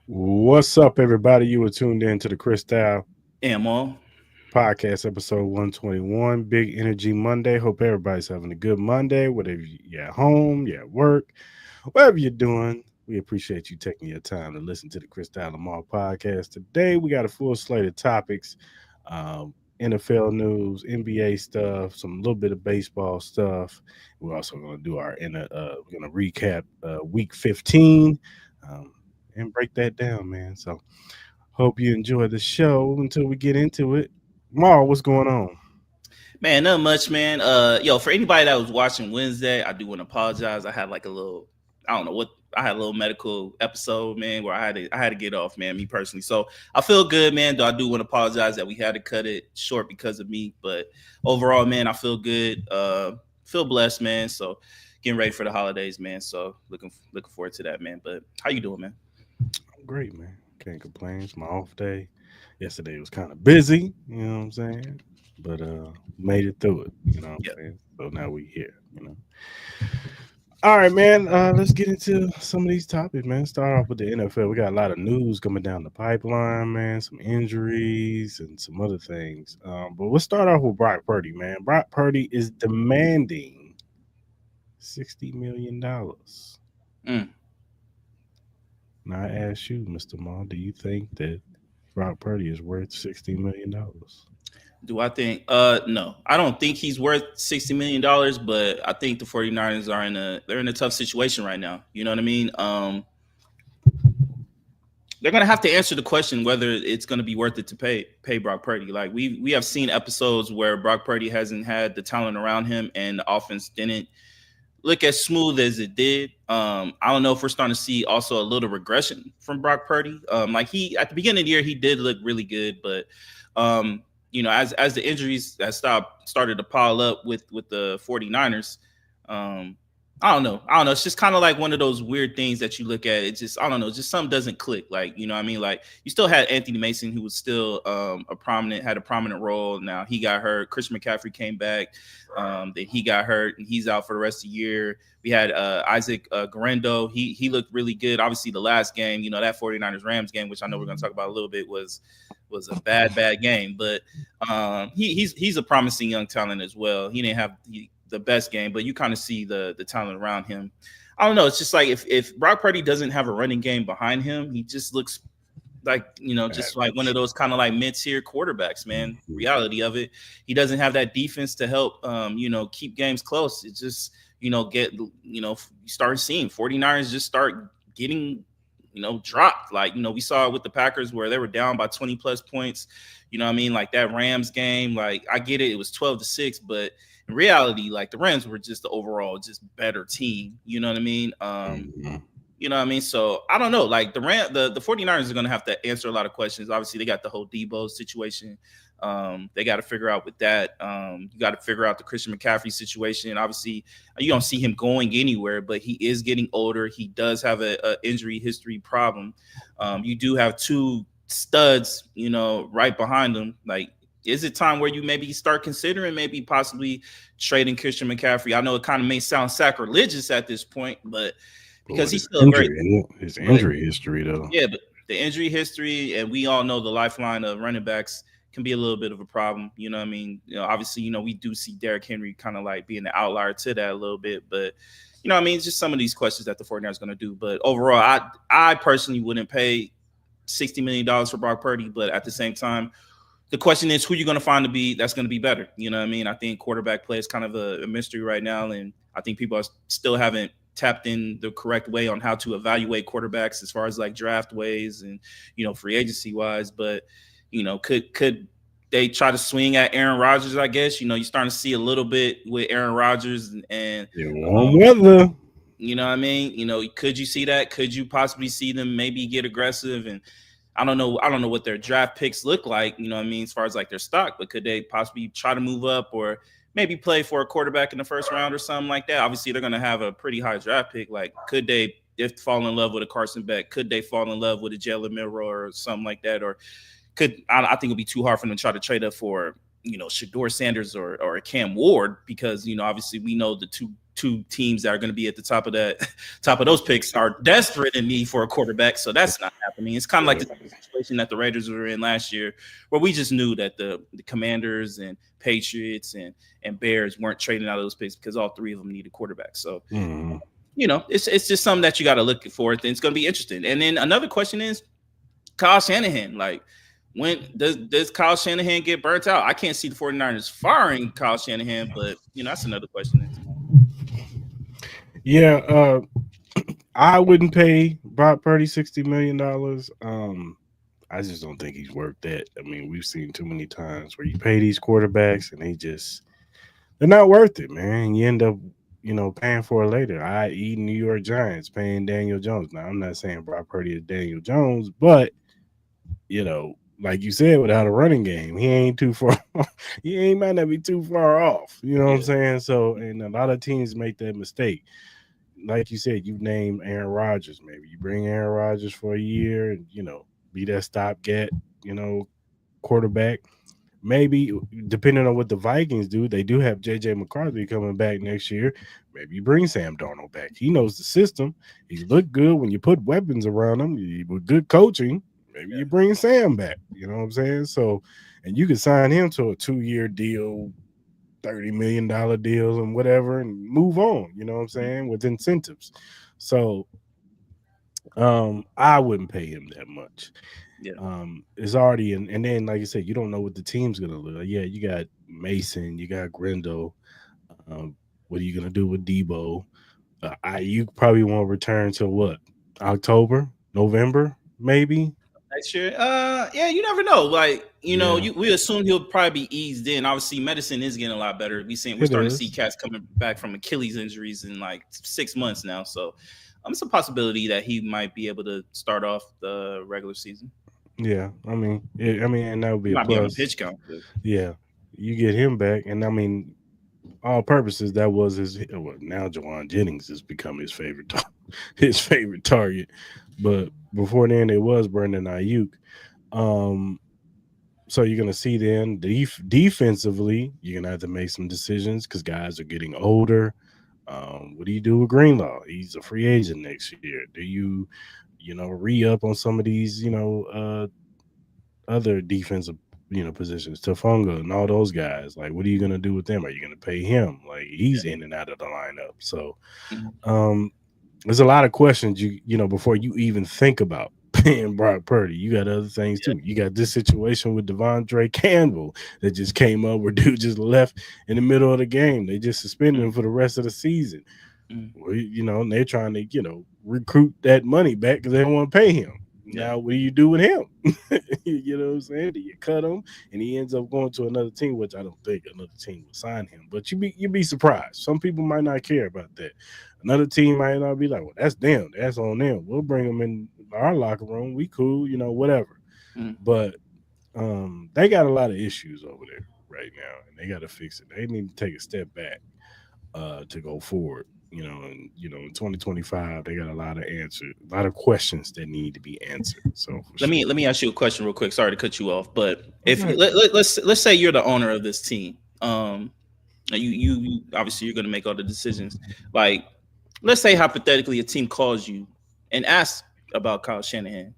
What's up, everybody? You were tuned in to the Cris And Mal. podcast, episode 121, Big Energy Monday. Hope everybody's having a good Monday, whatever you're at home, you're at work, whatever you're doing. We appreciate you taking your time to listen to the Cris and Mal podcast. Today, we got a full slate of topics, NFL news, NBA stuff, some little bit of baseball stuff. We're also going to do we're going to recap week 15 um, and break that down, man. So, hope you enjoy the show until we get into it. Mar, what's going on? Man, not much, man. For anybody that was watching Wednesday, I do want to apologize. I had like a little, I don't know what, I had a little medical episode, man, where I had to get off, man, me personally. So I feel good, man. Though I do want to apologize that we had to cut it short because of me. But overall, man, I feel good. Feel blessed, man. So getting ready for the holidays, man. So looking forward to that, man. But how you doing, man? I'm great, man. Can't complain. It's my off day. Yesterday was kind of busy, you know what I'm saying? But made it through it, you know what I'm Yep. saying? So now we here, you know. All right, man. Let's get into some of these topics, man. Start off with the NFL. We got a lot of news coming down the pipeline, man. Some injuries and some other things. But let's start off with Brock Purdy, man. Brock Purdy is demanding $60 million. Mm. Now I ask you, Mr. Maul, do you think that Brock Purdy is worth $60 million? Do I think no. I don't think he's worth $60 million, but I think the 49ers are in a tough situation right now. You know what I mean? They're gonna have to answer the question whether it's gonna be worth it to pay Brock Purdy. Like we have seen episodes where Brock Purdy hasn't had the talent around him and the offense didn't look as smooth as it did. I don't know if we're starting to see also a little regression from Brock Purdy. Like he at the beginning of the year he did look really good, but as the injuries that started to pile up with the 49ers, um, I don't know. I don't know. It's just kind of like one of those weird things that you look at. It just I don't know. Just something doesn't click. Like you know what I mean. Like you still had Anthony Mason who was still had a prominent role. Now he got hurt. Christian McCaffrey came back. Then he got hurt and he's out for the rest of the year. We had Isaac Garendo. He looked really good. Obviously, the last game, that 49ers Rams game, which I know we're going to talk about a little bit, was a bad game. But he's a promising young talent as well. He didn't have the best game, but you kind of see the talent around him. I don't know. It's just like if Brock Purdy doesn't have a running game behind him, he just looks like just like one of those kind of like mid-tier quarterbacks, man. Reality of it, he doesn't have that defense to help keep games close. It just you start seeing 49ers just start getting dropped. Like we saw it with the Packers where they were down by 20 plus points. You know what I mean? Like that Rams game, like I get it was 12-6, but in reality, like the Rams were just the overall just better team. You know what I mean? Mhm. You know what I mean? So I don't know. Like the 49ers are going to have to answer a lot of questions. Obviously, they got the whole Debo situation. They got to figure out with that. You got to figure out the Christian McCaffrey situation. Obviously, you don't see him going anywhere, but he is getting older. He does have a injury history problem. You do have two studs, right behind him. Like, is it time where you maybe start considering maybe possibly trading Christian McCaffrey? I know it kind of may sound sacrilegious at this point, but But because with he's his still very, injury, his but injury history, though. yeah, but the injury history, and we all know the lifeline of running backs can be a little bit of a problem. You know what I mean? Obviously, we do see Derrick Henry kind of like being the outlier to that a little bit, but you know what I mean? It's just some of these questions that the 49ers going to do. But overall, I personally wouldn't pay $60 million for Brock Purdy, but at the same time, the question is who you're going to find that's going to be better. You know what I mean? I think quarterback play is kind of a mystery right now, and I think people still haven't tapped in the correct way on how to evaluate quarterbacks as far as like draft ways and free agency wise. But could they try to swing at Aaron Rodgers? I guess you're starting to see a little bit with Aaron Rodgers and In warm weather. you know what I mean. Could you see that? Could you possibly see them maybe get aggressive and I don't know. I don't know what their draft picks look like, you know what I mean, as far as like their stock, but could they possibly try to move up or maybe play for a quarterback in the first round or something like that? Obviously, they're going to have a pretty high draft pick. Like, could they, if fall in love with a Carson Beck, could they fall in love with a Jalen Milroe or something like that? Or I think it'd be too hard for them to try to trade up for, Shador Sanders or a Cam Ward because, obviously we know the two two teams that are going to be at the top of that top of those picks are desperate in need for a quarterback. So that's not happening. It's kind of like the situation that the Raiders were in last year, where we just knew that the Commanders and Patriots and Bears weren't trading out of those picks because all three of them needed quarterbacks. So it's just something that you got to look for. And it's going to be interesting. And then another question is Kyle Shanahan. Like, when does Kyle Shanahan get burnt out? I can't see the 49ers firing Kyle Shanahan, but that's another question. Yeah, I wouldn't pay Brock Purdy $60 million. I just don't think he's worth that. I mean, we've seen too many times where you pay these quarterbacks and they're not worth it, man. You end up, paying for it later. I.e. New York Giants paying Daniel Jones. Now, I'm not saying Brock Purdy is Daniel Jones, but like you said, without a running game, he ain't too far. He might not be too far off. You know what I'm saying? So, and a lot of teams make that mistake. Like you said, you name Aaron Rodgers. Maybe you bring Aaron Rodgers for a year and be that stopgap, quarterback. Maybe depending on what the Vikings do, they do have JJ McCarthy coming back next year. Maybe you bring Sam Darnold back. He knows the system. He looked good when you put weapons around him with good coaching. Maybe you bring Sam back. You know what I'm saying? So, and you can sign him to a 2-year deal, $30 million deals and whatever, and move on. You know what I'm saying? With incentives. So, I wouldn't pay him that much. It's already and then like you said, you don't know what the team's gonna look like. Yeah, you got Mason, you got Grindle. What are you gonna do with Debo? You probably won't return till what? October, November, maybe. Next year, you never know. Like we assume he'll probably be eased in. Obviously, medicine is getting a lot better. We're starting to see cats coming back from Achilles injuries in like 6 months now. So, it's a possibility that he might be able to start off the regular season. Yeah, and that would be a plus. Be on the pitch count. Yeah, you get him back, and all purposes that was his. Well, now Jawan Jennings has become his favorite target, but before then it was Brandon Ayuk. So you're gonna see then defensively, you're gonna have to make some decisions because guys are getting older. What do you do with Greenlaw? He's a free agent next year. Do you re-up on some of these, other defensive, positions, Tafunga and all those guys? Like, what are you going to do with them? Are you going to pay him? Like, he's in and out of the lineup. So, there's a lot of questions, before you even think about paying Brock Purdy. You got other things too. You got this situation with Devondre Campbell that just came up where dude just left in the middle of the game. They just suspended him for the rest of the season. Well, and they're trying to, recruit that money back because they don't want to pay him. Now, what do you do with him? You know what I'm saying? Do you cut him and he ends up going to another team, which I don't think another team will sign him. But you'd be surprised. Some people might not care about that. Another team might not be like, well, that's them. That's on them. We'll bring them in our locker room. We cool, whatever. But they got a lot of issues over there right now, and they got to fix it. They need to take a step back to go forward. In 2025, they got a lot of questions that need to be answered. So let me ask you a question real quick. Sorry to cut you off, but if let's say you're the owner of this team, you obviously you're going to make all the decisions. Like, let's say hypothetically a team calls you and asks about Kyle Shanahan.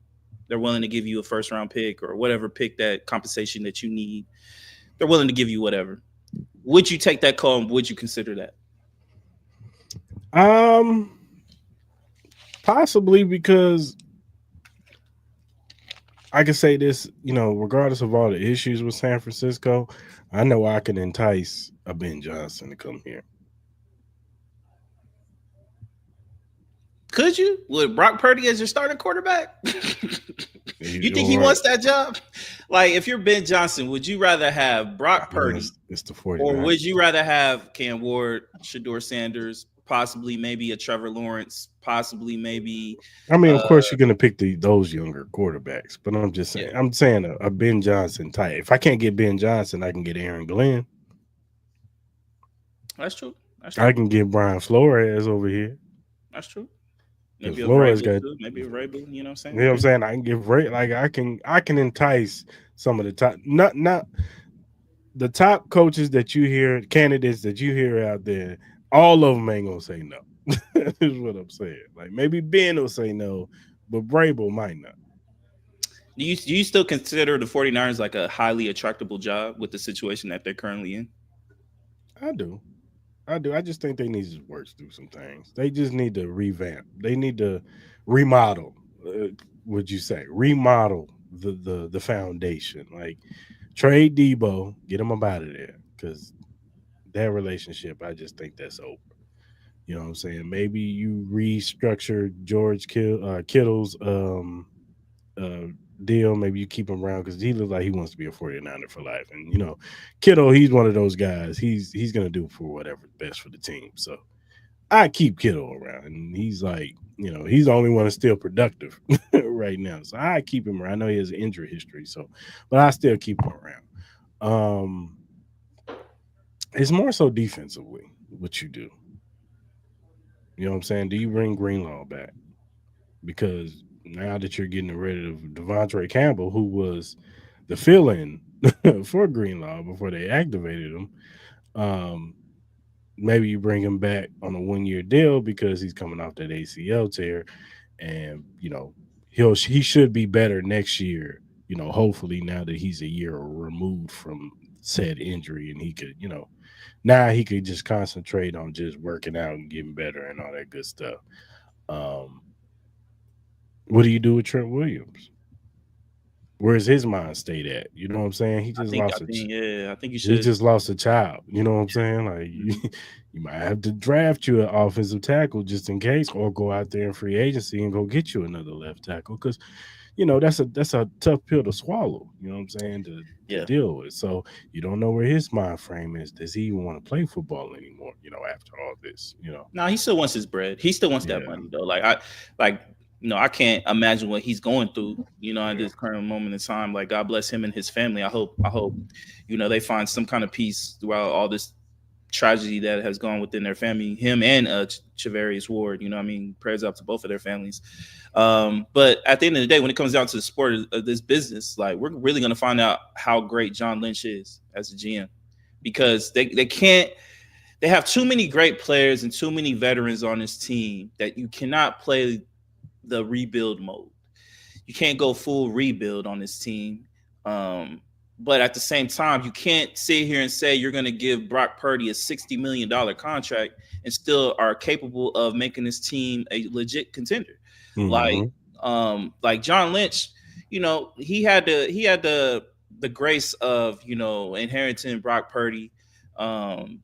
They're willing to give you a first round pick or whatever pick, that compensation that you need. They're willing to give you whatever. Would you take that call and would you consider that? Possibly, because I can say this, regardless of all the issues with San Francisco, I know I can entice a Ben Johnson to come here. Could you? With Brock Purdy as your starting quarterback? You think he wants that job? Like, if you're Ben Johnson, would you rather have Brock Purdy, it's the 49ers, or would you rather have Cam Ward, Shedeur Sanders, possibly maybe a Trevor Lawrence, possibly maybe? Of course you're going to pick those younger quarterbacks, but I'm just saying, I'm saying a Ben Johnson type. If I can't get Ben Johnson, I can get Aaron Glenn. That's true. I can get Brian Flores over here. That's true. Maybe a Flores maybe a Vrabel, you know what I'm saying? You know what I'm saying? I can give I can entice some of the top, not the top coaches that you hear, candidates that you hear out there all of them ain't gonna say no. Is what I'm saying. Like maybe Ben will say no, but Brable might not. Do you still consider the 49ers like a highly attractable job with the situation that they're currently in? I do. I do. I just think they need to work through some things. They just need to revamp. They need to remodel. Would you say remodel the foundation? Like trade Debo, get him up out of there because that relationship. I just think that's over. You know what I'm saying? Maybe you restructure Kittle's uh, deal. Maybe you keep him around because he looks like he wants to be a 49er for life. And Kittle, he's one of those guys. He's gonna do for whatever's best for the team. So I keep Kittle around, and he's like, he's the only one that's still productive right now. So I keep him around. I know he has an injury history, so but I still keep him around. Um, it's more so defensively what you do. You know what I'm saying? Do you bring Greenlaw back? Because now that you're getting rid of Devontae Campbell, who was the fill-in for Greenlaw before they activated him, um, maybe you bring him back on a 1 year deal because he's coming off that ACL tear, and he should be better next year. Hopefully now that he's a year removed from said injury, and he could, now he could just concentrate on just working out and getting better and all that good stuff. Um, what do you do with Trent Williams? Where's his mind state at? You know what I'm saying? Yeah, I think you He should. just lost a child. You know what I'm saying? Like you might have to draft you an offensive tackle just in case, or go out there in free agency and go get you another left tackle because that's a tough pill to swallow. You know what I'm saying to Yeah. deal with. So you don't know where his mind frame is. Does he even want to play football anymore? After all this, No, he still wants his bread. He still wants that yeah, money though. Like I can't imagine what he's going through, at yeah. this current moment in time. Like God bless him and his family. I hope, they find some kind of peace throughout all this tragedy that has gone within their family, him and Chavarius Ward. I mean, prayers up to both of their families. But at the end of the day, when it comes down to the sport of this business, like we're really gonna find out how great John Lynch is as a GM, because they can't they have too many great players and too many veterans on this team that you cannot play the rebuild mode. You can't go full rebuild on this team. But at the same time, you can't sit here and say you're going to give Brock Purdy a $60 million contract and still are capable of making this team a legit contender. Like, Mm-hmm. like John Lynch, he had the grace of inheriting Brock Purdy. Um,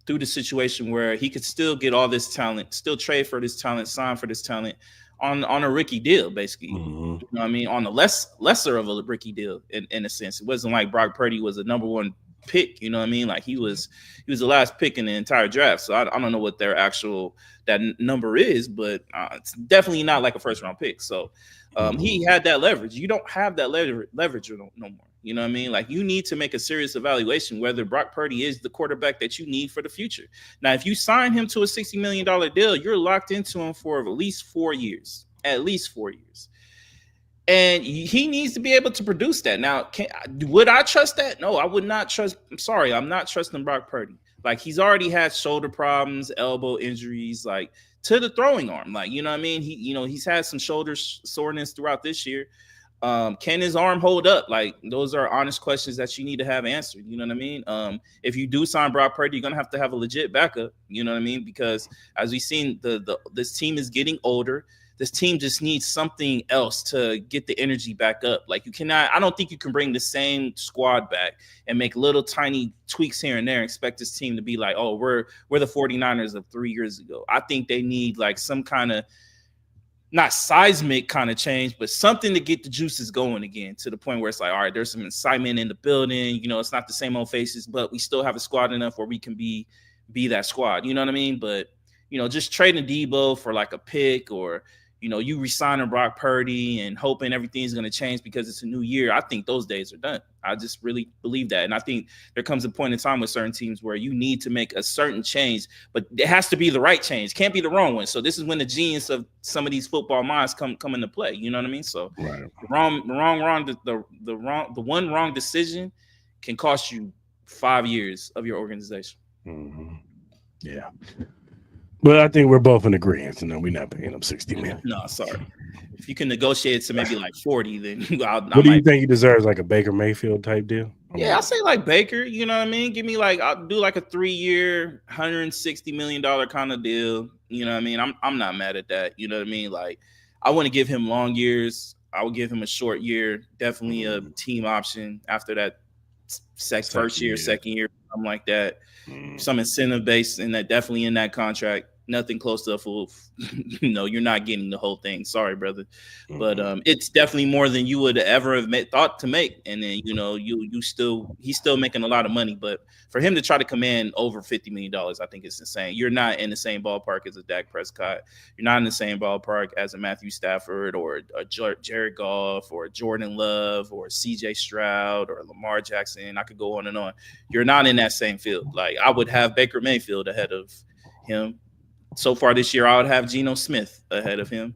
Through the situation where he could still get all this talent, still trade for this talent, sign for this talent on a rookie deal, basically. Mm-hmm. You know what I mean? On a lesser of a rookie deal in a sense. It wasn't like Brock Purdy was a number one pick, you know what I mean? Like he was the last pick in the entire draft. So I don't know what their actual number is, but it's definitely not like a first round pick. So Mm-hmm. he had that leverage. You don't have that leverage no more. You know what I mean? Like you need to make a serious evaluation whether Brock Purdy is the quarterback that you need for the future. Now, if you sign him to a $60 million deal, you're locked into him for at least 4 years. At least 4 years. And he needs to be able to produce that. Now, would I trust that? No, I would not trust. I'm sorry, I'm not trusting Brock Purdy. Like he's already had shoulder problems, elbow injuries, like to the throwing arm. Like you know what I mean? He's had some shoulder soreness throughout this year. Can his arm hold up? Like those are honest questions that you need to have answered. You know what I mean? If you do sign Brock Purdy, you're gonna have a legit backup. You know what I mean? Because as we've seen, this team is getting older. This team just needs something else to get the energy back up. Like you cannot, I don't think you can bring the same squad back and make little tiny tweaks here and there and expect this team to be like, oh, we're the 49ers of 3 years ago. I think they need like some kind of not seismic kind of change, but something to get the juices going again to the point where it's like, all right, there's some excitement in the building. It's not the same old faces, but we still have a squad enough where we can be that squad. You know what I mean? But just trading Debo for like a pick, or you resigning Brock Purdy and hoping everything's going to change because it's a new year. I think those days are done. I just really believe that. And I think there comes a point in time with certain teams where you need to make a certain change, but it has to be the right change. Can't be the wrong one. So this is when the genius of some of these football minds come into play. You know what I mean? So Right. the one wrong decision can cost you 5 years of your organization. Mm-hmm. Yeah, but I think we're both in agreement. No, we're not paying him 60 million. No, sorry. If you can negotiate to maybe like 40, then I What do you might. think he deserves? Like a Baker Mayfield type deal or Yeah, I more? say like Baker. You know what I mean? Give me like I'll do like a 3 year, $160 million kind of deal. You know what I mean? I'm not mad at that. You know what I mean? Like I want to give him long years. I would give him a short year. Definitely a Mm, team option after that first second year, year. second year, something like that. Mm, Some incentive based in that, definitely in that contract. Nothing close to a full. You're not getting the whole thing. Sorry, brother, but mm-mm. it's definitely more than you would ever have thought to make. And then he's still making a lot of money. But for him to try to command over $50 million, I think it's insane. You're not in the same ballpark as a Dak Prescott. You're not in the same ballpark as a Matthew Stafford or a Jared Goff or a Jordan Love or a CJ Stroud or Lamar Jackson. I could go on and on. You're not in that same field. Like I would have Baker Mayfield ahead of him. So far this year, I would have Geno Smith ahead of him.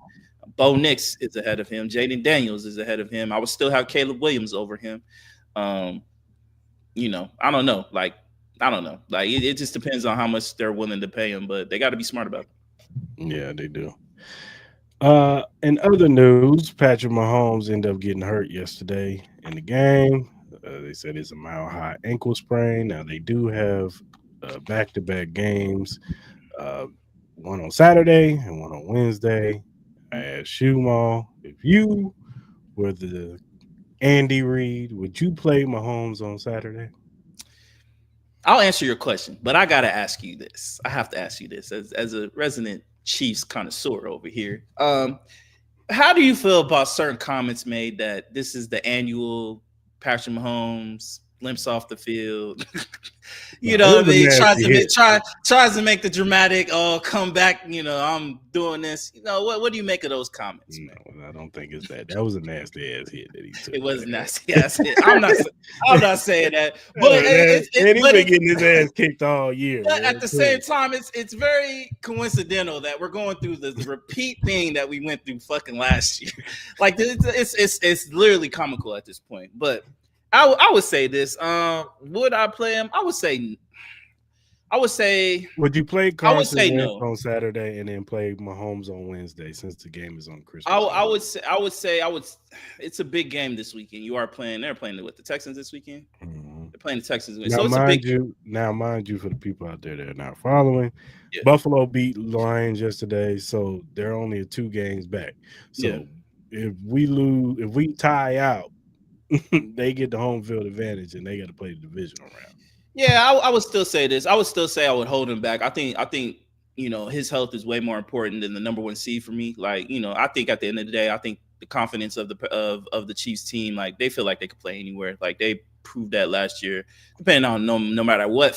Bo Nix is ahead of him. Jaden Daniels is ahead of him. I would still have Caleb Williams over him. Um, I don't know. Like, I don't know. Like, it just depends on how much they're willing to pay him, but they got to be smart about it. Yeah, they do. In other news, Patrick Mahomes ended up getting hurt yesterday in the game. They said it's a mile high ankle sprain. Now they do have back to back games, uh, one on Saturday and one on Wednesday. I asked Shumal, if you were the Andy Reid, would you play Mahomes on Saturday? I'll answer your question, but I got to ask you this. I have to ask you this as a resident Chiefs connoisseur over here. How do you feel about certain comments made that this is the annual Patrick Mahomes limps off the field? You No, know it what I was a mean? nasty hit. Tries to make the dramatic come back, I'm doing this. What do you make of those comments, No, man? I don't think it's that. That was a nasty ass hit that he It took, was man. nasty. Yes, I'm not saying that, but And he's been getting his ass kicked all year, but at man. the same Clearly. time, it's very coincidental that we're going through the repeat thing that we went through fucking last year. Like it's literally comical at this point. But I would say this. Would I play him? I would say Would you play I would Carson say Wentz no. on Saturday and then play Mahomes on Wednesday since the game is on Christmas I Eve? would say I would say I would. It's a big game this weekend. You are playing. They're playing with the Texans this weekend. Mhm. They're playing the Texans, Now, so it's a big. mind you, for the people out there that are not following, Yeah, Buffalo beat Lions yesterday, so they're only 2 games back. yeah. So if we tie out, they get the home field advantage and they got to play the divisional round. Yeah, I would still say this. I would still say I would hold him back. I think his health is way more important than the number one seed for me. Like I think at the end of the day, I think the confidence of the Chiefs team, like they feel like they could play anywhere. Like they proved that last year. Depending on no matter what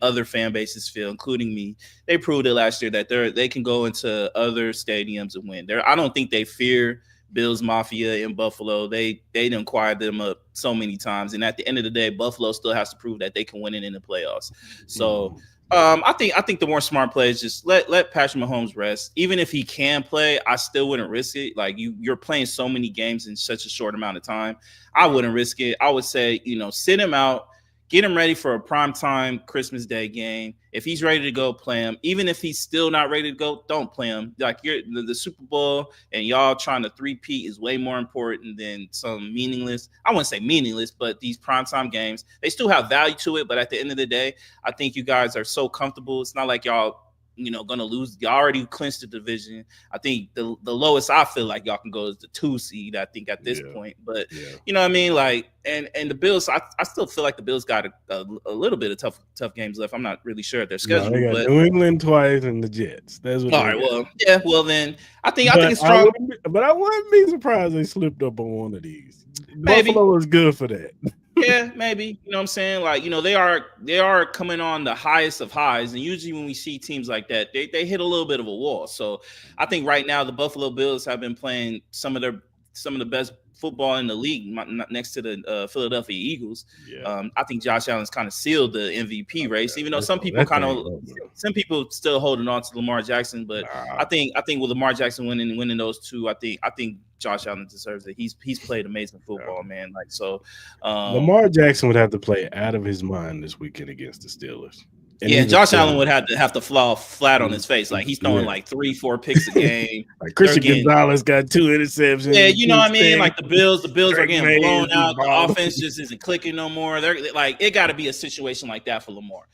other fan bases feel, including me, they proved it last year that they can go into other stadiums and win. I don't think they fear Bills Mafia in Buffalo. They didn't acquire them up so many times, and at the end of the day, Buffalo still has to prove that they can win it in the playoffs. So Mhm. I think the more smart play is just let Patrick Mahomes rest. Even if he can play, I still wouldn't risk it. Like you're playing so many games in such a short amount of time. I wouldn't risk it. I would say sit him out. Get him ready for a primetime Christmas Day game. If he's ready to go, play him. Even if he's still not ready to go, don't play him. Like you're the Super Bowl and y'all trying to three-peat is way more important than some meaningless. I wouldn't say meaningless, but these primetime games, they still have value to it. But at the end of the day, I think you guys are so comfortable. It's not like y'all gonna lose. Y'all already clinched the division. I think the lowest I feel like y'all can go is the 2 seed. I think at this Yeah, point, but yeah. you know what I mean. Like and the Bills, I still feel like the Bills got a little bit of tough games left. I'm not really sure at their No, they schedule, got but New England twice and the Jets. That's what all they right. got. Well, yeah. Well, then I think it's strong. But I wouldn't be surprised they slipped up on one of these. Maybe. Buffalo is good for that. Yeah, maybe. You know what I'm saying? Like, they are coming on the highest of highs. And usually when we see teams like that, they hit a little bit of a wall. So I think right now the Buffalo Bills have been playing some of the best football in the league next to the Philadelphia Eagles. Yeah, I think Josh Allen's kind of sealed the MVP oh, race, even though yeah. That thing over. some people still holding on to Lamar Jackson, but Nah, I think with Lamar Jackson winning those two, I think Josh Allen deserves it. He's played amazing no. football, man. Like so, um, Lamar Jackson would have to play out of his mind this weekend against the Steelers. And Yeah, even Josh Allen still, would have to fall flat on mm, his face. Like he's throwing yeah, like 3, 4 picks a game. like They're Christian getting Gonzalez got 2 interceptions Yeah, and you know two what I mean? sacks. Like the Bills are Drake getting May blown is just out. The balling. offense just isn't clicking no more. They're like it got to be a situation like that for Lamar.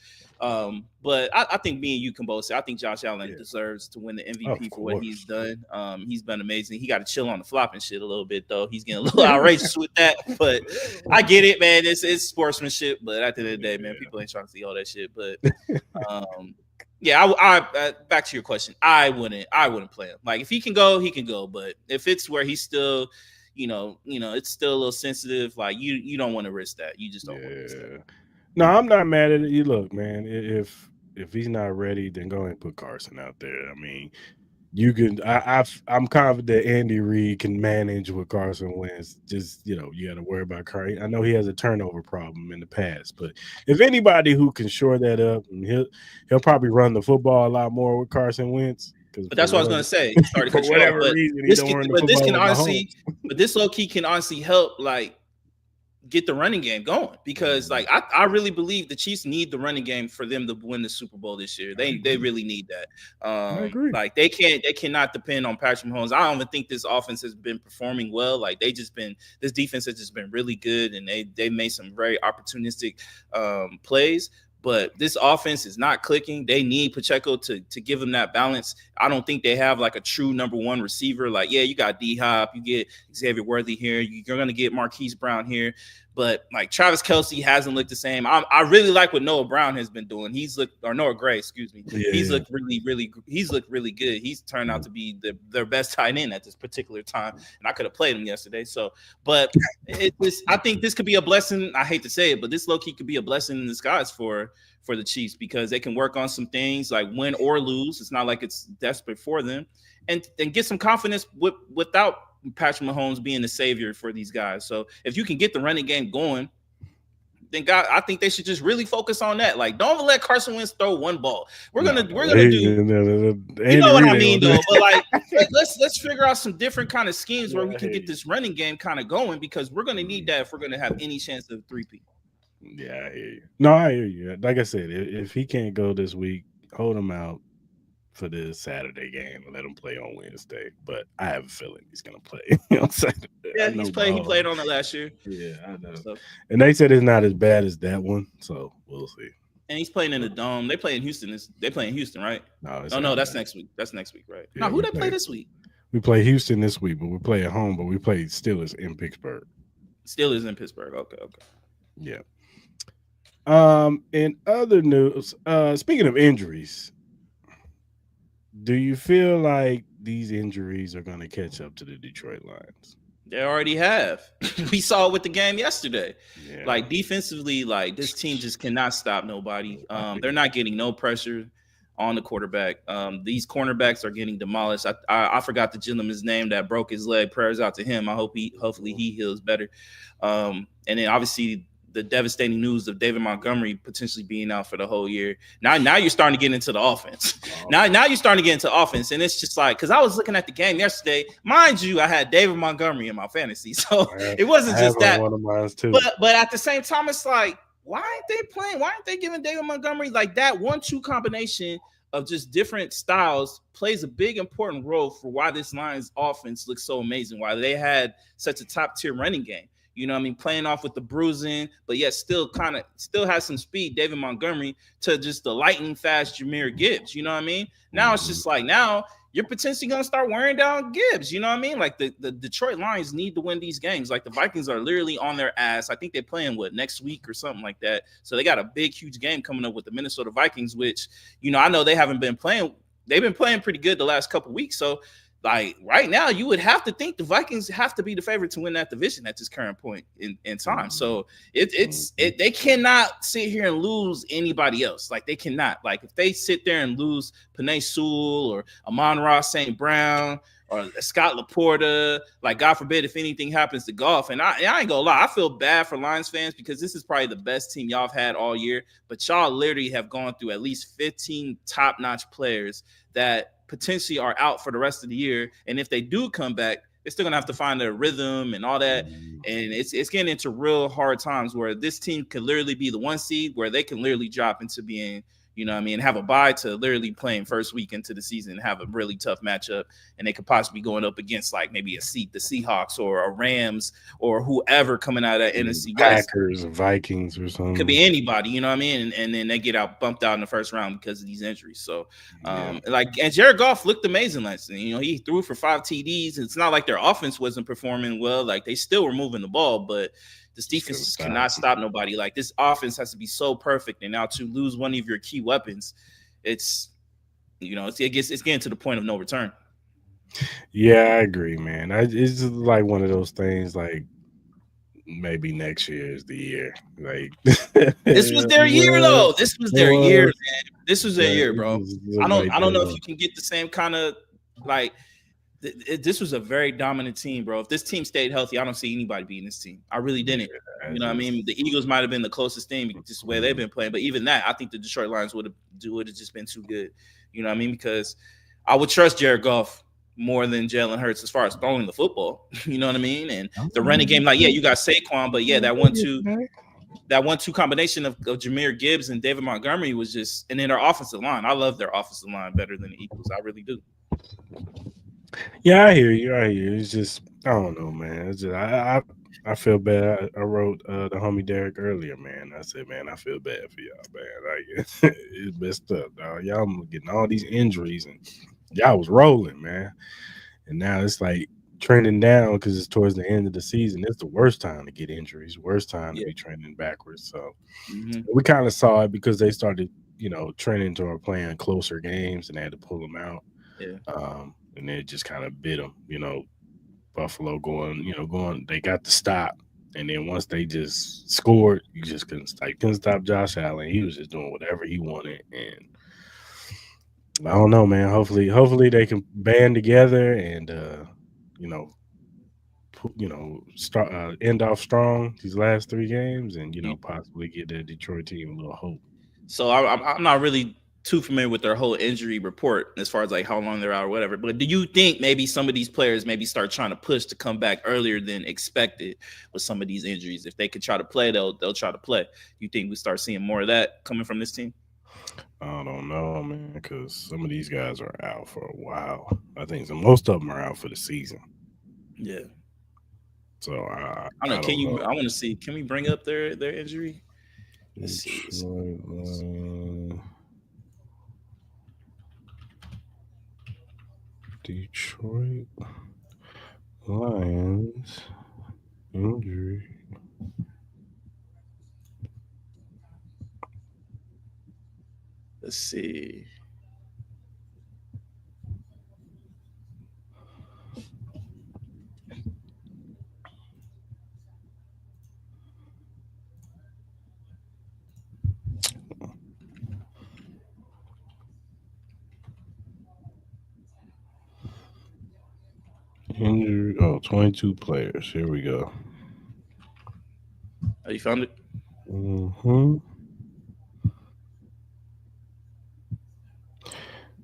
But I think me and you can both say I think Josh Allen Yeah, deserves to win the of MVP for what he's course. done. He's been amazing. He got to chill on the flopping shit a little bit though. He's getting a little outrageous with that, but I get it, man. It's sportsmanship. But at the end of the day, man, people ain't trying to see all that shit. But um, yeah, back to your question. I wouldn't play him. Like if he can go, he can go. But if it's where he's still, it's still a little sensitive. Like you don't want to risk that. You just don't want to risk that. Yeah. No, I'm not mad at it. You look, man. If he's not ready, then go ahead and put Carson out there. I mean, you can. I'm confident Andy Reid can manage with Carson Wentz. Just you got to worry about Carson. I know he has a turnover problem in the past, but if anybody who can shore that up, and he'll probably run the football a lot more with Carson Wentz. Because But for that's what I was whatever gonna say. Sorry to for cut you off, whatever reason, he this don't can, run the but this football can with Mahomes. honestly, but this low key can honestly help like get the running game going because like I really believe the Chiefs need the running game for them to win the Super Bowl this year. They really need that. I agree. Like they cannot depend on Patrick Mahomes. I don't even think this offense has been performing well. Like this defense has just been really good and they made some very opportunistic plays. But this offense is not clicking. They need Pacheco to give them that balance. I don't think they have like a true number one receiver. Like, yeah, you got D-Hop, you get Xavier Worthy here, you're going to get Marquise Brown here. But like Travis Kelce hasn't looked the same. I really like what Noah Brown has been doing. Noah Gray, excuse me. He's looked really good. He's turned out to be their best tight end at this particular time. And I could have played him yesterday. So, but I think this could be a blessing. I hate to say it, but this low key could be a blessing in disguise for the Chiefs because they can work on some things like win or lose. It's not like it's desperate for them, and get some confidence without Patrick Mahomes being the savior for these guys. So if you can get the running game going, then I think they should just really focus on that. Like, don't let Carson Wentz throw one ball. We're gonna do. You know what I mean, though. But like, let's figure out some different kind of schemes where we can get this running game kind of going because we're gonna need that if we're gonna have any chance of three-peat. Yeah, I hear you. No, I hear you. Like I said, if he can't go this week, hold him out for this Saturday game and let him play on Wednesday. But I have a feeling he's gonna play. On Saturday. Yeah, he played on it last year. Yeah, I know. So. And they said it's not as bad as that one, so we'll see. And he's playing in the dome. They play in Houston. They play in Houston, right? No, that's next week. That's next week, right? Yeah, now, who they play this week? We play Houston this week, but we play at home. But we play Steelers in Pittsburgh. Steelers in Pittsburgh. Okay. Yeah. In other news, speaking of injuries, do you feel like these injuries are going to catch up to the Detroit Lions? They already have. We saw it with the game yesterday. Yeah. Like defensively, like this team just cannot stop nobody. They're not getting no pressure on the quarterback. These cornerbacks are getting demolished. I forgot the gentleman's name that broke his leg. Prayers out to him. Hopefully he heals better. And then obviously the devastating news of David Montgomery potentially being out for the whole year. Now you're starting to get into the offense. Now you're starting to get into offense, and it's just like because I was looking at the game yesterday. Mind you, I had David Montgomery in my fantasy, so it wasn't just that. One of mine too. But at the same time, it's like why aren't they playing? Why aren't they giving David Montgomery like that 1-2 combination of just different styles plays a big important role for why this Lions offense looks so amazing. Why they had such a top tier running game. You know what I mean? Playing off with the bruising, but yet still has some speed, David Montgomery, to just the lightning fast Jahmyr Gibbs. You know what I mean? Now it's just like now you're potentially going to start wearing down Gibbs. You know what I mean? Like the Detroit Lions need to win these games. Like the Vikings are literally on their ass. I think they're playing next week or something like that. So they got a big, huge game coming up with the Minnesota Vikings, which, I know they haven't been playing. They've been playing pretty good the last couple of weeks. So like right now, you would have to think the Vikings have to be the favorite to win that division at this current point in time. So they cannot sit here and lose anybody else. Like they cannot. Like if they sit there and lose Penei Sewell or Amon-Ra St. Brown or Scott Laporta, like God forbid if anything happens to Goff. And I ain't gonna lie, I feel bad for Lions fans because this is probably the best team y'all have had all year. But y'all literally have gone through at least 15 top-notch players that potentially are out for the rest of the year. And if they do come back, they're still gonna have to find their rhythm and all that. And it's getting into real hard times where this team could literally be the 1 seed where they can literally drop into being, You know what I mean? Have a bye to literally playing first week into the season, have a really tough matchup, and they could possibly going up against like maybe the Seahawks or a Rams or whoever coming out of that NFC West. Packers, Vikings, or Could something. be anybody, you know what I mean? And then they get out bumped out in the first round because of these injuries. So, Yeah, like, and Jared Goff looked amazing last night. You know, he threw for 5 TDs. It's not like their offense wasn't performing well. Like they still were moving the ball, but this just defense couldn't just stop. cannot stop nobody. Like this offense has to be so perfect, and now to lose one of your key weapons, it's it's getting to the point of no return. Yeah, I agree, man. It's just like one of those things. Like maybe next year is the year. Like, This was their year, what? though. This was their year, What? man. This was their Like, year, bro. it just I look don't like I don't know if that. you can get the same kind of like this was a very dominant team, bro. If this team stayed healthy, I don't see anybody beating this team. I really didn't. I You know what I just, mean? The Eagles might have been the closest thing just the way they've been playing, but even that, I think the Detroit Lions would have just been too good. You know what I mean? Because I would trust Jared Goff more than Jalen Hurts as far as throwing the football. You know what I mean? And the running game, like, yeah, you got Saquon, but yeah, that 1-2 combination of Jahmyr Gibbs and David Montgomery was just, and then their offensive line. I love their offensive line better than the Eagles. I really do. Yeah, I hear you. I hear you. It's just I don't know, man. It's just I feel bad. I wrote the homie Derek earlier, man. I said, man, I feel bad for y'all, man. Like it's messed up, dog. Y'all getting all these injuries and y'all was rolling, man. And now it's like trending down because it's towards the end of the season. It's the worst time to get injuries, worst time to Yeah. be trending backwards. So Mm-hmm. we kind of saw it because they started, trending toward playing closer games and they had to pull them out. Yeah. And then it just kind of bit them. Buffalo going. They got the stop, and then once they just scored, you just couldn't stop Josh Allen. He was just doing whatever he wanted, and I don't know, man. Hopefully they can band together and you know, start end off strong these last 3 games, and possibly get the Detroit team a little hope. So I'm not really too familiar with their whole injury report as far as like how long they're out or whatever. But do you think maybe some of these players maybe start trying to push to come back earlier than expected with some of these injuries? If they could try to play, they'll try to play. You think we start seeing more of that coming from this team? I don't know, man, because some of these guys are out for a while. I think most of them are out for the season. Yeah. So I don't know. I don't know. I want to see. Can we bring up their injury? Let's see. Detroit, Detroit Lions injury. Let's see. Injury. Oh, 22 players. Here we go. Oh, you found it? hmm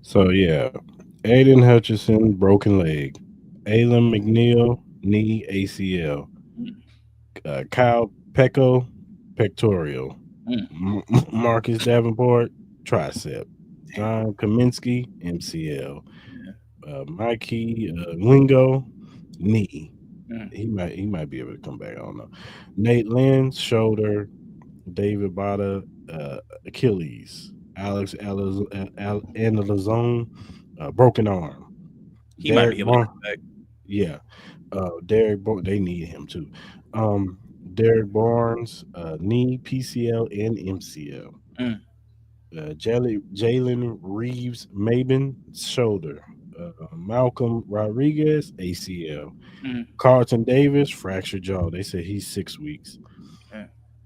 So yeah, Aiden Hutchinson broken leg. Alan McNeil knee ACL. Kyle Pecco pectoral. Mm, Marcus Davenport tricep. John Kaminsky MCL. yeah. Mikey Wingo knee. Mm, He might be able to come back. I don't know. Nate Lynn shoulder. David Bada Achilles. Alex Analazone broken arm. he might Derek be able to Barnes. come back. Yeah. They need him too. Derek Barnes, knee, PCL, and MCL. Mm, Jalen Reeves, Maben, shoulder. Malcolm Rodriguez, ACL. mm, Carlton Davis, fractured jaw. They said he's 6 weeks.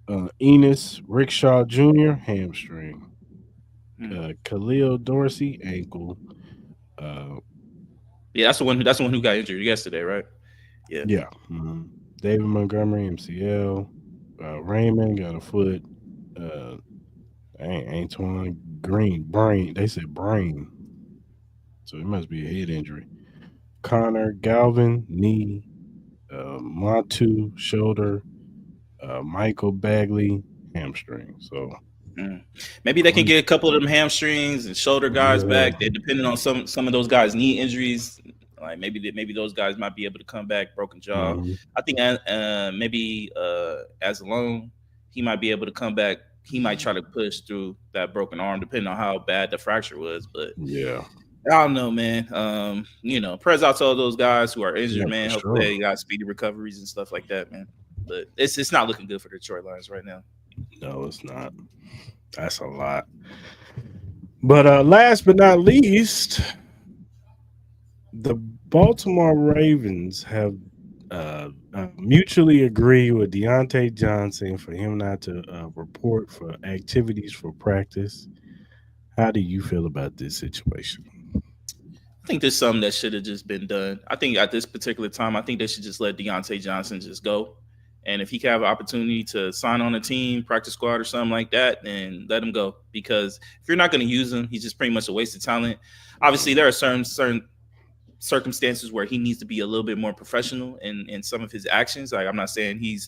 mm, Enos Rickshaw Jr., hamstring. mm. Khalil Dorsey, ankle. Uh, Yeah, that's the one who got injured yesterday, right? Yeah. yeah. David Montgomery, MCL. Raymond got a foot. Uh, Antoine Green, brain. They said brain. So it must be a head injury. Connor Galvin, knee. Montu, shoulder. Michael Bagley, hamstring. So Mm. Maybe they can get a couple of them hamstrings and shoulder guys Yeah. back. They're depending on some of those guys' knee injuries. Like maybe those guys might be able to come back broken jaw. Mhm. I think maybe as alone he might be able to come back. He might try to push through that broken arm, depending on how bad the fracture was. But Yeah. I don't know, man. Prayers out to all those guys who are injured, Yeah, for man. Hopefully sure. they got speedy recoveries and stuff like that, man. But it's not looking good for the Detroit Lions right now. No, it's not. That's a lot. But last but not least, the Baltimore Ravens have mutually agreed with Deontay Johnson for him not to report for activities for practice. How do you feel about this situation? I think there's something that should have just been done. I think at this particular time, I think they should just let Deontay Johnson just go. And if he can have an opportunity to sign on a team, practice squad or something like that, then let him go. Because if you're not going to use him, he's just pretty much a waste of talent. Obviously, there are certain circumstances where he needs to be a little bit more professional in some of his actions. Like I'm not saying he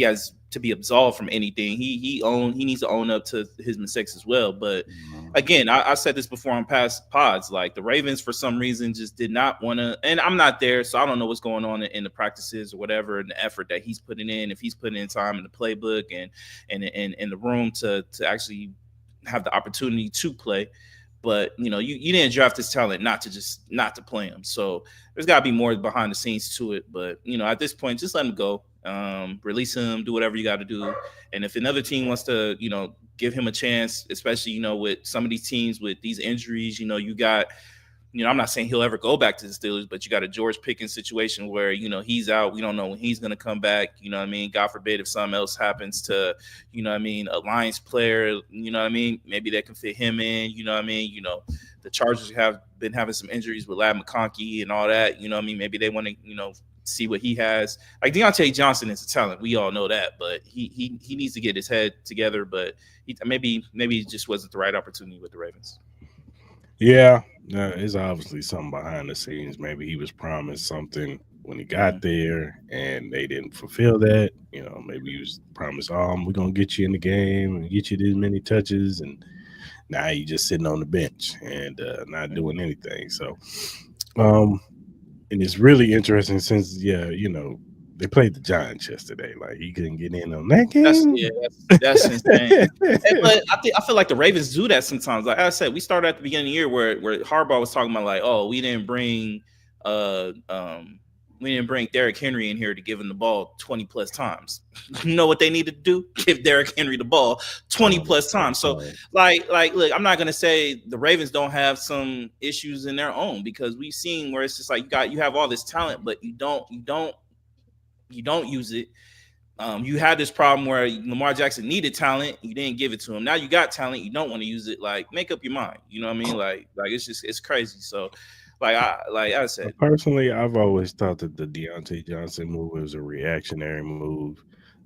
has to be absolved from anything. He needs to own up to his mistakes as well. But Mhm. again, I said this before on past pods. Like the Ravens, for some reason, just did not want to. And I'm not there, so I don't know what's going on in the practices or whatever, and the effort that he's putting in. If he's putting in time in the playbook and in the room to actually have the opportunity to play. But you didn't draft this talent not to play him. So there's got to be more behind the scenes to it. But at this point, just let him go. Release him, do whatever you got to do. And if another team wants to, give him a chance, especially with some of these teams with these injuries, you got. I'm not saying he'll ever go back to the Steelers, but you got a George Pickens situation where, he's out. We don't know when he's going to come back. You know what I mean? God forbid if something else happens to, a Lions player, maybe they can fit him in, the Chargers have been having some injuries with Lad McConkey and all that. Maybe they want to, see what he has. Like Deontay Johnson is a talent. We all know that, but he needs to get his head together. But maybe it just wasn't the right opportunity with the Ravens. Yeah, it's obviously something behind the scenes. Maybe he was promised something when he got Mhm. there and they didn't fulfill that. Maybe he was promised, we're going to get you in the game and get you this many touches. And now you just sitting on the bench and not doing anything. So, um, and it's really interesting since, they played the Giants yesterday. Like, he couldn't get in on that That's game. yeah, that's insane. But I feel like the Ravens do that sometimes. Like I said, we started at the beginning of the year where Harbaugh was talking about like, oh, uh um we didn't bring Derrick Henry in here to give him the ball 20 plus times. You know what they need to do? Give Derrick Henry the ball 20 plus times. So Right. like look, I'm not gonna say the Ravens don't have some issues in their own because we've seen where it's just like you have all this talent, but you don't use it. You had this problem where Lamar Jackson needed talent, you didn't give it to him. Now you got talent, you don't want to use it. Like, make up your mind. You know what I mean? Like it's crazy. So, like I said, Personally, I've always thought that the Deontay Johnson move was a reactionary move.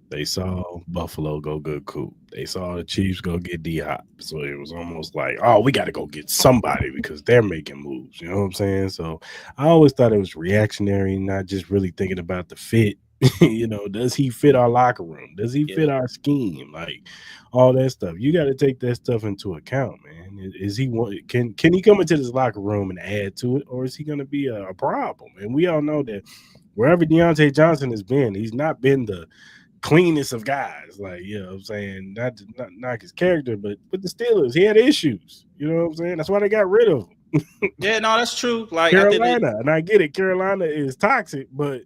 They saw Buffalo go good Coop. They saw the Chiefs go get D Hop. So it was almost like, oh, we got to go get somebody because they're making moves. You know what I'm saying? So I always thought it was reactionary, not just really thinking about the fit. Does he fit our locker room? Does he yeah, fit our scheme? Like all that stuff. You got to take that stuff into account, man. Is he can he come into this locker room and add to it, or is he going to be a problem? And we all know that wherever Deontay Johnson has been, he's not been the cleanest of guys. Like, what I'm saying, not to not knock his character, but with the Steelers, he had issues. You know what I'm saying? That's why they got rid of him. yeah, no, that's true. Like I did it. Carolina, and I get it, Carolina is toxic, but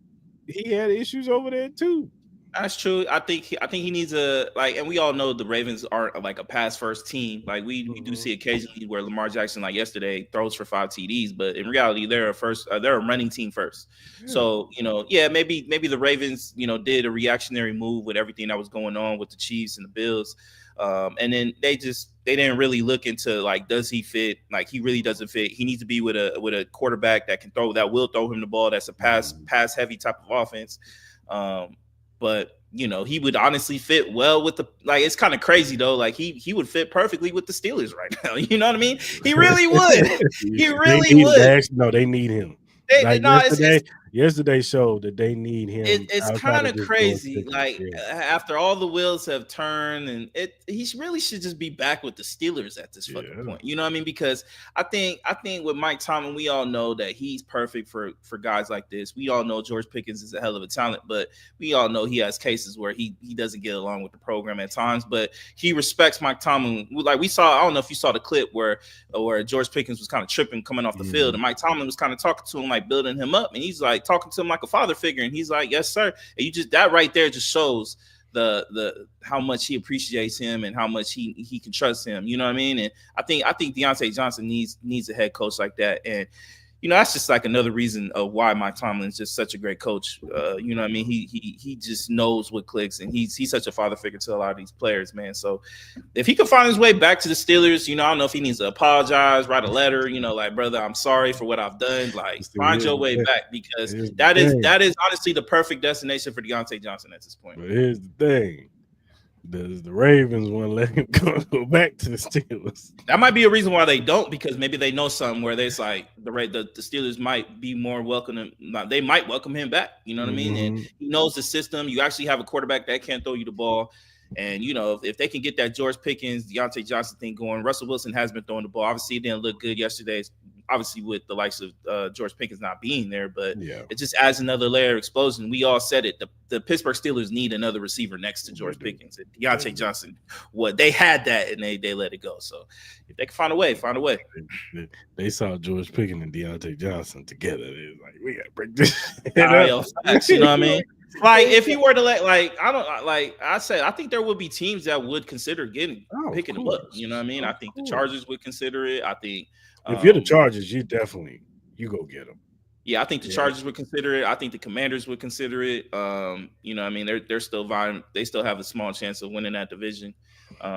he had issues over there too. That's true. I think he needs a like, and we all know the Ravens aren't like a pass first team. Like we do Mhm. see occasionally where Lamar Jackson, like yesterday, throws for 5 TDs, but in reality, they're a running team first. Yeah. So yeah, maybe the Ravens, did a reactionary move with everything that was going on with the Chiefs and the Bills, and then they didn't really look into like, does he fit? Like he really doesn't fit. He needs to be with a quarterback that will throw him the ball. That's a pass heavy type of offense. But he would honestly fit well with the like. It's kind of crazy though. Like he would fit perfectly with the Steelers right now. You know what I mean? He really would. He They really need would. no, they need him. Like No, yesterday, Yesterday showed that they need him It's outside kind of of just George crazy. Pickens. Like Yeah, after all the wheels have turned, and he really should just be back with the Steelers at this fucking yeah, point. You know what I mean? Because I think with Mike Tomlin, we all know that he's perfect for guys like this. We all know George Pickens is a hell of a talent, but we all know he has cases where he doesn't get along with the program at times. But he respects Mike Tomlin. Like we saw, I don't know if you saw the clip where George Pickens was kind of tripping coming off the field, mhm, and Mike Tomlin was kind of talking to him, like building him up, and he's like talking to him like a father figure, and he's like, "Yes, sir." And you just that right there just shows the how much he appreciates him and how much he can trust him. You know what I mean? And I think Deontay Johnson needs a head coach like that, and that's just like another reason of why Mike Tomlin is just such a great coach. You know what I mean? He just knows what clicks, and he's such a father figure to a lot of these players, man. So if he can find his way back to the Steelers, I don't know if he needs to apologize, write a letter, like, brother, I'm sorry for what I've done. Like, see, find your way back, because here's the that is thing. that is honestly the perfect destination for Deontay Johnson at this point. But here's the thing. The Ravens want to let him go back to the Steelers. That might be a reason why they don't, because maybe they know something where there's like the Steelers might be more welcome. They might welcome him back. You know what I mean? And Mhm. he knows the system. You actually have a quarterback that can throw you the ball. And if they can get that George Pickens, Deontay Johnson thing going, Russell Wilson has been throwing the ball. Obviously, it didn't look good yesterday. Obviously, with the likes of George Pickens not being there, but Yeah, it just adds another layer of explosion. We all said it. The Pittsburgh Steelers need another receiver next to they George do. Pickens. And They Deontay do. Johnson, they had that, and they let it go. So if they can find a way, find a way. They saw George Pickens and Deontay Johnson together. They was like, we gotta break this shit Nah, up. yo, facts. You know what I mean? Like, if he were to let, like, I don't like, I said, I think there would be teams that would consider Oh, of picking him up. You know what I course, mean? of I think the course. Chargers would consider it. I think, If you're the um, Chargers, you go get them. yeah, I think the Yeah, Chargers would consider it. I think the Commanders would consider it. What I mean, they're still vying. They still have a small chance of winning that division.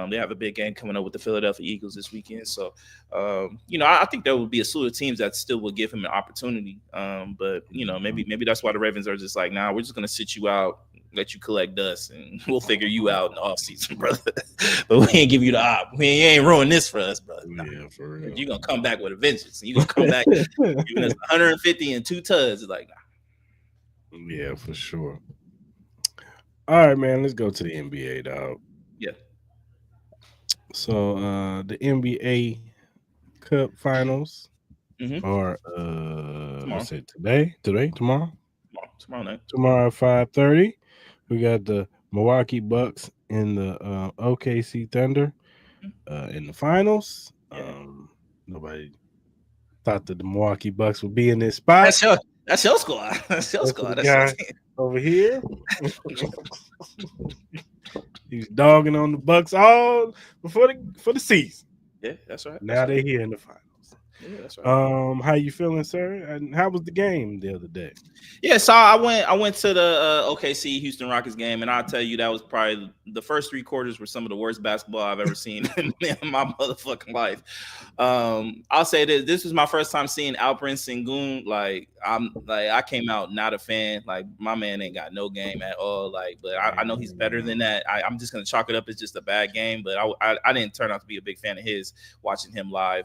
They have a big game coming up with the Philadelphia Eagles this weekend. So, I think there would be a slew of teams that still would give him an opportunity. But mhm. maybe that's why the Ravens are just like, nah, we're just gonna sit you out, let you collect dust, and we'll figure you out in the offseason, brother. But we ain't give you the op. We ain't ruin this for us, brother. Nah, Yeah, for real. you're gonna come back with a vengeance, and you're gonna come back giving us 150 and 2 tuds. It's like, nah. Yeah, for sure. All right, man. Let's go to the NBA, dog. Yeah. So, the NBA Cup Finals Mm-hmm. are Tomorrow. let's say today, Tomorrow night. tomorrow at 5:30. We got the Milwaukee Bucks and the OKC Thunder in the finals. Yeah. Nobody thought that the Milwaukee Bucks would be in this spot. That's your squad. That's your Except for squad. the That's your guy team. over here. He's dogging on the Bucks all for the season. Yeah, that's right. That's Now right. they're here in the finals. Yeah, that's right. How you feeling, sir? And how was the game the other day? Yeah, so I went to the OKC Houston Rockets game, and I'll tell you that was probably the first 3 quarters were some of the worst basketball I've ever seen in my motherfucking life. I'll say this was my first time seeing Alperen Sengun. I came out not a fan. Like, my man ain't got no game at all. Like, but I know he's better than that. I'm just gonna chalk it up as just a bad game. But I didn't turn out to be a big fan of his watching him live.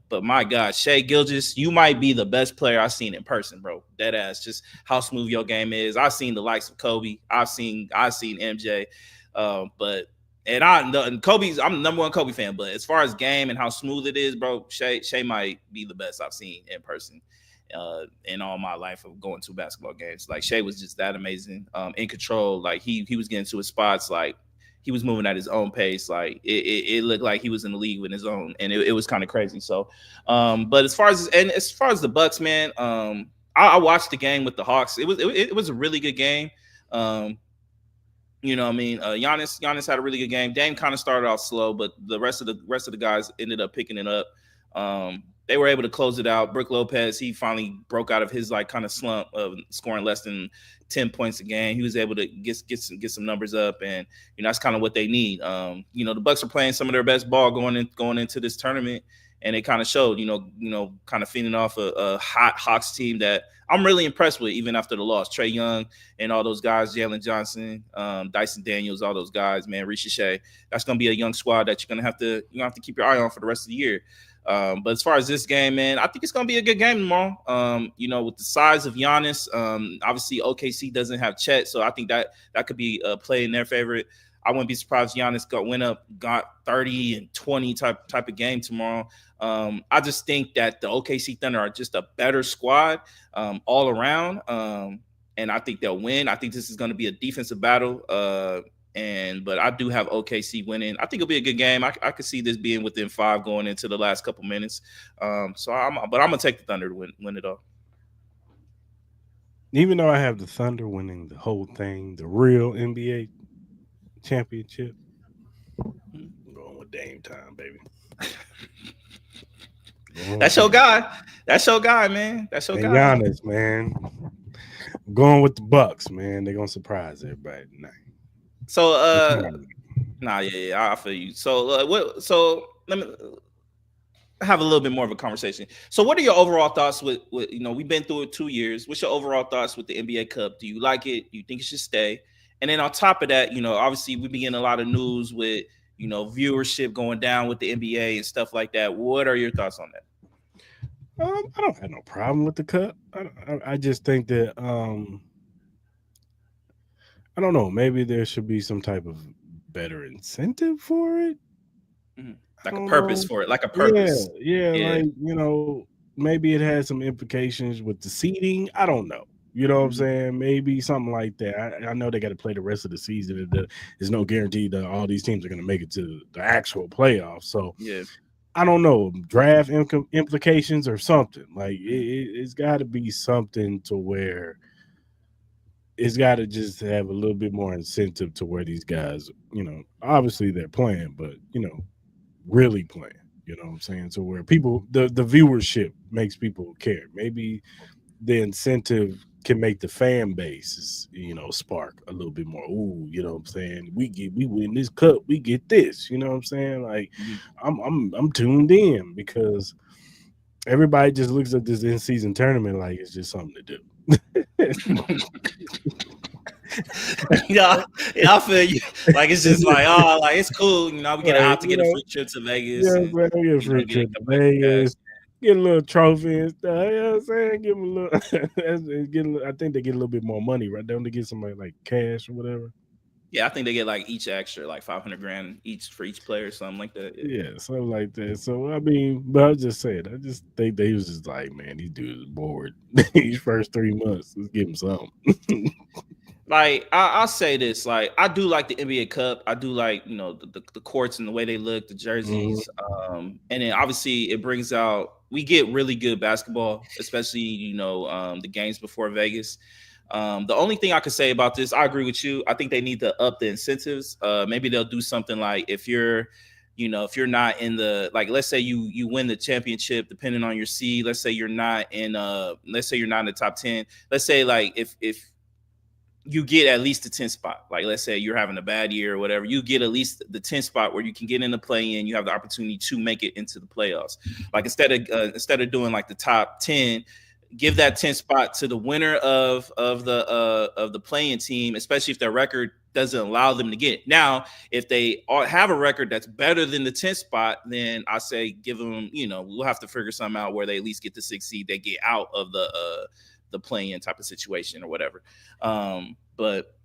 But my God, Shea Gilgeous, you might be the best player I've seen in person, bro. Dead ass, just how smooth your game is. I've seen the likes of Kobe. I've seen MJ. But and Kobe's, I'm the number one Kobe fan. But as far as game and how smooth it is, bro, Shea might be the best I've seen in person. In all my life of going to basketball games, like, Shea was just that amazing, in control. Like, he was getting to his spots, like, he was moving at his own pace. Like, it looked like he was in the league with his own, and it was kind of crazy. So, but as far as the Bucks, man, I watched the game with the Hawks. It was a really good game. You know what I mean? Giannis had a really good game. Dame kind of started off slow, but the rest of the guys ended up picking it up. They were able to close it out. Brook Lopez, he finally broke out of his, like, kind of slump of scoring less than 10 points a game. He was able to get some numbers up, and that's kind of what they need. The Bucks are playing some of their best ball going into this tournament, and it kind of showed. Kind of feeding off a hot Hawks team that I'm really impressed with, even after the loss. Trae Young and all those guys, Jalen Johnson, Dyson Daniels, all those guys, man, Ricochet. That's gonna be a young squad that you're gonna have to keep your eye on for the rest of the year. But as far as this game, man, I think it's gonna be a good game tomorrow. With the size of Giannis, obviously OKC doesn't have Chet, so I think that could be a play in their favor. I wouldn't be surprised if Giannis got 30 and 20 type of game tomorrow. I just think that the OKC Thunder are just a better squad all around. And I think they'll win. I think this is going to be a defensive battle. But I do have OKC winning. I think it'll be a good game. I could see this being within 5 going into the last couple minutes. I'm gonna take the Thunder to win it all. Even though I have the Thunder winning the whole thing, the real NBA championship, I'm going with Dame time, baby. That's your guy. That's your guy, man. That's your and guy. Giannis, man. I'm going with the Bucks, man. They're gonna surprise everybody tonight. So, I feel you. So, let me have a little bit more of a conversation. So, what are your overall thoughts with we've been through it 2 years. What's your overall thoughts with the NBA Cup? Do you like it? Do you think it should stay? And then on top of that, obviously we've been getting a lot of news with viewership going down with the NBA and stuff like that. What are your thoughts on that? I don't have no problem with the Cup. I just think that I don't know. Maybe there should be some type of better incentive for it. Mm-hmm. Like a purpose for it, like a purpose. Yeah. Like, maybe it has some implications with the seeding. I don't know. You know what I'm saying? Maybe something like that. I know they got to play the rest of the season. There's no guarantee that all these teams are going to make it to the actual playoffs. So, yeah. I don't know, draft implications or something. Like, it's got to be something to where it's got to just have a little bit more incentive to where these guys, obviously they're playing, but, really playing. You know what I'm saying? So where people, the viewership makes people care. Maybe the incentive can make the fan base, spark a little bit more. Ooh, you know what I'm saying? We win this cup, we get this. You know what I'm saying? Like, I'm tuned in because everybody just looks at this in-season tournament like it's just something to do. yeah, I feel you. Like it's just like, like it's cool. We get out to get a free trip to Vegas. Yeah, we get a free trip to Vegas. Get a little trophy and stuff. You know what I'm saying? Give them a little. I think they get a little bit more money, right? Don't they get somebody like cash or whatever? Yeah, I think they get like each extra, like $500,000 each for each player, something like that. Yeah, something like that. So I mean, but I was just saying, I just think they was just like, man, these dudes bored. These first 3 months, let's give them something. Like I'll say this, like I do like the NBA Cup. I do like the courts and the way they look, the jerseys, and then obviously it brings out. We get really good basketball, especially the games before Vegas. The only thing I could say about this, I agree with you. I think they need to up the incentives. Maybe they'll do something like if you're not in the, like, let's say you win the championship, depending on your seed. Let's say you're not in the top 10. Let's say like if you get at least the 10th spot. Like, let's say you're having a bad year or whatever, you get at least the 10th spot where you can get in the play-in. You have the opportunity to make it into the playoffs. Like instead of doing like the top 10, give that 10th spot to the winner of the play-in team, especially if their record doesn't allow them to get it. Now, if they have a record that's better than the 10th spot, then I say give them, we'll have to figure something out where they at least get the 6th seed. They get out of the play-in type of situation or whatever. But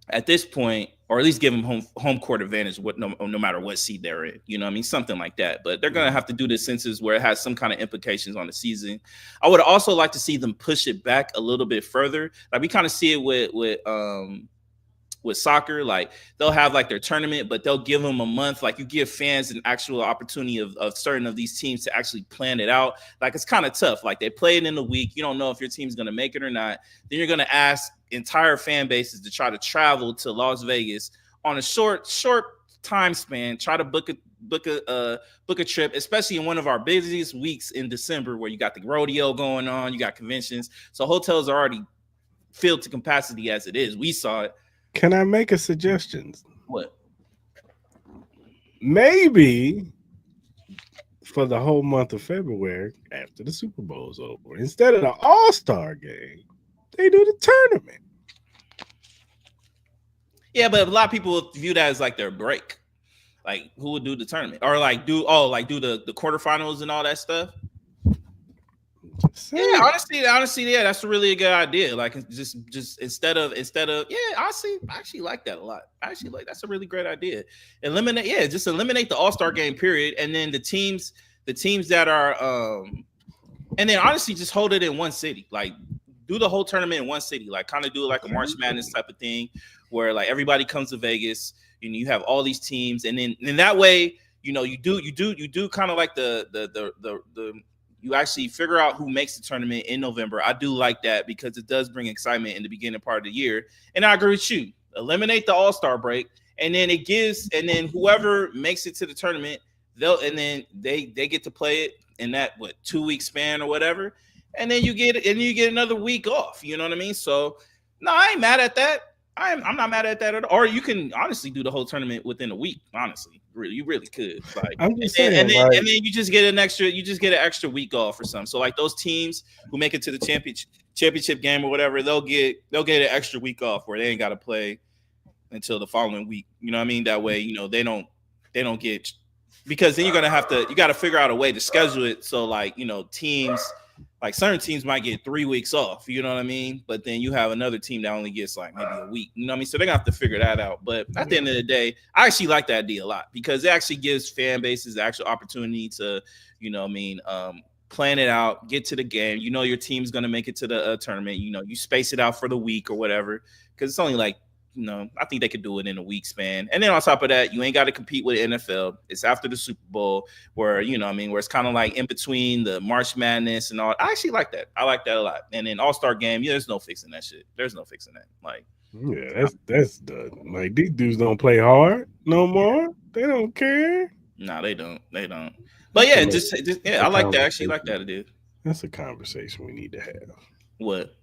at this point, or at least give them home court advantage, no matter what seed they're in, something like that. But they're going to have to do the census where it has some kind of implications on the season. I would also like to see them push it back a little bit further. Like we kind of see it with soccer. Like they'll have like their tournament, but they'll give them a month. Like you give fans an actual opportunity of certain of these teams to actually plan it out. Like it's kind of tough. Like they play it in a week. You don't know if your team's going to make it or not. Then you're going to ask entire fan bases to try to travel to Las Vegas on a short time span, try to book a trip, especially in one of our busiest weeks in December where you got the rodeo going on, you got conventions. So hotels are already filled to capacity as it is. We saw it. Can I make a suggestion? What? Maybe for the whole month of February, after the Super Bowl is over, instead of the All-Star game, they do the tournament. Yeah, but a lot of people view that as like their break. Like who would do the tournament or like do the quarterfinals and all that stuff? Yeah, honestly, yeah, that's really a good idea. Like just instead of yeah, I actually like that a lot. I actually like that's a really great idea. Just eliminate the All-Star game period, and then the teams that are and then honestly just hold it in one city. Like do the whole tournament in one city. Like kind of do like a March Madness type of thing where like everybody comes to Vegas and you have all these teams, and then that way, you do kind of like the you actually figure out who makes the tournament in November. I do like that because it does bring excitement in the beginning part of the year. And I agree with you. Eliminate the All-Star break, and then and then whoever makes it to the tournament, they get to play it in that 2-week span or whatever. And then you get another week off. You know what I mean? So no, I ain't mad at that. I'm not mad at that at all. Or you can honestly do the whole tournament within a week. Honestly, you really could. Like, I'm just saying, and then you just get an extra week off or something. So like those teams who make it to the championship game or whatever, they'll get an extra week off where they ain't got to play until the following week. You know what I mean? That way, they don't get, because then you got to figure out a way to schedule it. So like, teams. Like certain teams might get 3 weeks off, you know what I mean? But then you have another team that only gets like maybe a week, you know what I mean? So they're gonna have to figure that out. But at the end of the day, I actually like that idea a lot because it actually gives fan bases the actual opportunity to, plan it out, get to the game. Your team's gonna make it to the tournament. You space it out for the week or whatever because it's only like. I think they could do it in a week span. And then on top of that, you ain't got to compete with the NFL. It's after the Super Bowl where, where it's kind of like in between the March Madness and all. I actually like that. I like that a lot. And then All-Star game, there's no fixing that shit. There's no fixing that. Like, yeah, that's done. Like these dudes don't play hard no more. They don't care. No, they don't. But yeah, just I like that. I actually like that idea. That's a conversation we need to have. What?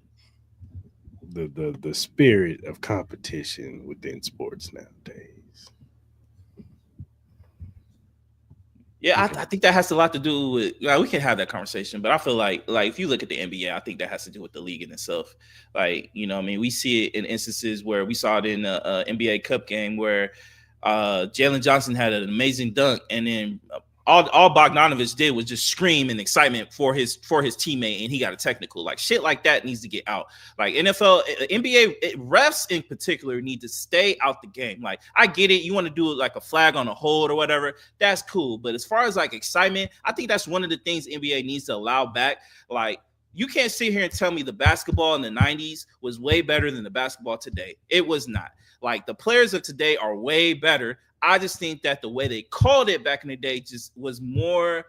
The spirit of competition within sports nowadays. Yeah, I think that has a lot to do with. We can have that conversation, but I feel like if you look at the NBA, I think that has to do with the league in itself. Like, we see it in instances where we saw it in the NBA Cup game where Jalen Johnson had an amazing dunk, and then all Bogdanovich did was just scream in excitement for his teammate, and he got a technical. Like shit like that needs to get out. Like NFL, NBA refs in particular need to stay out the game. Like I get it, you want to do like a flag on a hold or whatever, that's cool. But as far as like excitement, I think that's one of the things NBA needs to allow back. Like you can't sit here and tell me the basketball in the 90s was way better than the basketball today. It was not. Like the players of today are way better. I just think that the way they called it back in the day just was more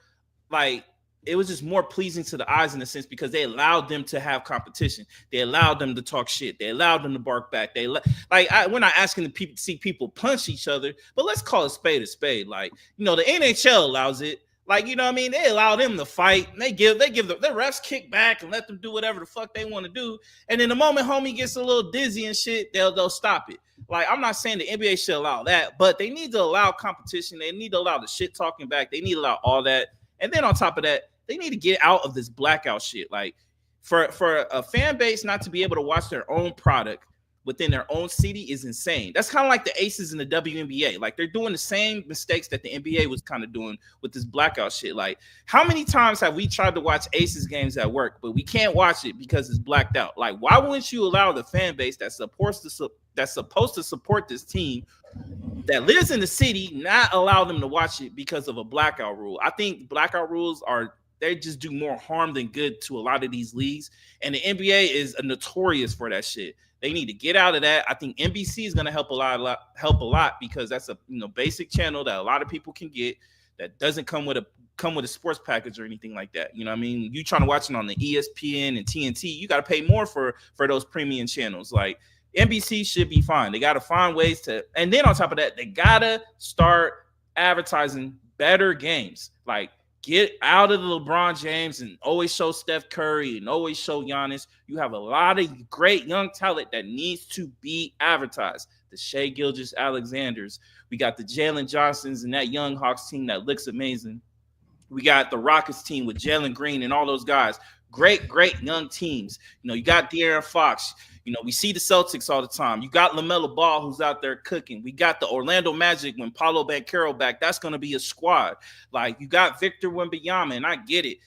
like it was just more pleasing to the eyes in a sense because they allowed them to have competition. They allowed them to talk shit. They allowed them to bark back. We're not asking the people to see people punch each other, but let's call a spade a spade. Like, the NHL allows it. Like, you know what I mean? They allow them to fight. And they give the refs kick back and let them do whatever the fuck they want to do. And then the moment homie gets a little dizzy and shit, they'll stop it. Like, I'm not saying the NBA should allow that, but they need to allow competition. They need to allow the shit talking back. They need to allow all that. And then on top of that, they need to get out of this blackout shit. Like, for a fan base not to be able to watch their own product within their own city is insane. That's kind of like the Aces in the WNBA. Like they're doing the same mistakes that the NBA was kind of doing with this blackout shit. Like how many times have we tried to watch Aces games at work, but we can't watch it because it's blacked out? Like why wouldn't you allow the fan base that's supposed to support this team that lives in the city, not allow them to watch it because of a blackout rule? I think blackout rules they just do more harm than good to a lot of these leagues. And the NBA is notorious for that shit. They need to get out of that. I think NBC is going to help a lot because that's a basic channel that a lot of people can get that doesn't come with a sports package or anything like that. You know what I mean? You trying to watch it on the ESPN and TNT, you got to pay more for those premium channels. Like NBC should be fine. They got to find ways to, and then on top of that, they got to start advertising better games. Like get out of the LeBron James and always show Steph Curry and always show Giannis. You have a lot of great young talent that needs to be advertised. The Shai Gilgeous-Alexanders. We got the Jalen Johnsons and that young Hawks team that looks amazing. We got the Rockets team with Jalen Green and all those guys. great young teams. You got De'Aaron Fox. We see the Celtics all the time. You got LaMelo Ball, who's out there cooking. We got the Orlando Magic when Paulo Banchero back. That's going to be a squad. Like, you got Victor Wembanyama, and I get it.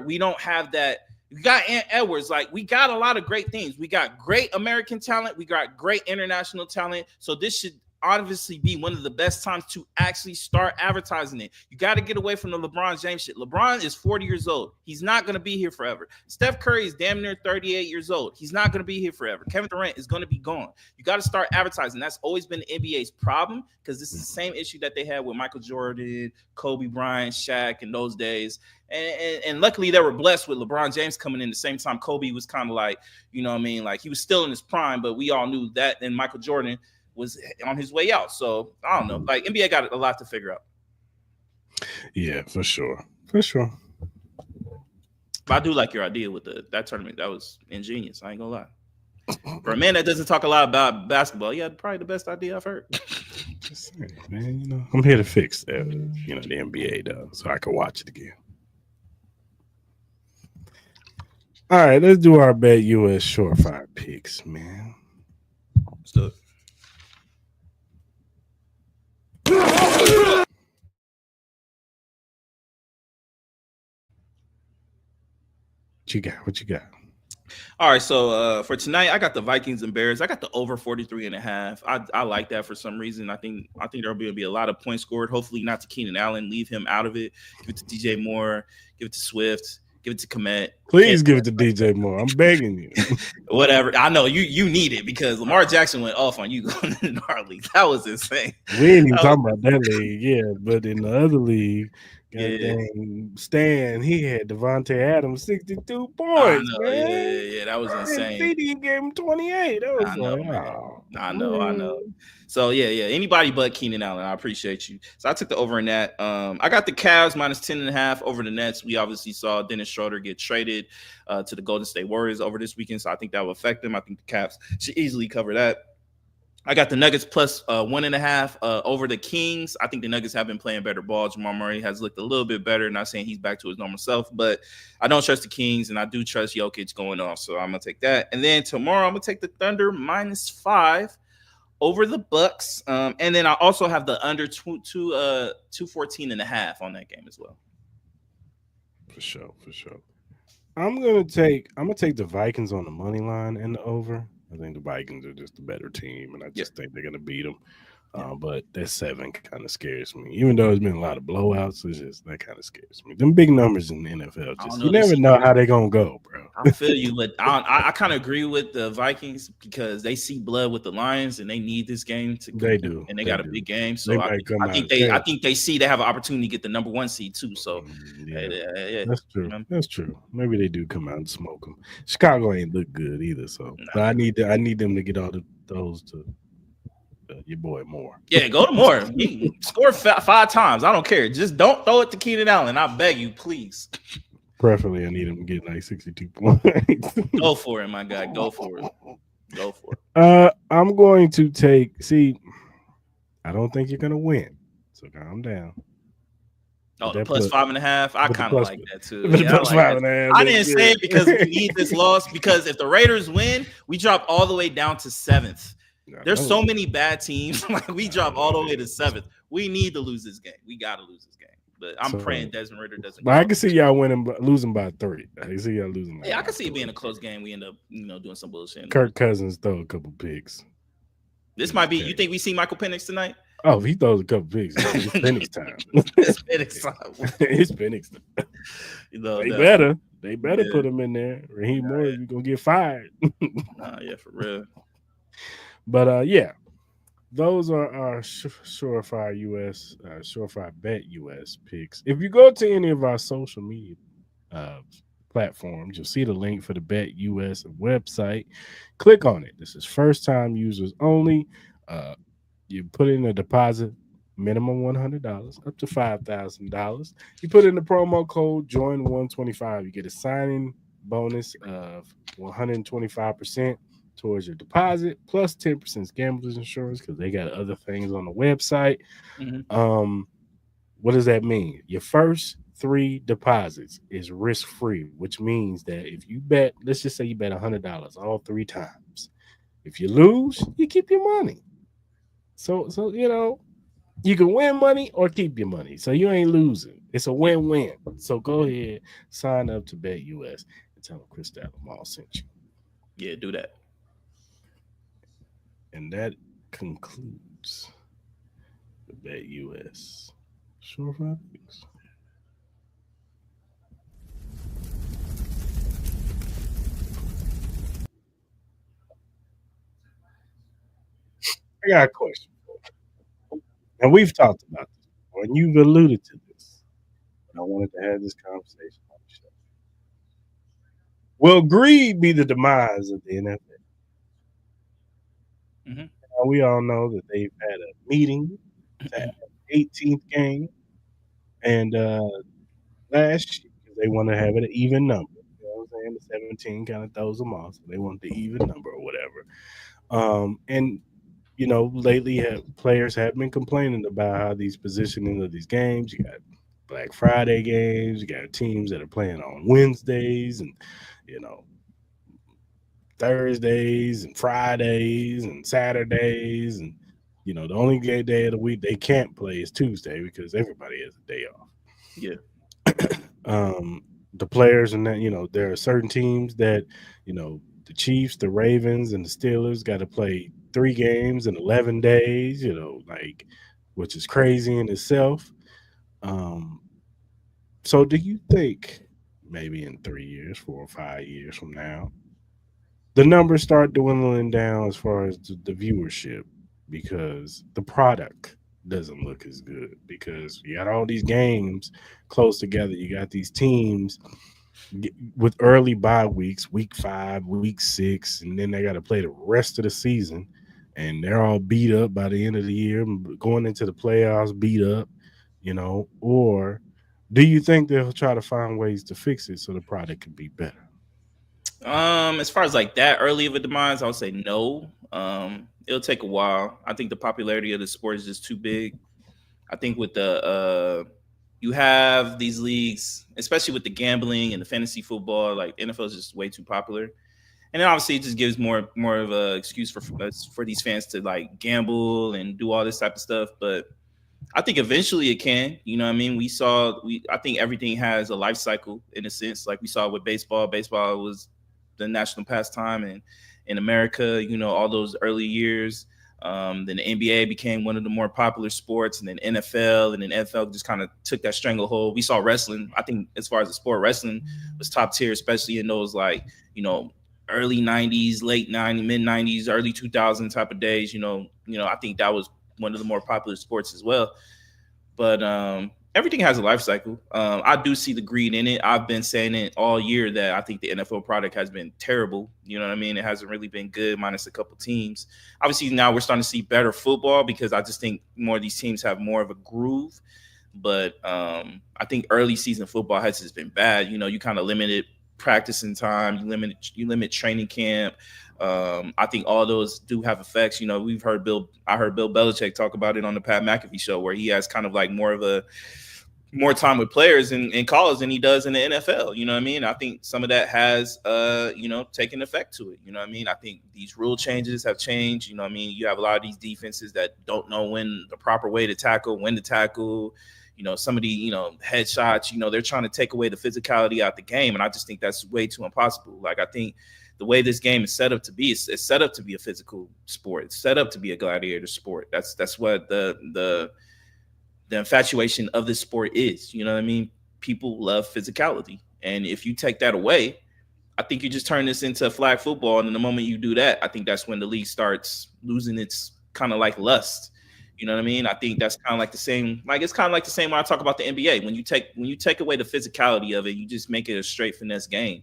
We don't have that. We got Ant Edwards. Like, we got a lot of great things. We got great American talent. We got great international talent. So this should obviously be one of the best times to actually start advertising it. You got to get away from the LeBron James shit. LeBron is 40 years old. He's not going to be here forever. Steph Curry is damn near 38 years old. He's not going to be here forever. Kevin Durant is going to be gone. You got to start advertising. That's always been the NBA's problem, because this is the same issue that they had with Michael Jordan, Kobe Bryant, Shaq in those days. And luckily they were blessed with LeBron James coming in the same time. Kobe was kind of like, like he was still in his prime, but we all knew that. And Michael Jordan was on his way out. So I don't know. Like, NBA got a lot to figure out. Yeah, for sure. For sure. But I do like your idea with that tournament. That was ingenious. I ain't gonna lie. For a man that doesn't talk a lot about basketball, yeah, probably the best idea I've heard. Just saying, man, I'm here to fix that, the NBA though, so I can watch it again. All right, let's do our Bet US Surefire picks, man. So, What you got? all right, so for tonight, I got the Vikings and Bears. I got the over 43.5. I like that for some reason. I think there'll be a lot of points scored. Hopefully not to Keenan Allen. Leave him out of it. Give it to DJ Moore. Give it to Swift. Give it to Komet. Please give it to DJ Moore. I'm begging you. Whatever. I know you need it, because Lamar Jackson went off on you going into our league. That was insane. We ain't even talking about that league, yeah. But in the other league, goddamn Stan, he had Devontae Adams 62 points, man. Yeah, that was insane. CD gave him 28. That was I know. So yeah. Anybody but Keenan Allen. I appreciate you. So I took the over in that. I got the Cavs minus 10.5 over the Nets. We obviously saw Dennis Schroeder get traded to the Golden State Warriors over this weekend, so I think that will affect them. I think the Cavs should easily cover that. I got the Nuggets plus 1.5 over the Kings. I think the Nuggets have been playing better ball. Jamal Murray has looked a little bit better. Not saying he's back to his normal self, but I don't trust the Kings, and I do trust Jokic going off. So I'm going to take that. And then tomorrow I'm going to take the Thunder minus 5 over the Bucks. And then I also have the under 214.5 on that game as well. For sure. I'm gonna take the Vikings on the money line and the over. I think the Vikings are just a better team, and I just think they're gonna beat them. But that 7 kind of scares me. Even though there's been a lot of blowouts, it's just that kind of scares me. Them big numbers in the NFL, you never know how they're gonna go, bro. I feel you, but I kind of agree with the Vikings, because they see blood with the Lions, and they need this game to. They do, and they got a big game. So I think they see they have an opportunity to get the number 1 seed too. So yeah. That's true. That's true. Maybe they do come out and smoke them. Chicago ain't look good either, so but I need them to get all those to. Your boy Moore. Yeah, go to Moore. Score 5 times. I don't care. Just don't throw it to Keenan Allen. I beg you, please. Preferably, I need him to get like 62 points. Go for it, my guy. Go for it. I'm going to take. See, I don't think you're gonna win, so calm down. Oh, the plus 5.5. I kind of like that too. Yeah, plus 5.5. I didn't say it because we need this loss. Because if the Raiders win, we drop all the way down to 7th. There's so many bad teams. Like, we drop all the way to 7th. We need to lose this game. We got to lose this game. But I'm praying Desmond Ridder doesn't. But I can see y'all losing by 3. I can see y'all losing. I can see it being a close game. We end up, doing some bullshit. Kirk Cousins throw a couple picks. This might be. You think we see Michael Penix tonight? Oh, if he throws a couple picks, it's Penix time. It's Penix time. It's Penix time. They better put him in there. Raheem Morris, you're gonna get fired. Yeah, for real. But those are our Surefire US, Surefire Bet US picks. If you go to any of our social media platforms, you'll see the link for the Bet US website. Click on it. This is first time users only. You put in a deposit, minimum $100, up to $5,000. You put in the promo code JOIN125. You get a signing bonus of 125% towards your deposit, plus 10% gambler's insurance, because they got other things on the website. Mm-hmm. What does that mean? Your first three deposits is risk free, which means that if you bet, let's just say you bet $100 all three times, if you lose, you keep your money. So you can win money or keep your money. So you ain't losing. It's a win-win. So go ahead, sign up to Bet US and tell them Cris and Mal sent you. Yeah, do that. And that concludes the Bet US. Sure, Fox. I got a question. And we've talked about this before, and you've alluded to this. But I wanted to have this conversation on the show. Will greed be the demise of the NFL? Hmm. Now, we all know that they've had a meeting to add an 18th game, and last year because they want to have an even number. You know what I'm saying? The 17 kind of throws them off, so they want the even number or whatever. And lately players have been complaining about how these positioning of these games. You got Black Friday games, you got teams that are playing on Wednesdays and you know Thursdays and Fridays and Saturdays, and the only day of the week they can't play is Tuesday because everybody has a day off. Yeah. um, the players and that there are certain teams that the Chiefs, the Ravens, and the Steelers got to play 3 games in 11 days. Like which is crazy in itself. Um, so do you think maybe in 3 years, 4 or 5 years from now, the numbers start dwindling down as far as the viewership because the product doesn't look as good because you got all these games close together. You got these teams with early bye weeks, week 5, week 6, and then they got to play the rest of the season, and they're all beat up by the end of the year, going into the playoffs beat up, or do you think they'll try to find ways to fix it so the product can be better? As far as like that early of a demise, I would say no. It'll take a while. I think the popularity of the sport is just too big. I think with the you have these leagues, especially with the gambling and the fantasy football, like NFL is just way too popular. And then obviously it just gives more of a excuse for these fans to like gamble and do all this type of stuff. But I think eventually it can. You know what I mean? I think everything has a life cycle in a sense. Like we saw with baseball. Baseball was the national pastime in America, all those early years. Then the NBA became one of the more popular sports, and then NFL, and then NFL just kind of took that stranglehold. We saw wrestling. I think as far as the sport, wrestling was top tier, especially in those like, early 90s, late 90s, mid 90s, early 2000 type of days. I think that was one of the more popular sports as well. But everything has a life cycle. I do see the greed in it. I've been saying it all year that I think the NFL product has been terrible. You know what I mean? It hasn't really been good, minus a couple teams. Obviously, now we're starting to see better football because I just think more of these teams have more of a groove. But I think early season football has just been bad. You kind of limited practicing time. You limit training camp. I think all those do have effects. I heard Bill Belichick talk about it on the Pat McAfee show, where he has kind of like more time with players in college than he does in the NFL. You know what I mean? I think some of that has taken effect to it. You know what I mean? I think these rule changes have changed. You know what I mean? You have a lot of these defenses that don't know when the proper way to tackle, when to tackle. Some of the headshots, they're trying to take away the physicality out the game, and I just think that's way too impossible. Like I think the way this game is set up to be, it's set up to be a physical sport. It's set up to be a gladiator sport. That's what the infatuation of this sport is. You know what I mean? People love physicality, and if you take that away, I think you just turn this into flag football. And the moment you do that, I think that's when the league starts losing its kind of like lust. You know what I mean? I think that's kind of like the same. Like it's kind of like the same when I talk about the NBA. When you take away the physicality of it, you just make it a straight finesse game.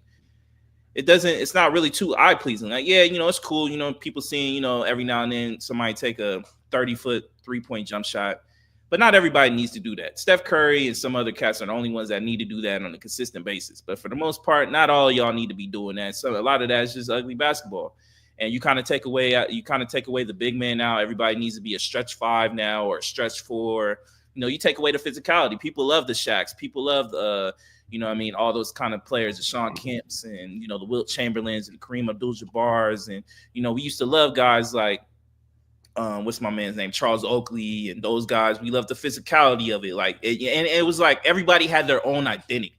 It's not really too eye pleasing. Like, yeah, it's cool. People seeing, every now and then somebody take a 30-foot 3-point jump shot, but not everybody needs to do that. Steph Curry and some other cats are the only ones that need to do that on a consistent basis. But for the most part, not all y'all need to be doing that. So a lot of that is just ugly basketball. And you kind of take away the big man now. Everybody needs to be a stretch 5 now or a stretch 4. You take away the physicality. People love the Shaqs. People love all those kind of players, the Sean Kemps and the Wilt Chamberlains and Kareem Abdul-Jabbar's, and we used to love guys like what's my man's name, Charles Oakley, and those guys. We love the physicality of it, and it was like everybody had their own identity.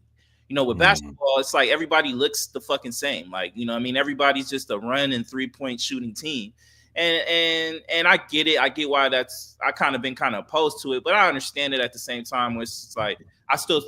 With Mhm. basketball, it's like everybody looks the fucking same. Like, everybody's just a run and 3-point shooting team. And I get it. I get why I kind of been kind of opposed to it, but I understand it at the same time. Where it's like I still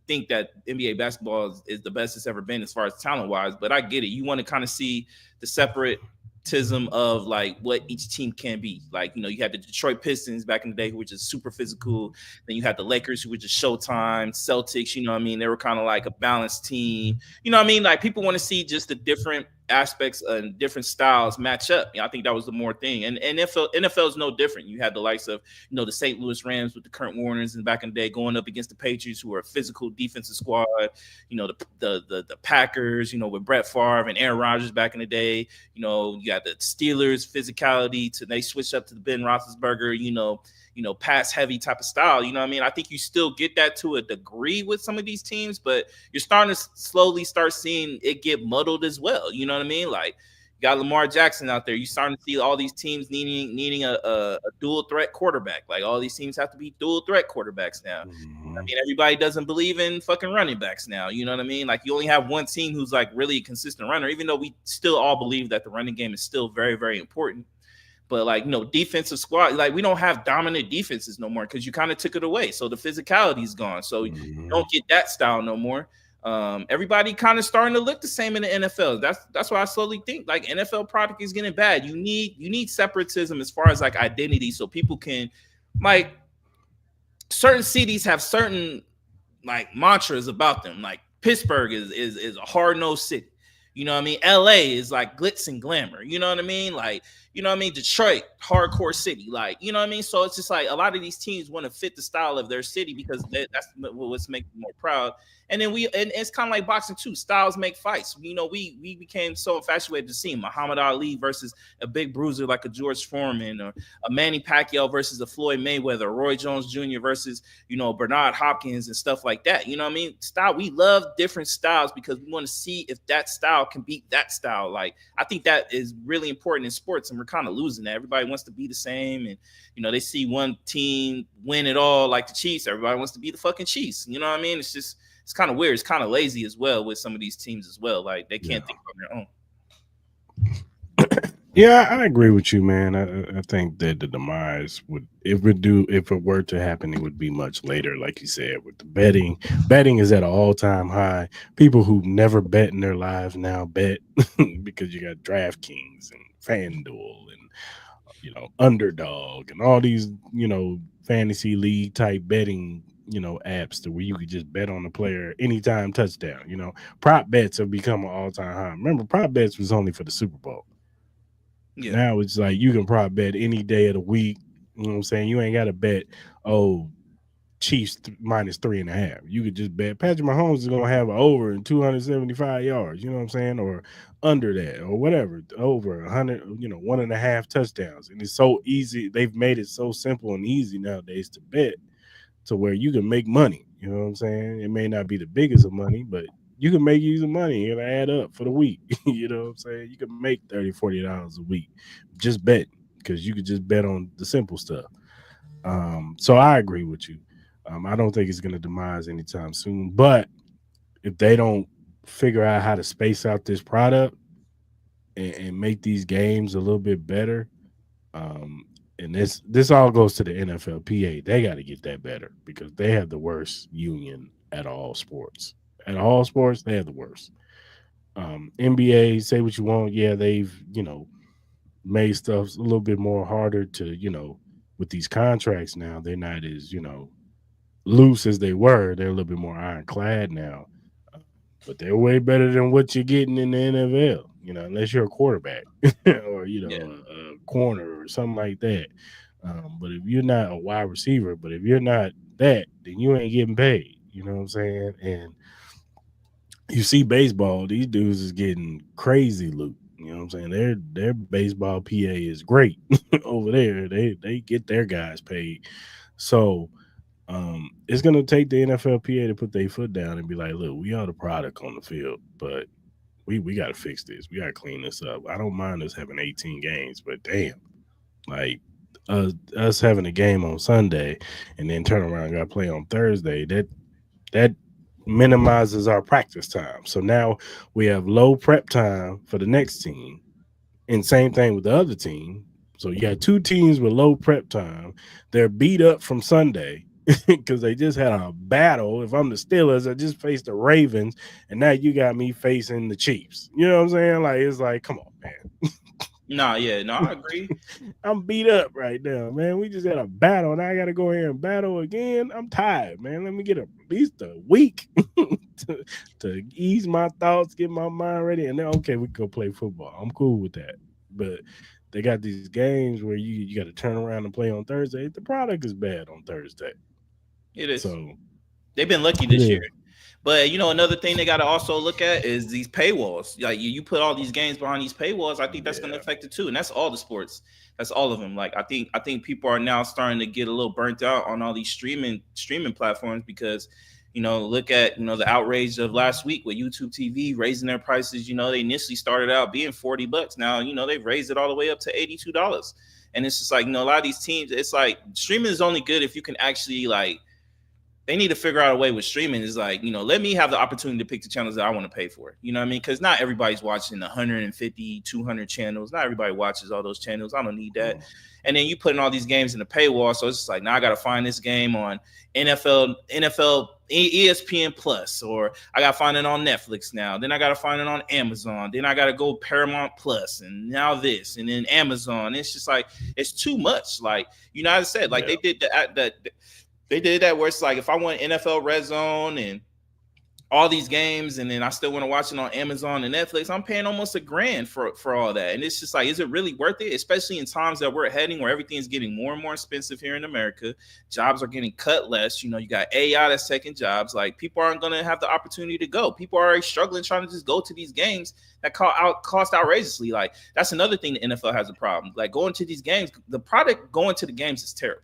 think that NBA basketball is the best it's ever been as far as talent wise. But I get it. You want to kind of see the separatism of like what each team can be. Like, you had the Detroit Pistons back in the day who were just super physical. Then you had the Lakers who were just Showtime, Celtics, they were kind of like a balanced team. Like people want to see just the different aspects and different styles match up. I think that was the more thing. And NFL is no different. You had the likes of, the St. Louis Rams with the Kurt Warners and back in the day going up against the Patriots who were a physical defensive squad. The Packers, with Brett Favre and Aaron Rodgers back in the day. You got the Steelers physicality to they switched up to the Ben Roethlisberger, pass heavy type of style. I think you still get that to a degree with some of these teams, but you're starting to slowly start seeing it get muddled as well. You know what I mean? Like, you got Lamar Jackson out there. You're starting to see all these teams needing a dual threat quarterback. Like, all these teams have to be dual threat quarterbacks now. Mhm. Everybody doesn't believe in fucking running backs now. You know what I mean? Like, you only have one team who's like really a consistent runner, even though we still all believe that the running game is still very, very important. But like, defensive squad, like we don't have dominant defenses no more because you kind of took it away. So the physicality is gone. So you Mhm. don't get that style no more. Everybody kind of starting to look the same in the NFL. That's why I slowly think like NFL product is getting bad. You need separatism as far as like identity, so people can like certain cities have certain like mantras about them. Like Pittsburgh is a hard nosed city. You know what I mean? LA is like glitz and glamour. You know what I mean? Like, Detroit, hardcore city. Like, you know what I mean? So it's just like a lot of these teams want to fit the style of their city because that's what's making them more proud. And then and it's kind of like boxing too. Styles make fights. We became so infatuated to see Muhammad Ali versus a big bruiser like a George Foreman, or a Manny Pacquiao versus a Floyd Mayweather, Roy Jones Jr. versus Bernard Hopkins and stuff like that. You know what I mean? Style. We love different styles because we want to see if that style can beat that style. Like, I think that is really important in sports, and we're kind of losing that. Everybody wants to be the same, and they see one team win it all, like the Chiefs. Everybody wants to be the fucking Chiefs. You know what I mean? It's kind of weird. It's kind of lazy as well with some of these teams as well. Like, they Yeah. can't think on their own. Yeah, I agree with you, man. I think that the demise would, if it were to happen, it would be much later, like you said, with the betting. Betting is at an all time high. People who never bet in their lives now bet because you got DraftKings and FanDuel and Underdog and all these fantasy league type betting apps to where you could just bet on the player anytime touchdown. Prop bets have become an all time high. Remember, prop bets was only for the Super Bowl. Yeah. Now it's like you can prop bet any day of the week. You know what I'm saying? You ain't got to bet, oh, Chiefs minus 3.5. You could just bet Patrick Mahomes is going to have an over in 275 yards. You know what I'm saying? Or under that or whatever, over 100, 1.5 touchdowns. And it's so easy. They've made it so simple and easy nowadays to bet to where you can make money. You know what I'm saying? It may not be the biggest of money, but you can make you some money. It'll add up for the week. You know what I'm saying? You can make $30, $40 a week just betting because you could just bet on the simple stuff. So I agree with you. I don't think it's going to demise anytime soon. But if they don't figure out how to space out this product and make these games a little bit better, um, and this all goes to the NFLPA. They got to get that better because they have the worst union at all sports. At all sports, they have the worst. NBA, say what you want. Yeah, they've made stuff a little bit more harder to with these contracts now. They're not as loose as they were. They're a little bit more ironclad now, uh, but they're way better than what you're getting in the NFL. Unless you're a quarterback or Yeah. a corner or something like that. But if you're not a wide receiver, but if you're not that, then you ain't getting paid. You know what I'm saying? And you see baseball, these dudes is getting crazy loot. You know what I'm saying? Their baseball PA is great over there. They get their guys paid. So it's gonna take the NFLPA to put their foot down and be like, look, we are the product on the field, but we got to fix this. We got to clean this up. I don't mind us having 18 games, but damn, like us having a game on Sunday and then turn around and got to play on Thursday. That minimizes our practice time. So now we have low prep time for the next team, and same thing with the other team. So you got two teams with low prep time. They're beat up from Sunday because they just had a battle. If I'm the Steelers, I just faced the Ravens, and now you got me facing the Chiefs. You know what I'm saying? Like it's like, come on, man. Nah, yeah, no, I agree. I'm beat up right now, man. We just had a battle, and I got to go here and battle again. I'm tired, man. Let me get at least a week to ease my thoughts, get my mind ready, and then okay, we can go play football. I'm cool with that. But they got these games where you got to turn around and play on Thursday. The product is bad on Thursday, It is. so They've been lucky it this year. is. But another thing they got to also look at is these paywalls. Like you put all these games behind these paywalls, I think that's going to Yeah, affect it too. And that's all the sports. That's all of them. Like I think people are now starting to get a little burnt out on all these streaming platforms because look at the outrage of last week with YouTube TV raising their prices. They initially started out being $40. Now they've raised it all the way up to $82. And it's just like a lot of these teams. It's like streaming is only good if you can actually like they need to figure out a way with streaming is like, let me have the opportunity to pick the channels that I want to pay for. You know what I mean? Because not everybody's watching 150, 200 channels. Not everybody watches all those channels. I don't need that. And then you putting all these games in the paywall. So it's just like, now I got to find this game on NFL ESPN Plus, or I got to find it on Netflix now. Then I got to find it on Amazon. Then I got to go Paramount Plus, and now this, and then Amazon. It's just like, it's too much. Like, I said, like yeah, they did that where it's like if I want NFL Red Zone and all these games, and then I still want to watch it on Amazon and Netflix, I'm paying almost $1,000 for all that. And it's just like, is it really worth it? Especially in times that we're heading where everything is getting more and more expensive here in America. Jobs are getting cut less. You got AI that's taking jobs. Like people aren't going to have the opportunity to go. People are already struggling trying to just go to these games that cost outrageously. Like that's another thing the NFL has a problem. Like going to these games, the product going to the games is terrible.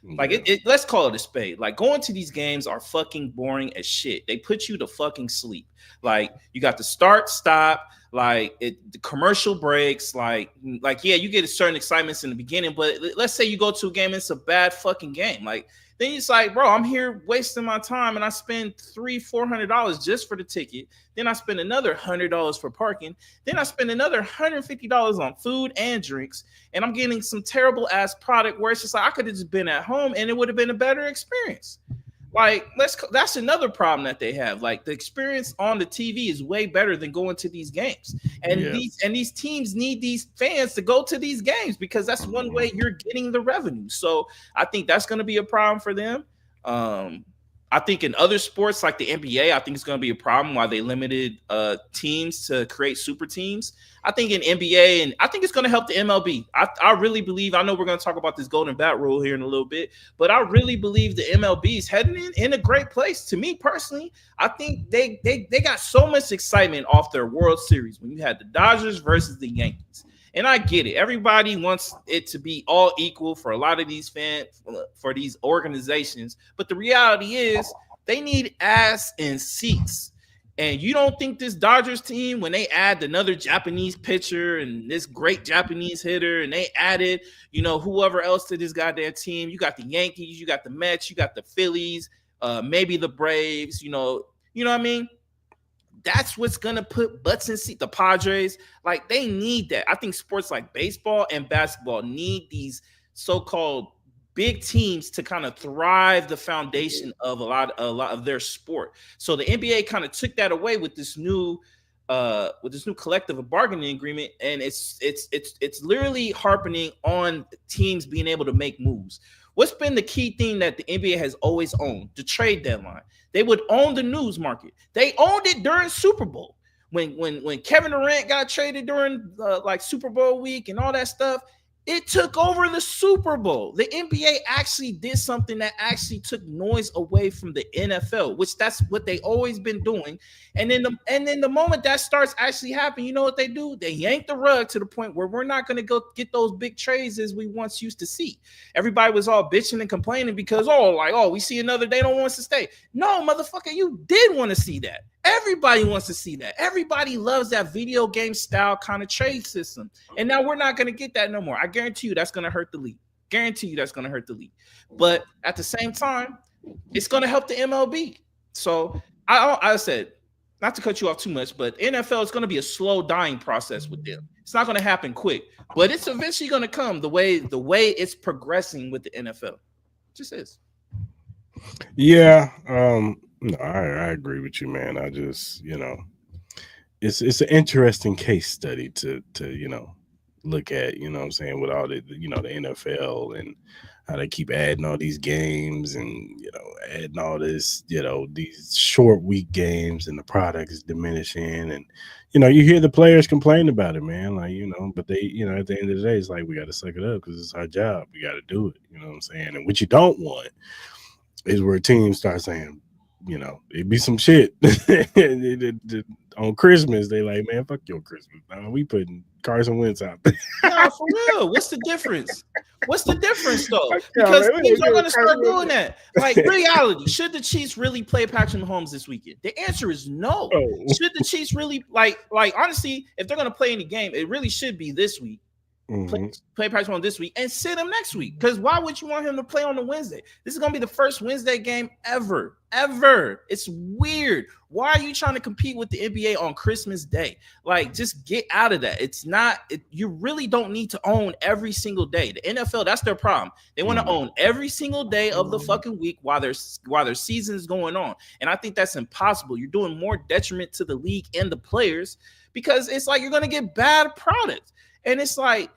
Like yeah, let's call it a spade. Like going to these games are fucking boring as shit. They put you to fucking sleep. Like you got the start, stop, like the commercial breaks. Like yeah, you get a certain excitements in the beginning, but let's say you go to a game and it's a bad fucking game. Like then it's like, bro, I'm here wasting my time, and I spend $300-$400 just for the ticket. Then I spend another $100 for parking. Then I spend another $150 on food and drinks, and I'm getting some terrible ass product where it's just like I could have just been at home and it would have been a better experience. Like that's another problem that they have. Like the experience on the TV is way better than going to these games. And yeah. these teams need these fans to go to these games because that's one way you're getting the revenue. So I think that's going to be a problem for them. I think in other sports like the NBA, I think it's going to be a problem why they limited teams to create super teams. I think in NBA, and I think it's going to help the MLB. I really believe, I know we're going to talk about this golden bat rule here in a little bit, but I really believe the MLB is heading in a great place. To me personally, I think they got so much excitement off their World Series when you had the Dodgers versus the Yankees. And I get it. Everybody wants it to be all equal for a lot of these fans, for these organizations. But the reality is they need ass and seats. And you don't think this Dodgers team, when they add another Japanese pitcher and this great Japanese hitter, and they added, whoever else to this goddamn team, you got the Yankees, you got the Mets, you got the Phillies, maybe the Braves, you know what I mean? That's what's gonna put butts in seat. The Padres, like they need that. I think sports like baseball and basketball need these so-called big teams to kind of thrive the foundation of a lot of their sport. So the NBA kind of took that away with this new collective bargaining agreement, and it's literally harping on teams being able to make moves. What's been the key thing that the NBA has always owned? The trade deadline. They would own the news market. They owned it during Super Bowl. When Kevin Durant got traded during like Super Bowl week and all that stuff, It took over the Super Bowl. The NBA actually did something that actually took noise away from the NFL, which that's what they always been doing. And then the moment that starts actually happening, you know what they do? They yank the rug to the point where we're not going to go get those big trades as we once used to see. Everybody was all bitching and complaining because we see another they don't want us to stay. No, motherfucker, you did want to see that. Everybody wants to see that. Everybody loves that video game style kind of trade system. And now we're not going to get that no more. I guarantee you that's going to hurt the league. Guarantee you that's going to hurt the league. But at the same time, it's going to help the MLB. So I said, not to cut you off too much, but NFL is going to be a slow dying process with them. It's not going to happen quick, but it's eventually going to come the way it's progressing with the NFL. It just is. Yeah, no, I agree with you, man. I just, it's an interesting case study to look at, what I'm saying, with all the NFL and how they keep adding all these games and adding all this, these short week games, and the product is diminishing. And you hear the players complain about it, man, like, but they, at the end of the day, it's like, we got to suck it up because it's our job, we got to do it, what I'm saying. And what you don't want is where teams start saying, it'd be some shit on Christmas. They like, man, fuck your Christmas. We putting Carson Wentz out there. No, for real. What's the difference? What's the difference though? Because teams are going to start doing that. Like, reality, should the Chiefs really play Patrick Mahomes this weekend? The answer is no. Should the Chiefs really like honestly, if they're going to play any game, it really should be this week. Play Patrick Mahomes this week and sit him next week. Because why would you want him to play on the Wednesday? This is going to be the first Wednesday game ever. It's weird. Why are you trying to compete with the NBA on Christmas Day? Like, just get out of that. It's not, you really don't need to own every single day. The NFL, that's their problem. They want to own every single day of the fucking week while their season is going on. And I think that's impossible. You're doing more detriment to the league and the players because it's like you're going to get bad products. And it's like,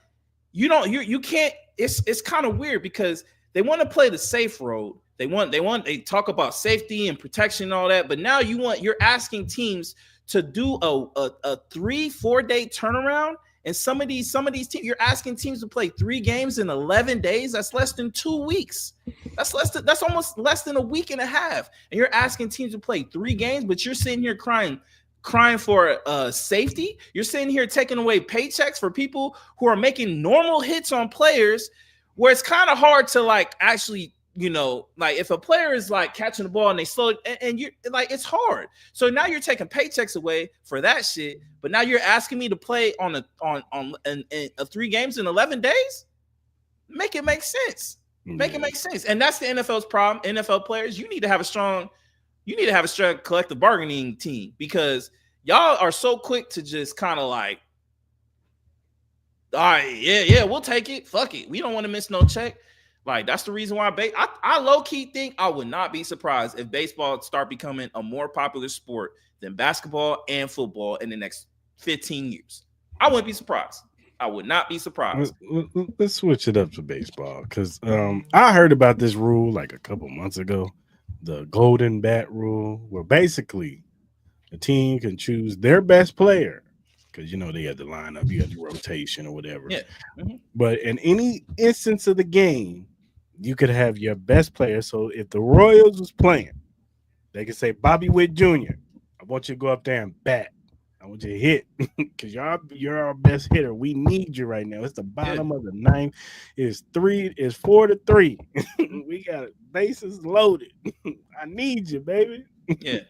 you can't, it's kind of weird because they want to play the safe road. They talk about safety and protection and all that, but now you're asking teams to do a 3-4 day turnaround. And some of these teams, you're asking teams to play 3 games in 11 days. That's less than 2 weeks. That's almost less than a week and a half. And you're asking teams to play 3 games, but you're sitting here crying for safety. You're sitting here taking away paychecks for people who are making normal hits on players, where it's kind of hard to like actually, like if a player is like catching the ball and they slow it, and you're like, it's hard. So now you're taking paychecks away for that shit, but now you're asking me to play on 3 games in 11 days. Make it make sense. Make it make sense. And that's the NFL's problem. NFL players, you need to have a strong collective bargaining team, because y'all are so quick to just kind of like, all right, yeah, we'll take it. Fuck it. We don't want to miss no check. Like, that's the reason why I low-key think I would not be surprised if baseball start becoming a more popular sport than basketball and football in the next 15 years. I wouldn't be surprised. I would not be surprised. Let's switch it up to baseball, because I heard about this rule like a couple months ago, the golden bat rule, where basically a team can choose their best player, because they had the lineup, you had the rotation or whatever. Yeah. But in any instance of the game, you could have your best player. So if the Royals was playing, they could say, Bobby Witt Jr., I want you to go up there and bat. I want you to hit, because you're our best hitter. We need you right now. It's the bottom of the ninth. It's 4-3. We got bases loaded. I need you, baby. Yeah.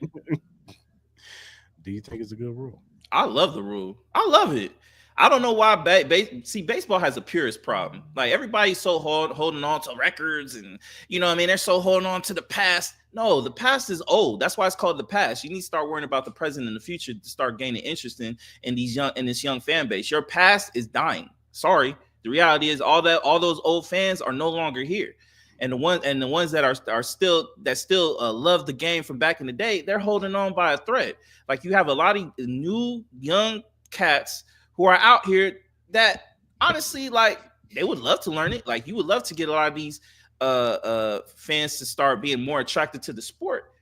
Do you think it's a good rule? I love the rule. I love it. I don't know why. Baseball has a purist problem. Like, everybody's so holding on to records, and they're so holding on to the past. No, the past is old. That's why it's called the past. You need to start worrying about the present and the future to start gaining interest in this young fan base. Your past is dying. Sorry, the reality is all those old fans are no longer here, and the ones that still love the game from back in the day, they're holding on by a thread. Like, you have a lot of new young cats who are out here that honestly, like, they would love to learn it. Like, you would love to get a lot of these fans to start being more attracted to the sport.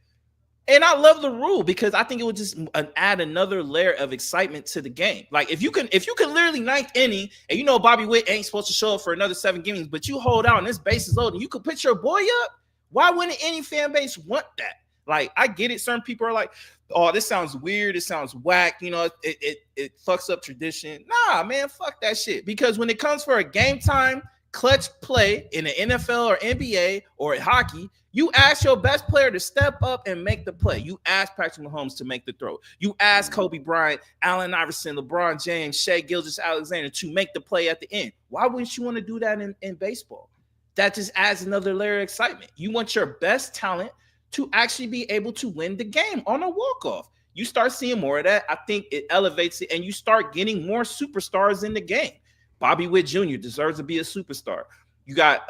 And I love the rule because I think it would just add another layer of excitement to the game. Like if you can literally ninth inning and you know Bobby Witt ain't supposed to show up for another 7 innings, but you hold out and this base is loaded, you could put your boy up. Why wouldn't any fan base want that? Like I get it. Certain people are like, "Oh, this sounds weird. It sounds whack. You know, it fucks up tradition." Nah, man, fuck that shit. Because when it comes for a game time clutch play in the NFL or NBA or hockey, you ask your best player to step up and make the play. You ask Patrick Mahomes to make the throw. You ask Kobe Bryant, Allen Iverson, LeBron James, Shea Gilgeous-Alexander to make the play at the end. Why wouldn't you want to do that in baseball? That just adds another layer of excitement. You want your best talent to actually be able to win the game on a walk-off. You start seeing more of that. I think it elevates it, and you start getting more superstars in the game. Bobby Witt Jr. deserves to be a superstar. You got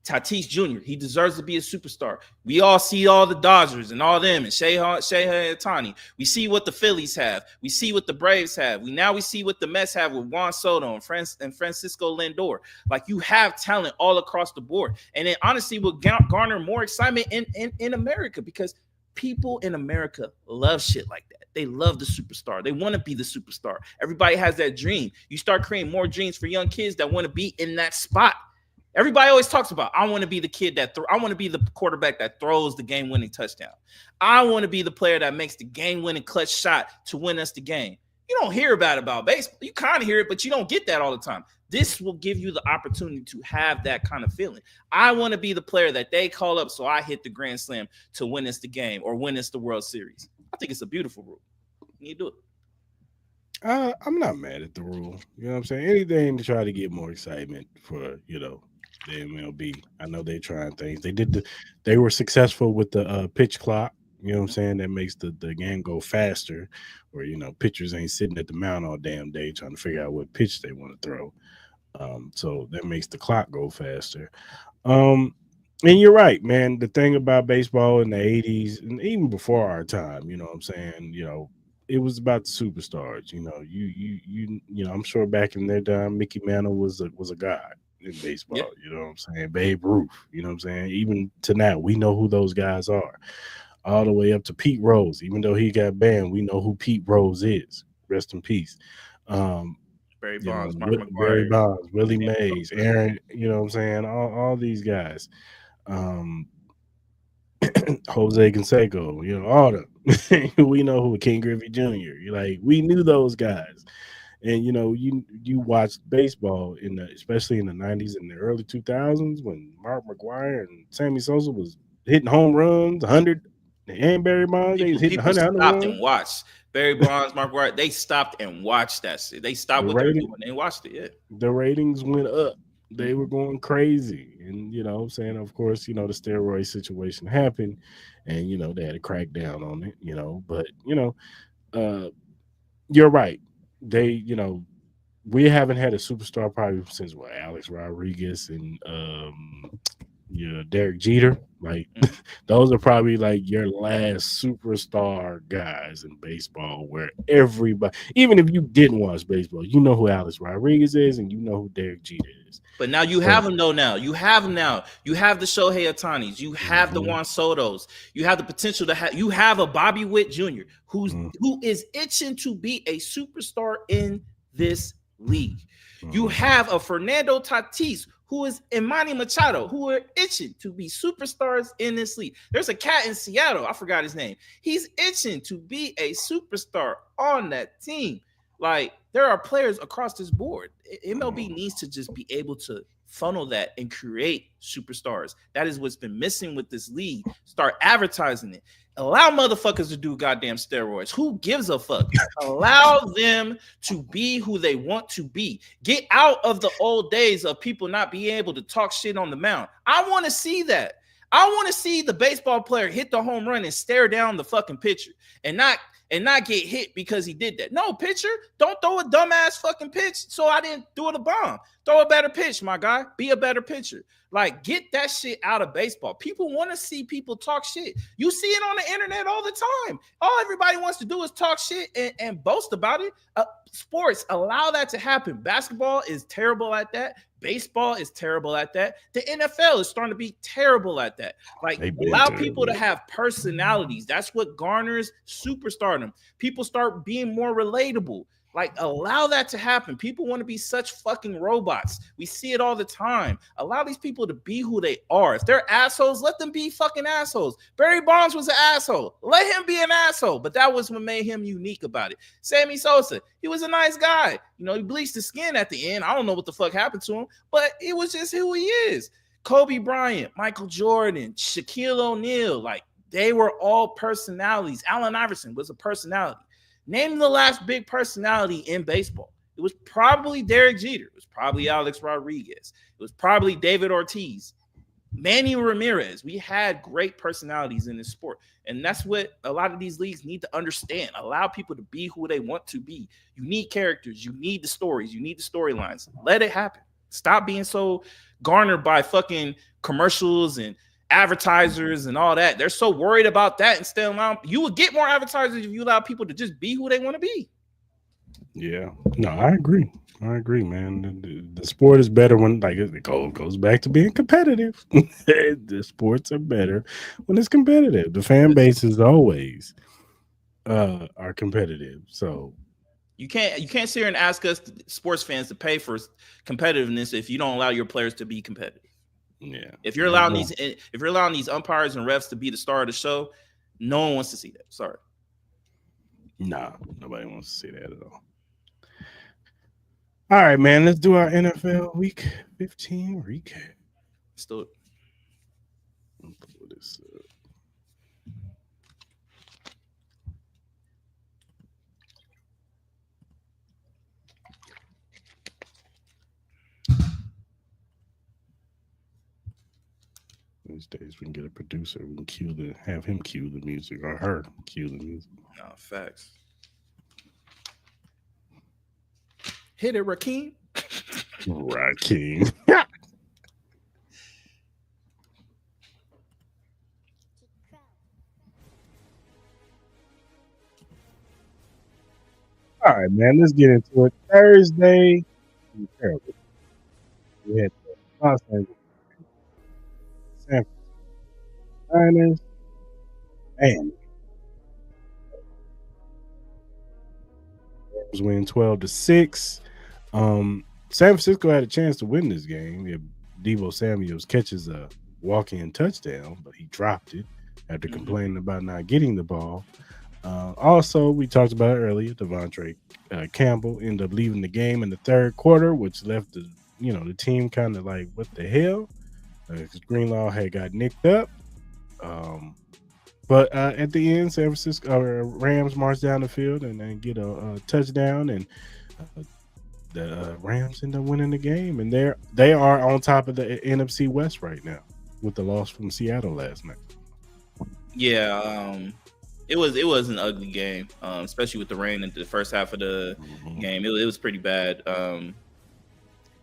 Tatis Jr. He deserves to be a superstar. We all see all the Dodgers and all them and Shohei Ohtani. We see what the Phillies have. We see what the Braves have. We see what the Mets have with Juan Soto and Francisco Lindor. Like you have talent all across the board. And it honestly will garner more excitement in America because people in America love shit like that. They love the superstar. They want to be the superstar. Everybody has that dream. You start creating more dreams for young kids that want to be in that spot. Everybody always talks about, I want to be the kid I want to be the quarterback that throws the game-winning touchdown. I want to be the player that makes the game-winning clutch shot to win us the game. You don't hear about baseball. You kind of hear it, but you don't get that all the time. This will give you the opportunity to have that kind of feeling. I want to be the player that they call up so I hit the grand slam to win us the game or win us the World Series. I think it's a beautiful rule. You do it. I'm not mad at the rule. You know what I'm saying? Anything to try to get more excitement for, the MLB. I know they're trying things. They were successful with the pitch clock. You know what I'm saying? That makes the game go faster, where pitchers ain't sitting at the mound all damn day trying to figure out what pitch they want to throw. So that makes the clock go faster. And you're right, man. The thing about baseball in the 80s and even before our time, you know what I'm saying? It was about the superstars. I'm sure back in their time, Mickey Mantle was a god in baseball. Yeah. You know what I'm saying? Babe Ruth. You know what I'm saying? Even to now, we know who those guys are. All the way up to Pete Rose. Even though he got banned, we know who Pete Rose is. Rest in peace. Barry Bonds, Mark Barry McGwire, Bonds, Willie Mays, Aaron. You know what I'm saying? All these guys. Jose Canseco, all the we know who King Griffey Jr. We knew those guys, and you watched baseball especially in the 90s and the early 2000s when Mark McGwire and Sammy Sosa was hitting home runs, 100, and Barry Bonds they was hitting people 100 stopped runs. and watched Barry Bonds, Mark McGwire. They stopped and watched that shit. They stopped what they were doing. They watched it. Yeah, the ratings went up. They were going crazy. And, I'm saying, of course, the steroid situation happened and, they had to crack down on it, but, you're right. They, we haven't had a superstar probably since Alex Rodriguez and, Derek Jeter. Those are probably your last superstar guys in baseball where everybody, even if you didn't watch baseball, you know who Alex Rodriguez is and you know who Derek Jeter is. But now you have them though. Now you have them. Now you have the Shohei Otanis. You have the Juan Sotos. You have the potential to have. You have a Bobby Witt Jr. who is itching to be a superstar in this league. You have a Fernando Tatis who is Manny Machado, who are itching to be superstars in this league. There's a cat in Seattle. I forgot his name. He's itching to be a superstar on that team. There are players across this board. MLB needs to just be able to funnel that and create superstars. That is what's been missing with this league. Start advertising it. Allow motherfuckers to do goddamn steroids. Who gives a fuck? Allow them to be who they want to be. Get out of the old days of people not being able to talk shit on the mound. I want to see that. I want to see the baseball player hit the home run and stare down the fucking pitcher and not get hit because he did that. No, pitcher, don't throw a dumbass fucking pitch so I didn't throw the bomb. Throw a better pitch, my guy. Be a better pitcher. Get that shit out of baseball. People want to see people talk shit. You see it on the internet all the time. All everybody wants to do is talk shit and boast about it. Sports allow that to happen. Basketball is terrible at that. Baseball is terrible at that. The NFL is starting to be terrible at that. Like, They've been allow people to terrible. have personalities. That's what garners superstardom. People start being more relatable. Like, allow that to happen. People want to be such fucking robots. We see it all the time. Allow these people to be who they are. If they're assholes, let them be fucking assholes. Barry Bonds was an asshole. Let him be an asshole. But that was what made him unique about it. Sammy Sosa, he was a nice guy. You know, he bleached his skin at the end. I don't know what the fuck happened to him, but it was just who he is. Kobe Bryant, Michael Jordan, Shaquille O'Neal, like, they were all personalities. Allen Iverson was a personality. Name the last big personality in baseball. It was probably Derek Jeter. It was probably Alex Rodriguez. It was probably David Ortiz, Manny Ramirez. We had great personalities in this sport. And that's what a lot of these leagues need to understand. Allow people to be who they want to be. You need characters. You need the stories. You need the storylines. Let it happen. Stop being so garnered by fucking commercials and advertisers and all that. They're so worried about that. Instead of allowing, you would get more advertisers if you allow people to just be who they want to be. Yeah, no, I agree. I agree, man. The sport is better when, like, it goes back to being competitive. The sports are better when it's competitive. The fan bases always are competitive. So you can't sit here and ask us sports fans to pay for competitiveness if you don't allow your players to be competitive. yeah, If you're allowing these umpires and refs to be the star of the show, no one wants to see that. Sorry. nah, nobody wants to see that at all. All right, man. Let's do our NFL Week 15 recap. Let's do it. Pull this up. These days we can get a producer. We can have him cue the music or her cue the music. No, facts. Hit it, Rakeem. Right, King. All right, man. Let's get into it. Thursday. Terrible. We had the Los Angeles San Francisco Niners. Man, was winning 12-6. San Francisco had a chance to win this game. If Deebo Samuels catches a walk-in touchdown, but he dropped it after complaining about not getting the ball. Also, we talked about it earlier. Devontae Campbell ended up leaving the game in the third quarter, which left the team kind of like, what the hell? Because Greenlaw had got nicked up. But at the end, San Francisco Rams marched down the field and get a touchdown, and the Rams end up winning the game, and they are on top of the NFC West right now with the loss from Seattle last night. Yeah, it was an ugly game, especially with the rain in the first half of the game. It was pretty bad.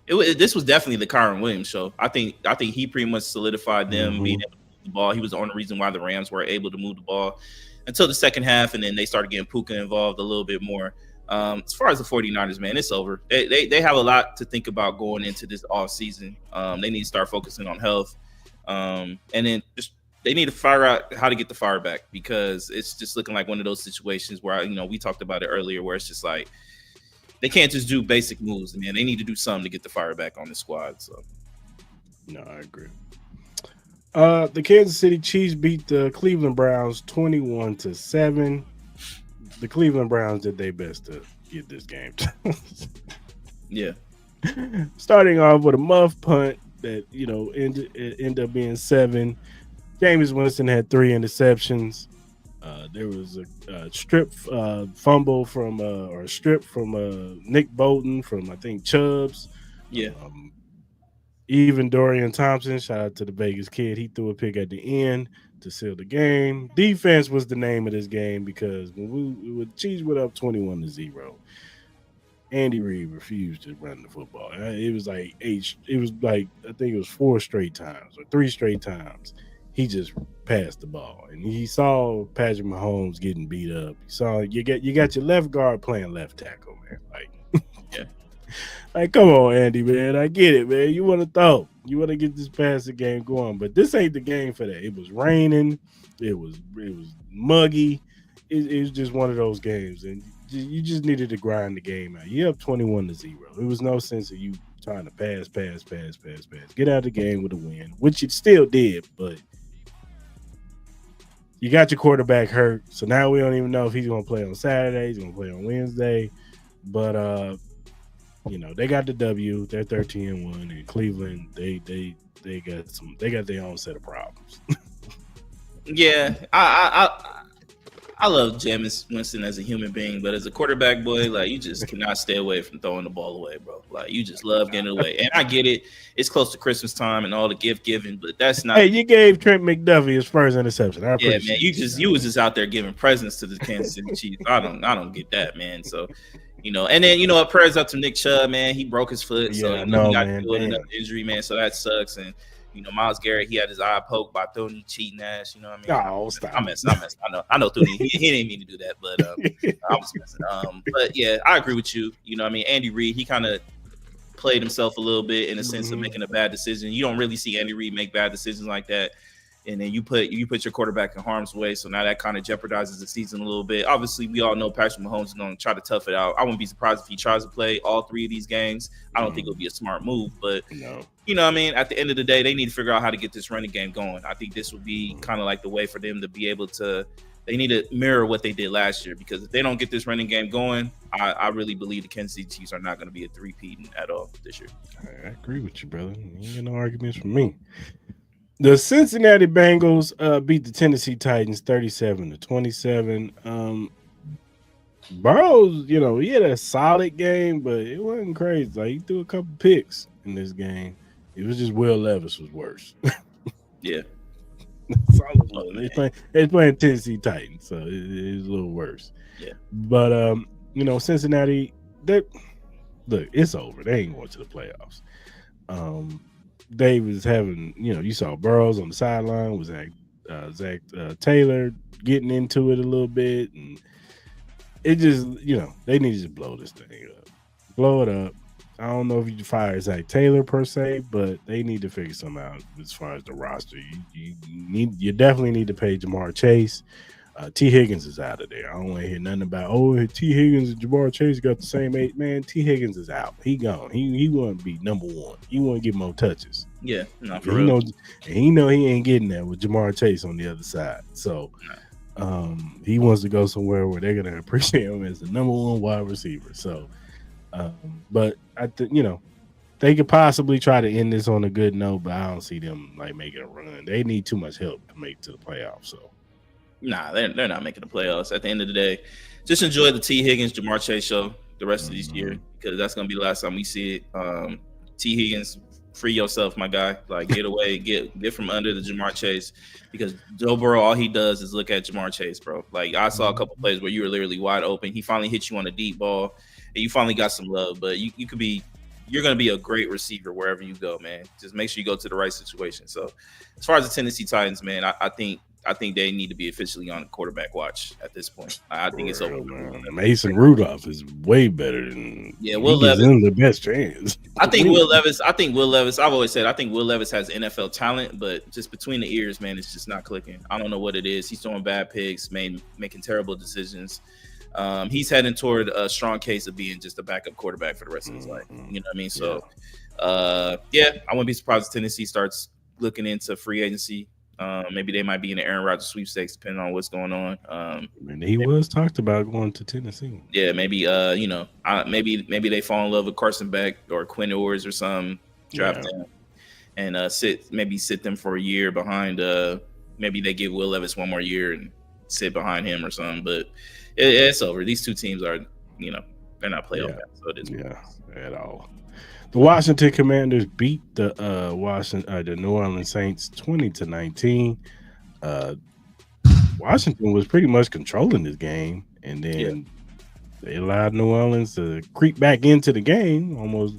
This was definitely the Kyron Williams show. I think he pretty much solidified them being able to move the ball. He was the only reason why the Rams were able to move the ball until the second half, and then they started getting Puka involved a little bit more. As far as the 49ers, man, it's over. They have a lot to think about going into this off season. They need to start focusing on health, and then just they need to figure out how to get the fire back, because it's just looking like one of those situations where we talked about it earlier, where it's just like they can't just do basic moves, man. They need to do something to get the fire back on the squad. So, no, I agree. The Kansas City Chiefs beat the Cleveland Browns 21-7. The Cleveland Browns did their best to get this game. Yeah. Starting off with a muff punt that ended up being 7. Jameis Winston had 3 interceptions. There was a strip fumble from or a strip from Nick Bolton from, I think, Chubbs. Yeah. Even Dorian Thompson, shout out to the Vegas kid, he threw a pick at the end to seal the game. Defense was the name of this game, because when Chiefs went up 21-0, Andy Reid refused to run the football. It was like I think it was 4 straight times or 3 straight times he just passed the ball, and he saw Patrick Mahomes getting beat up. He saw you got your left guard playing left tackle, man. Like, yeah. Like, come on, Andy, man. I get it, man. You want to throw. You want to get this passing game going. But this ain't the game for that. It was raining. It was muggy. It was just one of those games. And you just needed to grind the game out. You up 21-0. It was no sense of you trying to pass. Get out of the game with a win, which you still did, but you got your quarterback hurt. So now we don't even know if he's gonna play on Saturday, he's gonna play on Wednesday. But they got the W. They're 13-1, and Cleveland, they got their own set of problems. Yeah, I love Jameis Winston as a human being, but as a quarterback, boy, like, you just cannot stay away from throwing the ball away, bro. Like, you just love getting it away. And I get it; it's close to Christmas time and all the gift giving, but that's not. Hey, you gave Trent McDuffie his first interception. I Yeah, appreciate man, you was just out there giving presents to the Kansas City Chiefs. I don't get that, man. So, and then prayers up to Nick Chubb, man. He broke his foot, so Yeah, I he know, got man. to deal with Damn. another injury, man. So that sucks. And Myles Garrett, he had his eye poked by Thuney cheating ass. You know what I mean? Oh, stop. I'm messing. I know Thuney. He didn't mean to do that, but I was messing. But yeah, I agree with you. You know what I mean? Andy Reid, he kind of played himself a little bit in the sense of making a bad decision. You don't really see Andy Reid make bad decisions like that. And then you put your quarterback in harm's way, so now that kind of jeopardizes the season a little bit. Obviously, we all know Patrick Mahomes is going to try to tough it out. I wouldn't be surprised if he tries to play all three of these games. I don't think it'll be a smart move, but No. you know what I mean? At the end of the day, they need to figure out how to get this running game going. I think this would be kind of like the way for them to be able to. They need to mirror what they did last year, because if they don't get this running game going, I really believe the Kansas City Chiefs are not going to be a three-peat at all this year. I agree with you, brother. You ain't got no arguments from me. The Cincinnati Bengals beat the Tennessee Titans 37-27. Burrows, he had a solid game, but it wasn't crazy. Like, he threw a couple picks in this game. It was just Will Levis was worse. Yeah. That's all it was. They playing Tennessee Titans, so it's a little worse. Yeah. But Cincinnati, look, it's over. They ain't going to the playoffs. They was having, you saw Burrows on the sideline with Zach Taylor getting into it a little bit, and it just, they need to just blow this thing up. Blow it up. I don't know if you fire Zach Taylor per se, but they need to figure something out as far as the roster. You definitely need to pay Jamar Chase. T. Higgins is out of there. I don't want to hear nothing about, T. Higgins and Jamar Chase got the same age. Man, T. Higgins is out. He gone. He want to be number one. He want to get more touches. Yeah, not for real. He know he ain't getting that with Jamar Chase on the other side. So he wants to go somewhere where they're going to appreciate him as the number one wide receiver. So, but I think, they could possibly try to end this on a good note, but I don't see them like making a run. They need too much help to make it to the playoffs. So. Nah, they're not making the playoffs. At the end of the day, just enjoy the T. Higgins, Jamar Chase show the rest of this year, because that's gonna be the last time we see it. T. Higgins, free yourself, my guy. Like, get away, get from under the Jamar Chase, because Joe Burrow, all he does is look at Jamar Chase, bro. Like, I saw a couple plays where you were literally wide open. He finally hit you on a deep ball, and you finally got some love. But you're gonna be a great receiver wherever you go, man. Just make sure you go to the right situation. So, as far as the Tennessee Titans, man, I think they need to be officially on quarterback watch at this point. I think it's over. Man. Mason Rudolph is way better than Will Levis. In the best chance. I think Will Levis. I've always said I think Will Levis has NFL talent, but just between the ears, man, it's just not clicking. I don't know what it is. He's throwing bad picks, making terrible decisions. He's heading toward a strong case of being just a backup quarterback for the rest of his life. You know what I mean? So, I wouldn't be surprised if Tennessee starts looking into free agency. Maybe they might be in the Aaron Rodgers sweepstakes, depending on what's going on. He was talked about going to Tennessee. Yeah, maybe maybe they fall in love with Carson Beck or Quinn Ewers or some, draft them and sit them for a year behind. Maybe they give Will Levis one more year and sit behind him or something. But it's over. These two teams are, they're not playoff guys, so it isn't. Yeah, at all. The Washington Commanders beat the New Orleans Saints 20-19. Washington was pretty much controlling this game, and then they allowed New Orleans to creep back into the game, almost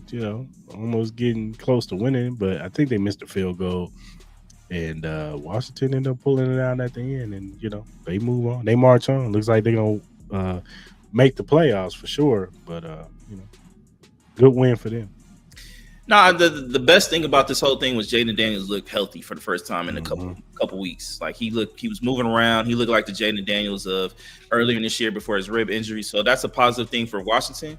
getting close to winning. But I think they missed a field goal, and Washington ended up pulling it out at the end, and they move on, they march on. Looks like they're gonna make the playoffs for sure, but Good win for them. Nah, the best thing about this whole thing was Jaden Daniels looked healthy for the first time in a Mm-hmm. couple weeks. Like he was moving around. He looked like the Jaden Daniels of earlier in this year before his rib injury. So that's a positive thing for Washington.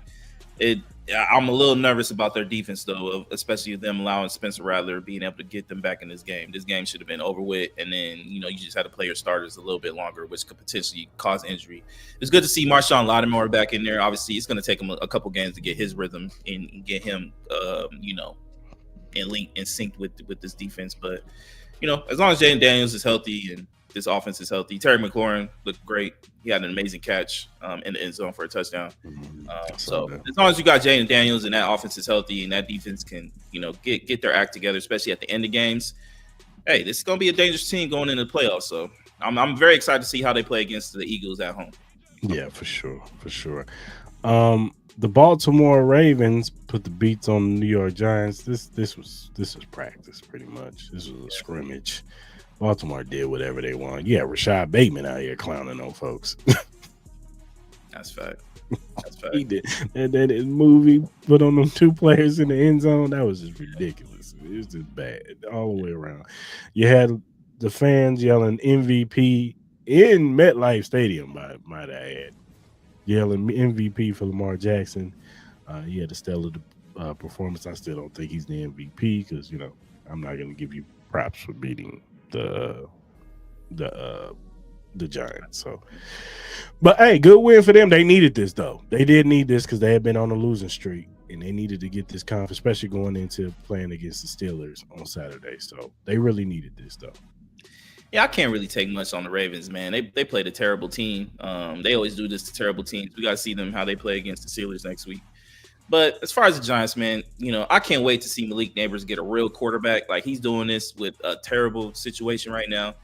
It I'm a little nervous about their defense though, especially them allowing Spencer Rattler being able to get them back in this game. This game should have been over with, and then you just had to play your starters a little bit longer, which could potentially cause injury. It's good to see Marshawn Lattimore back in there. Obviously, it's going to take him a couple games to get his rhythm and get him, in sync with this defense. But as long as Jaden Daniels is healthy and this offense is healthy, Terry McLaurin looked great. He had an amazing catch in the end zone for a touchdown. So as long as you got Jaden Daniels and that offense is healthy and that defense can get their act together, especially at the end of games, hey, this is gonna be a dangerous team going into the playoffs. So I'm very excited to see how they play against the Eagles at home. Yeah, for sure, for sure. The Baltimore Ravens put the beats on the New York Giants. This was practice pretty much. This was a scrimmage. Baltimore did whatever they wanted. Yeah, Rashad Bateman out here clowning on folks. That's fact. That's fact. He did. And then his movie put on them two players in the end zone. That was just ridiculous. It was just bad all the way around. You had the fans yelling MVP in MetLife Stadium, might I add. Yelling MVP for Lamar Jackson. He had a stellar performance. I still don't think he's the MVP because I'm not going to give you props for beating the Giants. So, but hey, good win for them. They needed this though. They did need this because they had been on a losing streak, and they needed to get this confidence, especially going into playing against the Steelers on Saturday. So they really needed this though. Yeah, I can't really take much on the Ravens, man. They played a terrible team. They always do this to terrible teams. We got to see them how they play against the Steelers next week. But as far as the Giants, man, I can't wait to see Malik Neighbors get a real quarterback. Like he's doing this with a terrible situation right now.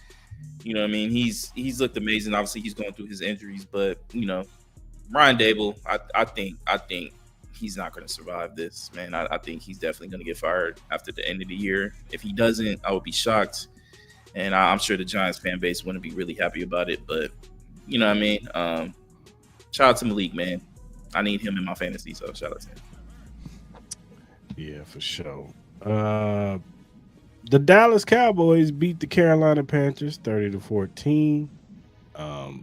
You know what I mean? He's looked amazing. Obviously, he's going through his injuries, but Ryan Dable, I think he's not going to survive this, man. I think he's definitely going to get fired after the end of the year. If he doesn't, I would be shocked. And I'm sure the Giants fan base wouldn't be really happy about it. But, you know what I mean? Shout out to Malik, man. I need him in my fantasy, so shout out to him. Yeah, for sure. The Dallas Cowboys beat the Carolina Panthers 30-14. I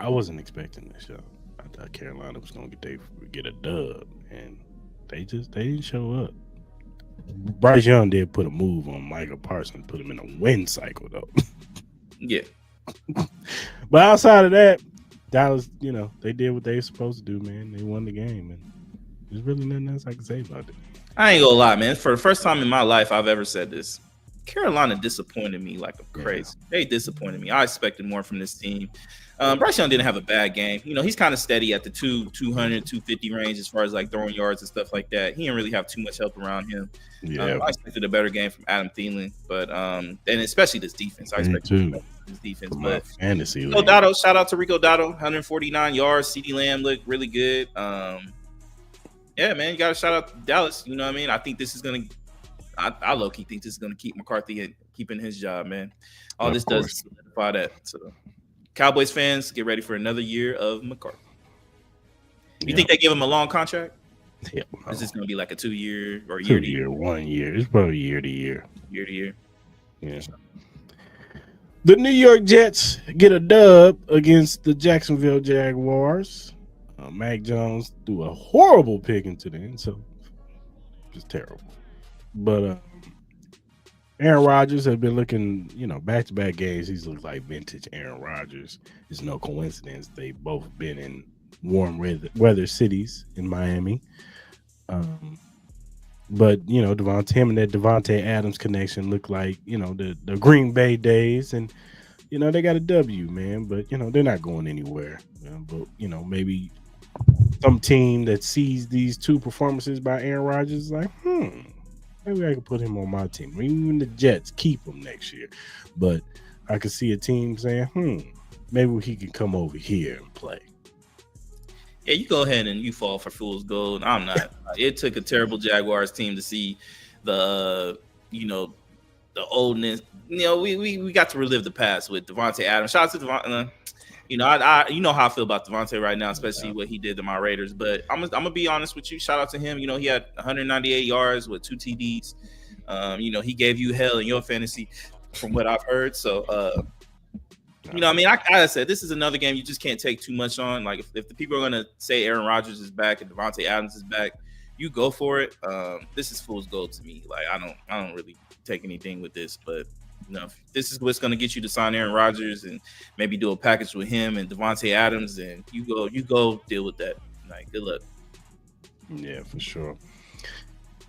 wasn't expecting this, y'all. I thought Carolina was going to get a dub, and they didn't show up. Bryce Young did put a move on Michael Parsons, put him in a win cycle though. Yeah. But outside of that, Dallas, they did what they were supposed to do, man. They won the game, and there's really nothing else I can say about it. I ain't gonna lie, man. For the first time in my life I've ever said this, Carolina disappointed me like a crazy. Yeah. They disappointed me. I expected more from this team. Bryce Young didn't have a bad game. He's kind of steady at the 200, 250 range as far as like throwing yards and stuff like that. He didn't really have too much help around him. Yeah. I expected a better game from Adam Thielen, but and especially this defense. I expected this defense. From but fantasy Rico Dotto, shout out to Rico Dotto, 149 yards. CeeDee Lamb looked really good. Yeah, man, you got to shout out to Dallas. You know what I mean? I think this is going to I low-key think this is going to keep McCarthy keeping his job, man. All this does is solidify that. So, Cowboys fans, get ready for another year of McCarthy. You think they give him a long contract? Yeah. Or is this going to be like a 2-year or year to year? 1 year. It's probably year to year. Year to year. Yeah. The New York Jets get a dub against the Jacksonville Jaguars. Mac Jones threw a horrible pick into the end, so just terrible. But Aaron Rodgers has been looking, back-to-back games. He's looked like vintage Aaron Rodgers. It's no coincidence they've both been in warm weather cities in Miami. But him and that Devontae Adams connection look like the Green Bay days, and they got a W, man. But they're not going anywhere. But maybe some team that sees these two performances by Aaron Rodgers is like, maybe I can put him on my team. Even the Jets keep him next year. But I could see a team saying, maybe he can come over here and play. Yeah, you go ahead and you fall for fool's gold. I'm not. It took a terrible Jaguars team to see the oldness. We got to relive the past with Devontae Adams. Shout out to Devontae. you know how I feel about Devontae right now, especially what he did to my Raiders. But I'm gonna be honest with you. Shout out to him. You know, he had 198 yards with 2 TDs. You know, he gave you hell in your fantasy, from what I've heard. So, you know, I mean, like I said, this is another game you just can't take too much on. Like, if the people are gonna say Aaron Rodgers is back and Devontae Adams is back, you go for it. This is fool's gold to me. Like, I don't really take anything with this, but you know, if this is what's gonna get you to sign Aaron Rodgers and maybe do a package with him and Devontae Adams, and you go deal with that. Like, good luck. Yeah, for sure.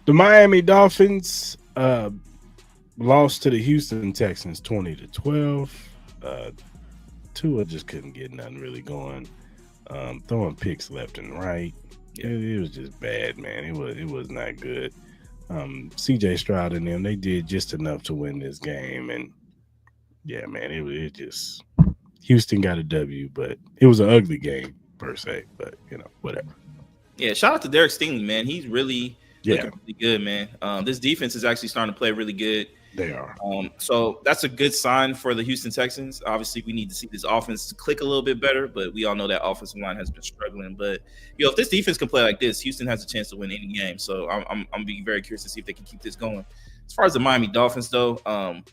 The Miami Dolphins lost to the Houston Texans 20-12. Tua just couldn't get nothing really going. Throwing picks left and right. It was just bad, man. It was not good. CJ Stroud and them, they did just enough to win this game, and yeah, man, it just Houston got a W, but it was an ugly game per se. But you know, whatever. Yeah, shout out to Derek Stingley, man. He's really looking really good, man. This defense is actually starting to play really good. They are. So that's a good sign for the Houston Texans. Obviously, we need to see this offense click a little bit better, but we all know that offensive line has been struggling. But if this defense can play like this, Houston has a chance to win any game. So I'm being very curious to see if they can keep this going. As far as the Miami Dolphins, though,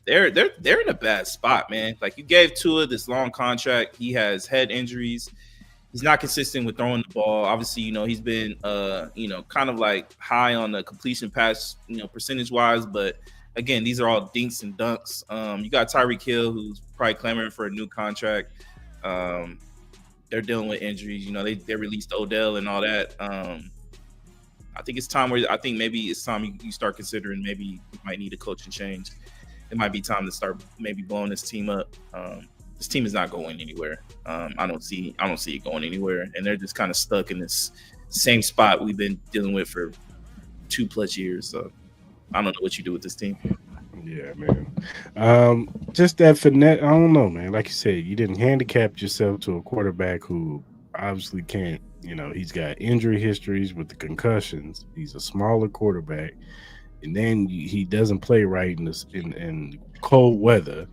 they're in a bad spot, man. Like, you gave Tua this long contract. He has head injuries. He's not consistent with throwing the ball. Obviously, you know, he's been kind of like high on the completion pass, percentage wise, but again, these are all dinks and dunks. You got Tyreek Hill, who's probably clamoring for a new contract. They're dealing with injuries. You know, they released Odell and all that. I think it's time maybe it's time you start considering maybe you might need a coaching change. It might be time to start maybe blowing this team up. This team is not going anywhere. I don't see it going anywhere, and they're just kind of stuck in this same spot we've been dealing with for 2+ years. So I don't know what you do with this team. Yeah, man. Just that finesse. I don't know, man. Like you said, you didn't handicap yourself to a quarterback who obviously can't. You know, he's got injury histories with the concussions. He's a smaller quarterback, and then he doesn't play right in cold weather.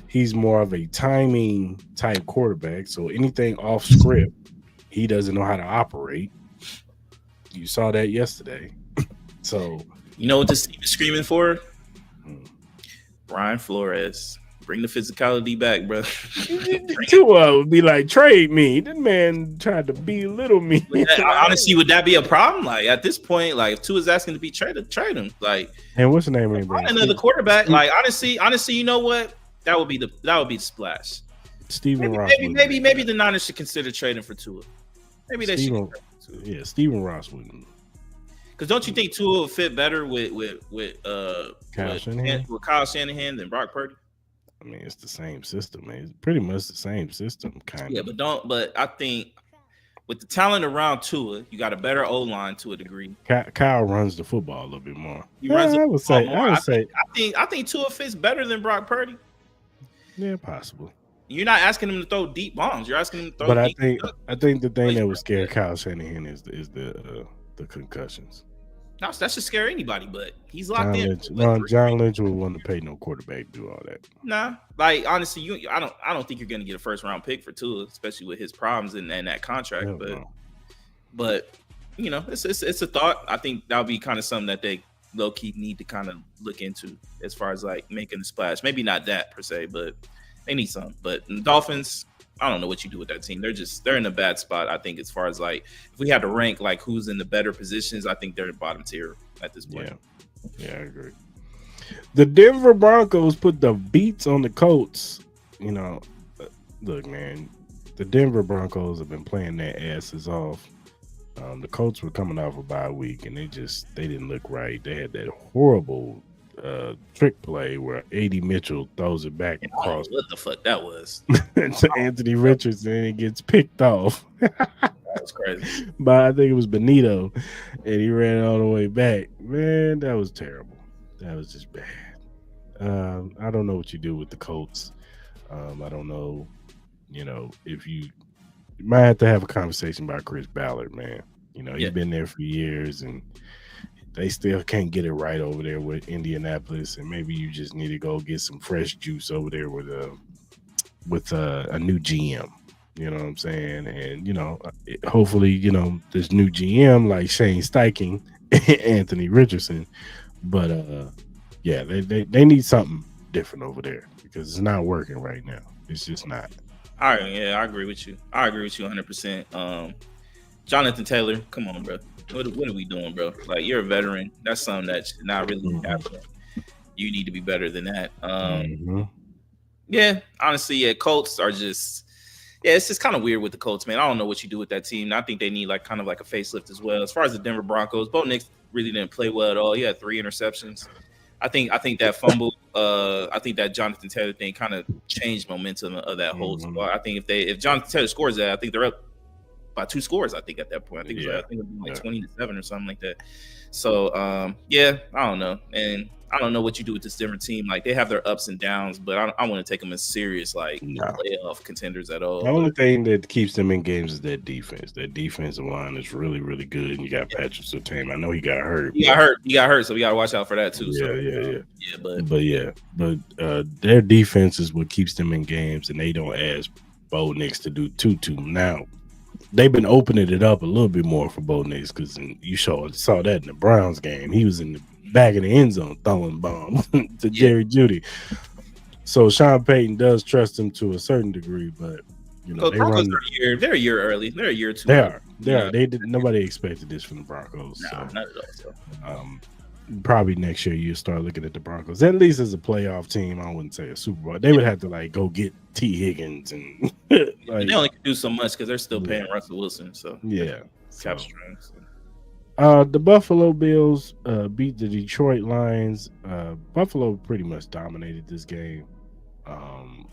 He's more of a timing type quarterback. So anything off script, he doesn't know how to operate. You saw that yesterday. So. You know what this team is screaming for? Brian Flores. Bring the physicality back, bro. Tua would be like, trade me. That man tried to belittle me. Honestly, would that be a problem? Like, at this point, like, if Tua's asking to be traded, trade him. Like, and what's the name of him? Another quarterback. Like, honestly, you know what? That would be the splash. Stephen Ross. Maybe the Niners should consider trading for Tua. Maybe they should. Yeah, Stephen Ross wouldn't. Because don't you think Tua would fit better with Kyle Shanahan than Brock Purdy? I mean, it's the same system, man. It's pretty much the same system, kind of. Yeah, but I think with the talent around Tua, you got a better O line to a degree. Kyle runs the football a little bit more. I would say. I think Tua fits better than Brock Purdy. Yeah, possible. You're not asking him to throw deep bombs. You're asking him to throw. But I think the thing that would scare Kyle Shanahan is the concussions. No, that should scare anybody, but he's locked in. John Lynch would want to pay no quarterback to do all that. Nah, like, honestly, I don't think you're going to get a first round pick for Tua, especially with his problems and that contract. But you know, it's a thought. I think that'll be kind of something that they low key need to kind of look into as far as like making a splash. Maybe not that per se, but they need some. But the Dolphins, I don't know what you do with that team. They're in a bad spot. I think as far as like if we had to rank like who's in the better positions, I think they're in bottom tier at this point. Yeah, I agree. The Denver Broncos put the beats on the Colts. You know, look, man, the Denver Broncos have been playing their asses off. The Colts were coming off a bye week, and they didn't look right. They had that horrible trick play where A.D. Mitchell throws it back across. What the fuck that was? To Anthony Richardson, and it gets picked off. That was crazy. But I think it was Benito, and he ran all the way back. Man, that was terrible. That was just bad. I don't know what you do with the Colts. I don't know, if you might have to have a conversation about Chris Ballard, man. He's been there for years, and they still can't get it right over there with Indianapolis, and maybe you just need to go get some fresh juice over there with a new GM. You know what I'm saying? And hopefully, this new GM like Shane Steichen, Anthony Richardson. But yeah, they need something different over there because it's not working right now. It's just not. I agree with you. I agree with you 100%. Jonathan Taylor, come on, bro. What are we doing, bro? Like, you're a veteran. That's something that should not really be Hmm. happening. You need to be better than that. Hmm. Yeah, honestly, yeah, Colts are just, yeah, it's just kind of weird with the Colts, man. I don't know what you do with that team. I think they need like kind of like a facelift as well. As far as the Denver Broncos, Bo Nix really didn't play well at all. He had 3 interceptions. I think that fumble, I think that Jonathan Taylor thing kind of changed momentum of that whole Hmm. squad. I think if Jonathan Taylor scores that, I think they're up by 2 scores. I think at that point, I Yeah. think it was like Yeah. 20-7 or something like that. So yeah, I don't know, and I don't know what you do with this Denver team. Like, they have their ups and downs, but I want to take them as serious like No. playoff contenders at all. The But only thing that keeps them in games is their defense. Their defensive line is really, really good. And you got Patrick Surtain. I know he got hurt, he got but hurt. He got hurt, so we got to watch out for that too. So yeah, yeah, yeah. yeah, but But yeah, but their defense is what keeps them in games, and they don't ask Bo Nix to do too. Now they've been opening it up a little bit more for Bo Nix because you saw that in the Browns game. He was in the back of the end zone throwing bombs to yeah, Jerry Judy. So Sean Payton does trust him to a certain degree, but because they Broncos run. are a year. They're a year early. They're a year or two They early. are. They You are. know, They did. Nobody expected this from the Broncos. nah, So not at all. So um, probably next year you start looking at the Broncos at least as a playoff team. I wouldn't say a Super Bowl. They yeah, would have to like go get T Higgins and and they like only can do so much because they're still yeah, paying Russell Wilson. So yeah. cap So strings. So. the Buffalo Bills beat the Detroit Lions. Buffalo pretty much dominated this game. Um,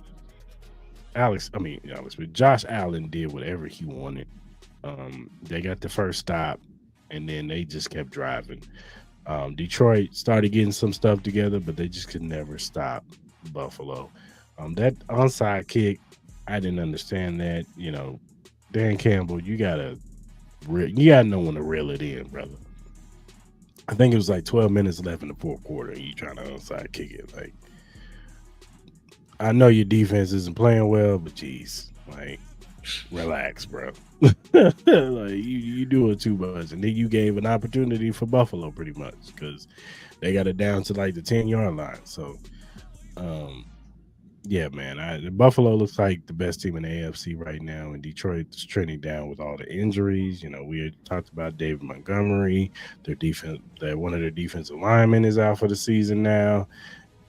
but Josh Allen did whatever he wanted. They got the first stop, and then they just kept driving. Detroit started getting some stuff together, but they just could never stop Buffalo. That onside kick, I didn't understand that. Dan Campbell, you gotta know when to reel it in, brother. I think it was like 12 minutes left in the fourth quarter, and you trying to onside kick it. Like, I know your defense isn't playing well, but geez, like, relax, bro. Like you doing too much, and then you gave an opportunity for Buffalo pretty much because they got it down to like the 10-yard line. So, um, yeah, man, Buffalo looks like the best team in the AFC right now, and Detroit is trending down with all the injuries. We had talked about David Montgomery, their defense. That one of their defensive linemen is out for the season now,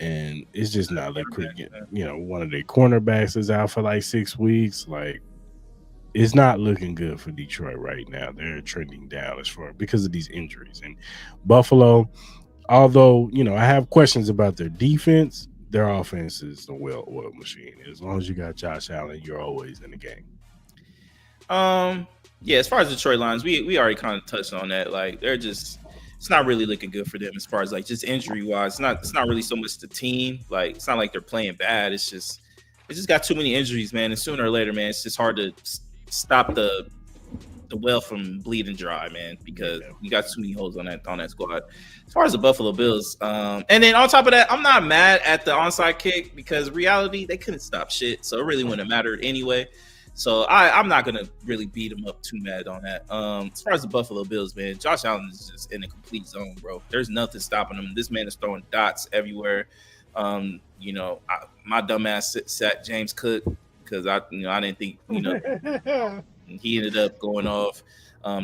and it's just not like quick. One of their cornerbacks is out for like 6 weeks. Like, it's not looking good for Detroit right now. They're trending down as far because of these injuries. And Buffalo, although I have questions about their defense, their offense is a well-oiled machine. As long as you got Josh Allen, you're always in the game. Yeah, as far as Detroit Lions, we already kind of touched on that. Like, they're just, it's not really looking good for them as far as like just injury wise. It's not really so much the team. Like, it's not like they're playing bad. It's just got too many injuries, man. And sooner or later, man, it's just hard to stop the well from bleeding dry, man, because Yeah. you got too many holes on that squad. As far as the Buffalo Bills, and then on top of that, I'm not mad at the onside kick because reality they couldn't stop shit, so it really wouldn't have mattered anyway. So I'm not gonna really beat them up too mad on that. As far as the Buffalo Bills, man, Josh Allen is just in a complete zone, bro. There's nothing stopping him. This man is throwing dots everywhere. My dumbass sat James Cook because I didn't think he ended up going off.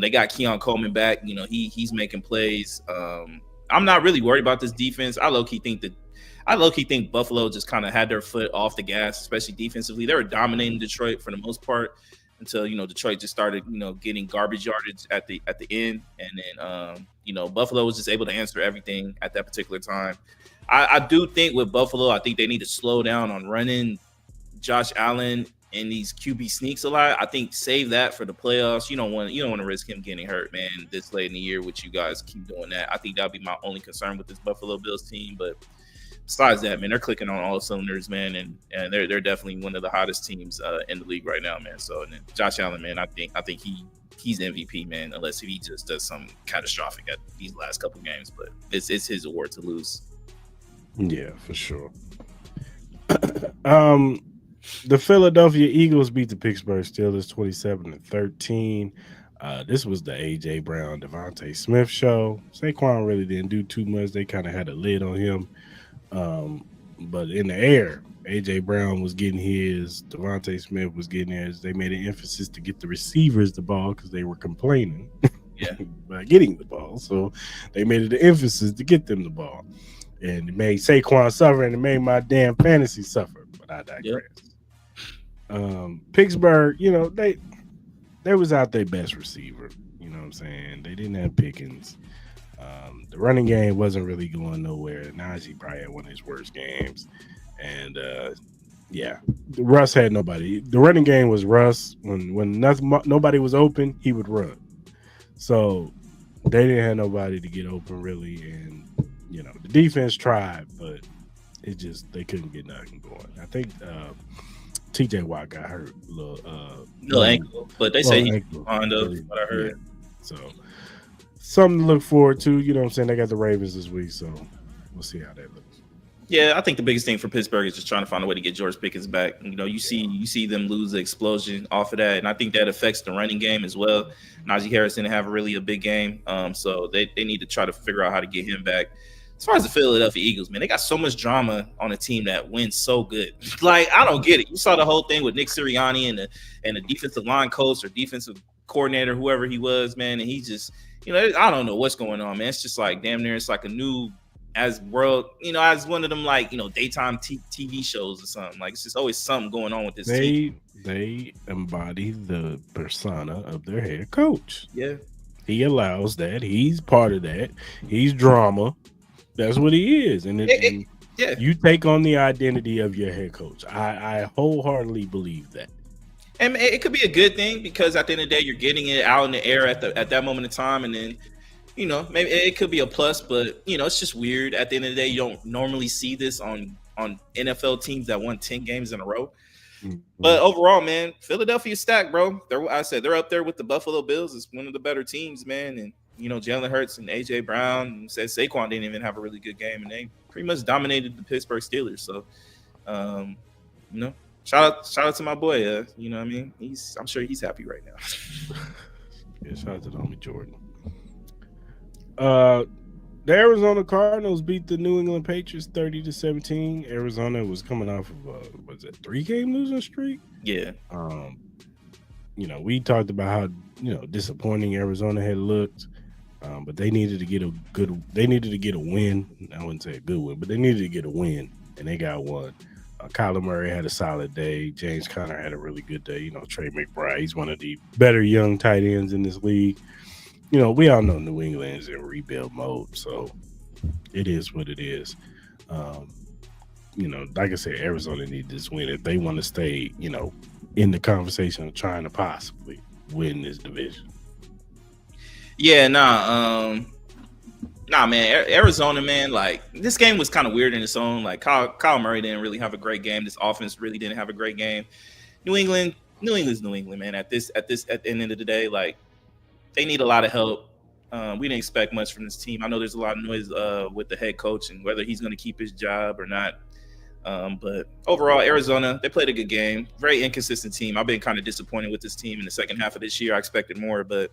They got Keon Coleman back. He's making plays. I'm not really worried about this defense. I low key think Buffalo just kind of had their foot off the gas, especially defensively. They were dominating Detroit for the most part until Detroit just started getting garbage yardage at the end, and then Buffalo was just able to answer everything at that particular time. I do think with Buffalo, I think they need to slow down on running Josh Allen and these QB sneaks a lot. I think save that for the playoffs. You don't want to risk him getting hurt, man, this late in the year, which you guys keep doing that. I think that'd be my only concern with this Buffalo Bills team. But besides that, man, they're clicking on all cylinders, man, and they're definitely one of the hottest teams in the league right now, man. So, and then Josh Allen, man, I think he's MVP, man, unless he just does something catastrophic at these last couple games. But it's his award to lose. Yeah, for sure. um, The Philadelphia Eagles beat the Pittsburgh Steelers 27-13. This was the AJ Brown, Devontae Smith show. Saquon really didn't do too much. They kind of had a lid on him. Um, but in the air, AJ Brown was getting his, Devontae Smith was getting his. They made an emphasis to get the receivers the ball because they were complaining Yeah. about getting the ball. So they made it an emphasis to get them the ball. And it made Saquon suffer and it made my damn fantasy suffer. But I Yep. digress. Pittsburgh, they was out their best receiver. You know what I'm saying? They didn't have Pickens. The running game wasn't really going nowhere. Najee probably had one of his worst games. And yeah, Russ had nobody. The running game was Russ. When nobody was open, he would run. So they didn't have nobody to get open really. And the defense tried, but they couldn't get nothing going. I think TJ Watt got hurt a No ankle, but they say he's fond of what I heard. Yeah. So something to look forward to. You know what I'm saying? They got the Ravens this week, so we'll see how that looks. Yeah, I think the biggest thing for Pittsburgh is just trying to find a way to get George Pickens back. You see them lose the explosion off of that, and I think that affects the running game as well. Najee Harris didn't have really a big game, so they need to try to figure out how to get him back. As far as the Philadelphia Eagles, man, they got so much drama on a team that wins so good. Like, I don't get it. You saw the whole thing with Nick Sirianni and the defensive line coach or defensive coordinator, whoever he was, man, and he just, I don't know what's going on, man. It's just like damn near it's like a new as one of them like daytime TV shows or something. Like it's just always something going on with this team. They embody the persona of their head coach. Yeah, he allows that. He's part of that. He's drama. That's what he is, and yeah, you take on the identity of your head coach. I wholeheartedly believe that. And it could be a good thing because at the end of the day, you're getting it out in the air at that moment in time, and then maybe it could be a plus, but it's just weird. At the end of the day, you don't normally see this on NFL teams that won 10 games in a row. Mm-hmm. But overall, man, Philadelphia's stacked, bro. They're up there with the Buffalo Bills. It's one of the better teams, man. And Jalen Hurts and AJ Brown said Saquon didn't even have a really good game, and they pretty much dominated the Pittsburgh Steelers. So, shout out to my boy. You know what I mean? I'm sure he's happy right now. Yeah, shout out to Tommy Jordan. The Arizona Cardinals beat the New England Patriots 30-17. Arizona was coming off of a 3-game losing streak. Yeah. We talked about how disappointing Arizona had looked, but they needed to get a win. I wouldn't say a good win, but they needed to get a win, and they got one. Kyler Murray had a solid day. James Conner had a really good day. Trey McBride, he's one of the better young tight ends in this league. We all know New England is in rebuild mode, so it is what it is. Like I said, Arizona needs this win if they want to stay, in the conversation of trying to possibly win this division. Yeah, man. Arizona, man. Like this game was kind of weird in its own. Like Kyle Murray didn't really have a great game. This offense really didn't have a great game. New England's New England, man. At the end of the day, like. They need a lot of help. We didn't expect much from this team. I know there's a lot of noise with the head coach and whether he's going to keep his job or not. But overall, Arizona, they played a good game. Very inconsistent team. I've been kind of disappointed with this team in the second half of this year. I expected more, but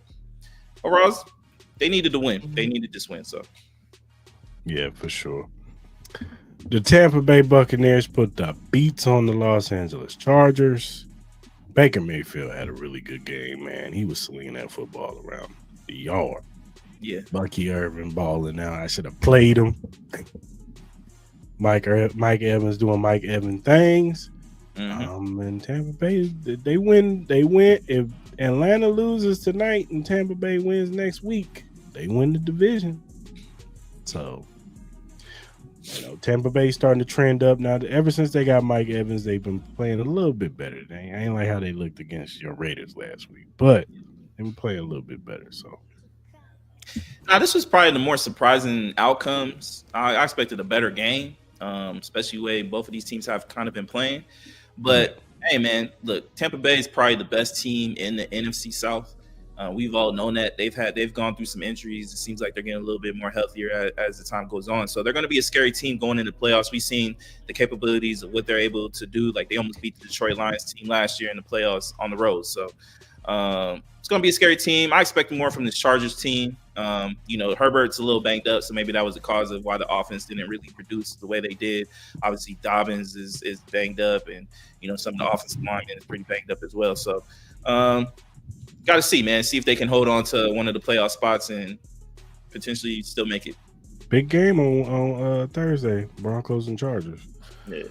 overall, they needed to win. They needed this win. So, yeah, for sure. The Tampa Bay Buccaneers put the beats on the Los Angeles Chargers. Baker Mayfield had a really good game, man. He was slinging that football around the yard. Yeah. Bucky Irvin balling out. I should have played him. Mike Evans doing Mike Evans things. Mm-hmm. And Tampa Bay, they win. They win. If Atlanta loses tonight and Tampa Bay wins next week, they win the division. So, Tampa Bay starting to trend up now. Ever since they got Mike Evans, they've been playing a little bit better. I ain't like how they looked against your Raiders last week, but they were playing a little bit better. So, now this was probably the more surprising outcomes. I expected a better game, especially the way both of these teams have kind of been playing. But hey, man, look, Tampa Bay is probably the best team in the NFC South. We've all known that they've gone through some injuries. It seems like they're getting a little bit more healthier as the time goes on. So they're going to be a scary team going into the playoffs. We've seen the capabilities of what they're able to do. Like they almost beat the Detroit Lions team last year in the playoffs on the road. So it's going to be a scary team. I expect more from this Chargers team. Herbert's a little banged up, so maybe that was the cause of why the offense didn't really produce the way they did. Obviously, Dobbins is banged up, and some of the offensive linemen is pretty banged up as well. So, got to see, man, see if they can hold on to one of the playoff spots and potentially still make it. Big game on Thursday, Broncos and Chargers. Yeah.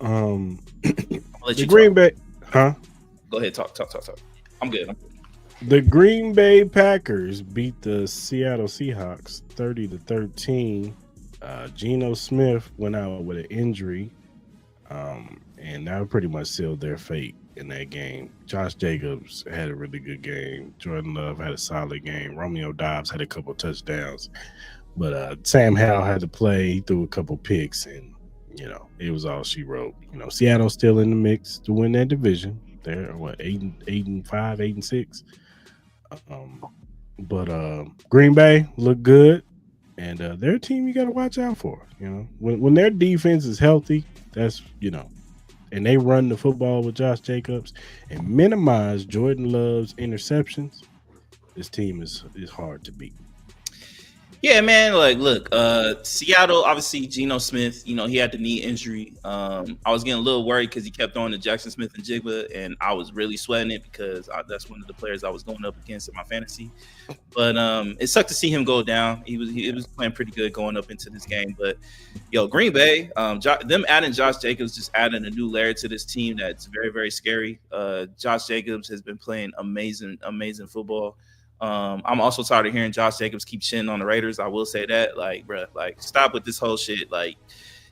I'll let the you Green talk. Bay, huh? Go ahead, talk. I'm good. The Green Bay Packers beat the Seattle Seahawks 30-13. Geno Smith went out with an injury, and that pretty much sealed their fate in that game. Josh Jacobs had a really good game. Jordan Love had a solid game. Romeo Dobbs had a couple touchdowns, but Sam Howell had to play. He threw a couple picks, and it was all she wrote. Seattle's still in the mix to win that division. They're 8-5, 8-6. But Green Bay look good, and they're a team you got to watch out for. When their defense is healthy, that's and they run the football with Josh Jacobs and minimize Jordan Love's interceptions. This team is hard to beat. Yeah, man. Look, Seattle, obviously, Geno Smith, he had the knee injury. I was getting a little worried because he kept throwing to Jackson Smith and Jigba, and I was really sweating it because that's one of the players I was going up against in my fantasy. But it sucked to see him go down. He was playing pretty good going up into this game. But, Green Bay, them adding Josh Jacobs just adding a new layer to this team that's very, very scary. Josh Jacobs has been playing amazing, amazing football. I'm also tired of hearing Josh Jacobs keep shitting on the Raiders. I will say that, bro, stop with this whole shit.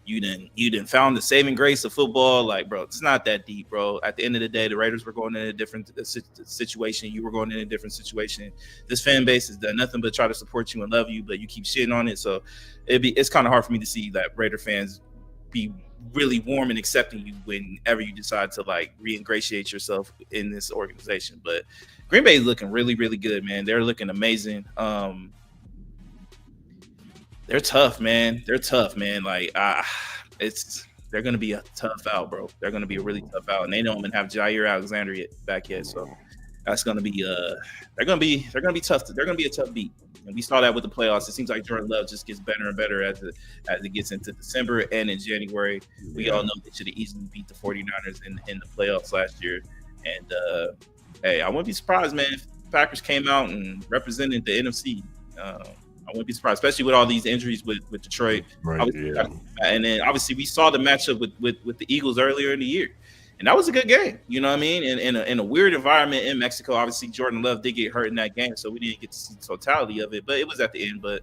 You didn't found the saving grace of football. Bro, it's not that deep, bro. At the end of the day, the Raiders were going in a different situation. You were going in a different situation. This fan base has done nothing but try to support you and love you, but you keep shitting on it. So it's kind of hard for me to see that Raider fans be really warm and accepting you whenever you decide to re-ingratiate yourself in this organization. But Green Bay is looking really, really good, man. They're looking amazing. They're tough, man. They're going to be a tough out, bro. They're going to be a really tough out, and they don't even have Jair Alexander back yet. So that's going to be they're going to be tough. They're going to be a tough beat. And we saw that with the playoffs. It seems like Jordan Love just gets better and better as it gets into December and in January. We all know they should have easily beat the 49ers in the playoffs last year. And hey, I wouldn't be surprised, man, if the Packers came out and represented the NFC. I wouldn't be surprised, especially with all these injuries with Detroit. Right, yeah. And then obviously we saw the matchup with the Eagles earlier in the year. And that was a good game, you know what I mean? In a weird environment in Mexico. Obviously, Jordan Love did get hurt in that game, so we didn't get to see the totality of it. But it was at the end. But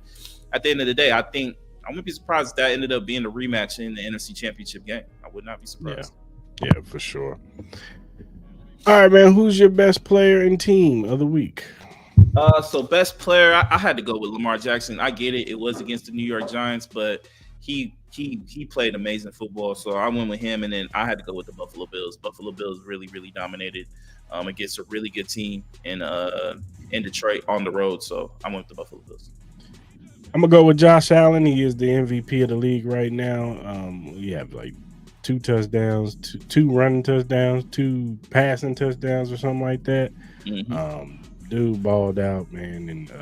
at the end of the day, I think I wouldn't be surprised if that ended up being a rematch in the NFC Championship game. I would not be surprised. Yeah, for sure. All right, man. Who's your best player and team of the week? So best player, I had to go with Lamar Jackson. I get it. It was against the New York Giants, but he played amazing football, so I went with him, and then I had to go with the Buffalo Bills. Buffalo Bills really, really dominated against a really good team in Detroit on the road, so I went with the Buffalo Bills. I'm gonna go with Josh Allen. He is the MVP of the league right now. We have 2 touchdowns, two running touchdowns, 2 passing touchdowns, or something like that. Mm-hmm. Dude balled out, man, and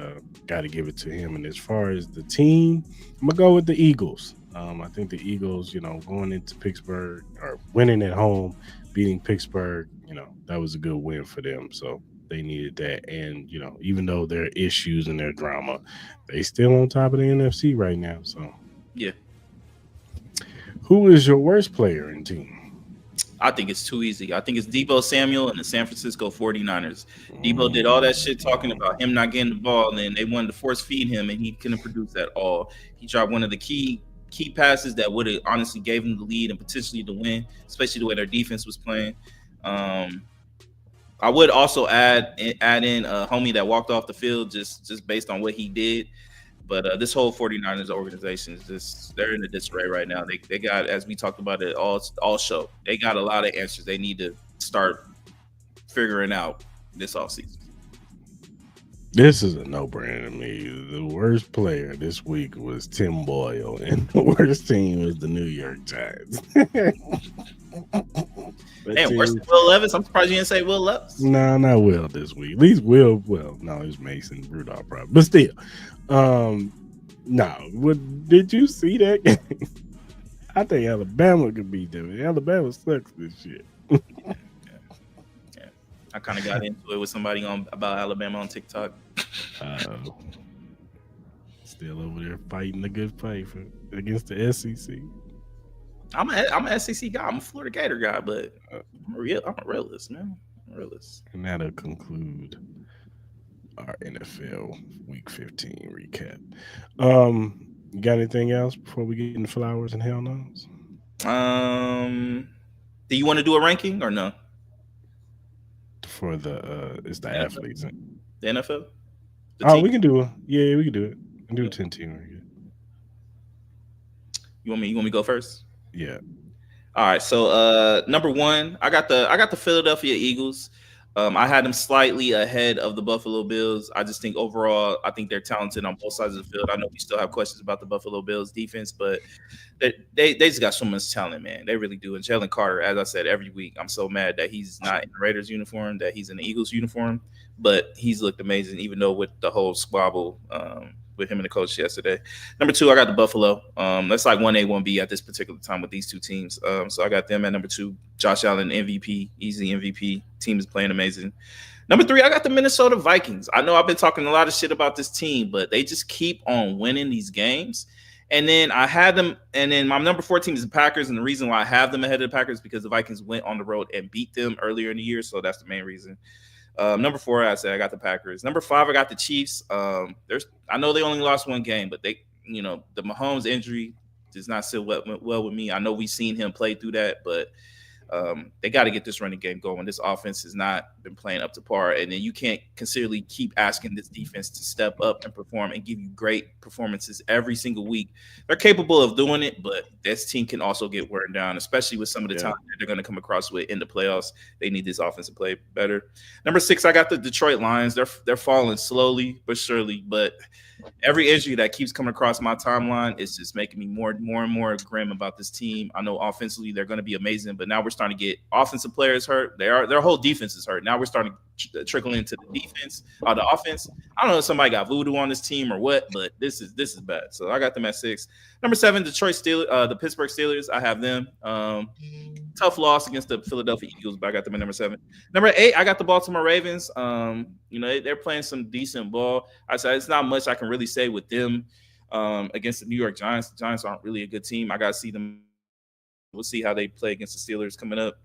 got to give it to him. And as far as the team, I'm gonna go with the Eagles. I think the Eagles, going into Pittsburgh or winning at home, beating Pittsburgh, that was a good win for them. So they needed that. And, even though there are issues and their drama, they still on top of the NFC right now. So, yeah. Who is your worst player in team? I think it's too easy. I think it's Deebo Samuel and the San Francisco 49ers. Deebo did all that shit talking about him not getting the ball, and then they wanted to force feed him, and he couldn't produce at all. He dropped one of the key passes that would have honestly gave him the lead and potentially the win, especially the way their defense was playing. I would also add in a homie that walked off the field just based on what he did. But this whole 49ers organization is they're in a disarray right now. They got, as we talked about it all show, they got a lot of answers they need to start figuring out this offseason. This is a no-brainer to me. The worst player this week was Tim Boyle, and the worst team was the New York Giants. That Man, worse team, than Will Levis. I'm surprised you didn't say Will Levis. nah, not Will this week. At least Will, well, no, it was Mason Rudolph, probably, but still, um, no. What did you see that game? I think Alabama could beat them. Alabama sucks this year. Yeah, yeah, yeah. I kind of got into it with somebody on about Alabama on TikTok. Uh, Still over there fighting the good fight against the SEC. I'm an SEC guy. I'm a Florida Gator guy, but Uh, I'm a realist, man. I'm a realist. and that'll conclude our NFL Week 15 recap. You got anything else before we get into flowers and hell no's? Um, do you want to do a ranking or no? For the it's the NFL, athletes. the NFL, the Oh, team. we can do it. Yeah, we can do it. We can do a 10 team right here. You want me? You want me to go first? Yeah. All right. So number one, I got the Philadelphia Eagles. I had them slightly ahead of the Buffalo Bills. I just think overall, I think they're talented on both sides of the field. I know we still have questions about the Buffalo Bills defense, but they just got so much talent, man. They really do. And Jalen Carter, as I said every week, I'm so mad that he's not in the Raiders uniform, that he's in the Eagles uniform. But he's looked amazing, even though with the whole squabble with him and the coach yesterday. Number two, I got the Buffalo. That's like 1A, 1B at this particular time with these two teams. So I got them at number two. Josh Allen, MVP, easy MVP. Team is playing amazing. Number three, I got the Minnesota Vikings. I know I've been talking a lot of shit about this team, but they just keep on winning these games. And then I had them, and then my number four team is the Packers. And the reason why I have them ahead of the Packers is because the Vikings went on the road and beat them earlier in the year. So that's the main reason. Number four, I said I got the Packers. Number five, I got the Chiefs. I know they only lost one game, but the Mahomes injury does not sit well with me. I know we've seen him play through that, but they got to get this running game going. This offense has not been playing up to par, and then you can't consistently keep asking this defense to step up and perform and give you great performances every single week. They're capable of doing it, but this team can also get worn down, especially with some of the talent that they're going to come across with in the playoffs. They need this offense to play better. Number six, I got the Detroit Lions. They're falling slowly but surely, but every injury that keeps coming across my timeline is just making me more and more grim about this team. I know offensively they're going to be amazing, but now we're starting to get offensive players hurt. Their whole defense is hurt. Now we're starting to trickle into the defense, the offense. I don't know if somebody got voodoo on this team or what, but this is bad. So I got them at six. Number seven, Detroit Steelers, the Pittsburgh Steelers. I have them. Tough loss against the Philadelphia Eagles, but I got them at number seven. Number eight, I got the Baltimore Ravens. They're playing some decent ball. I said it's not much I can really say with them against the New York Giants. The Giants aren't really a good team. I got to see them. We'll see how they play against the Steelers coming up.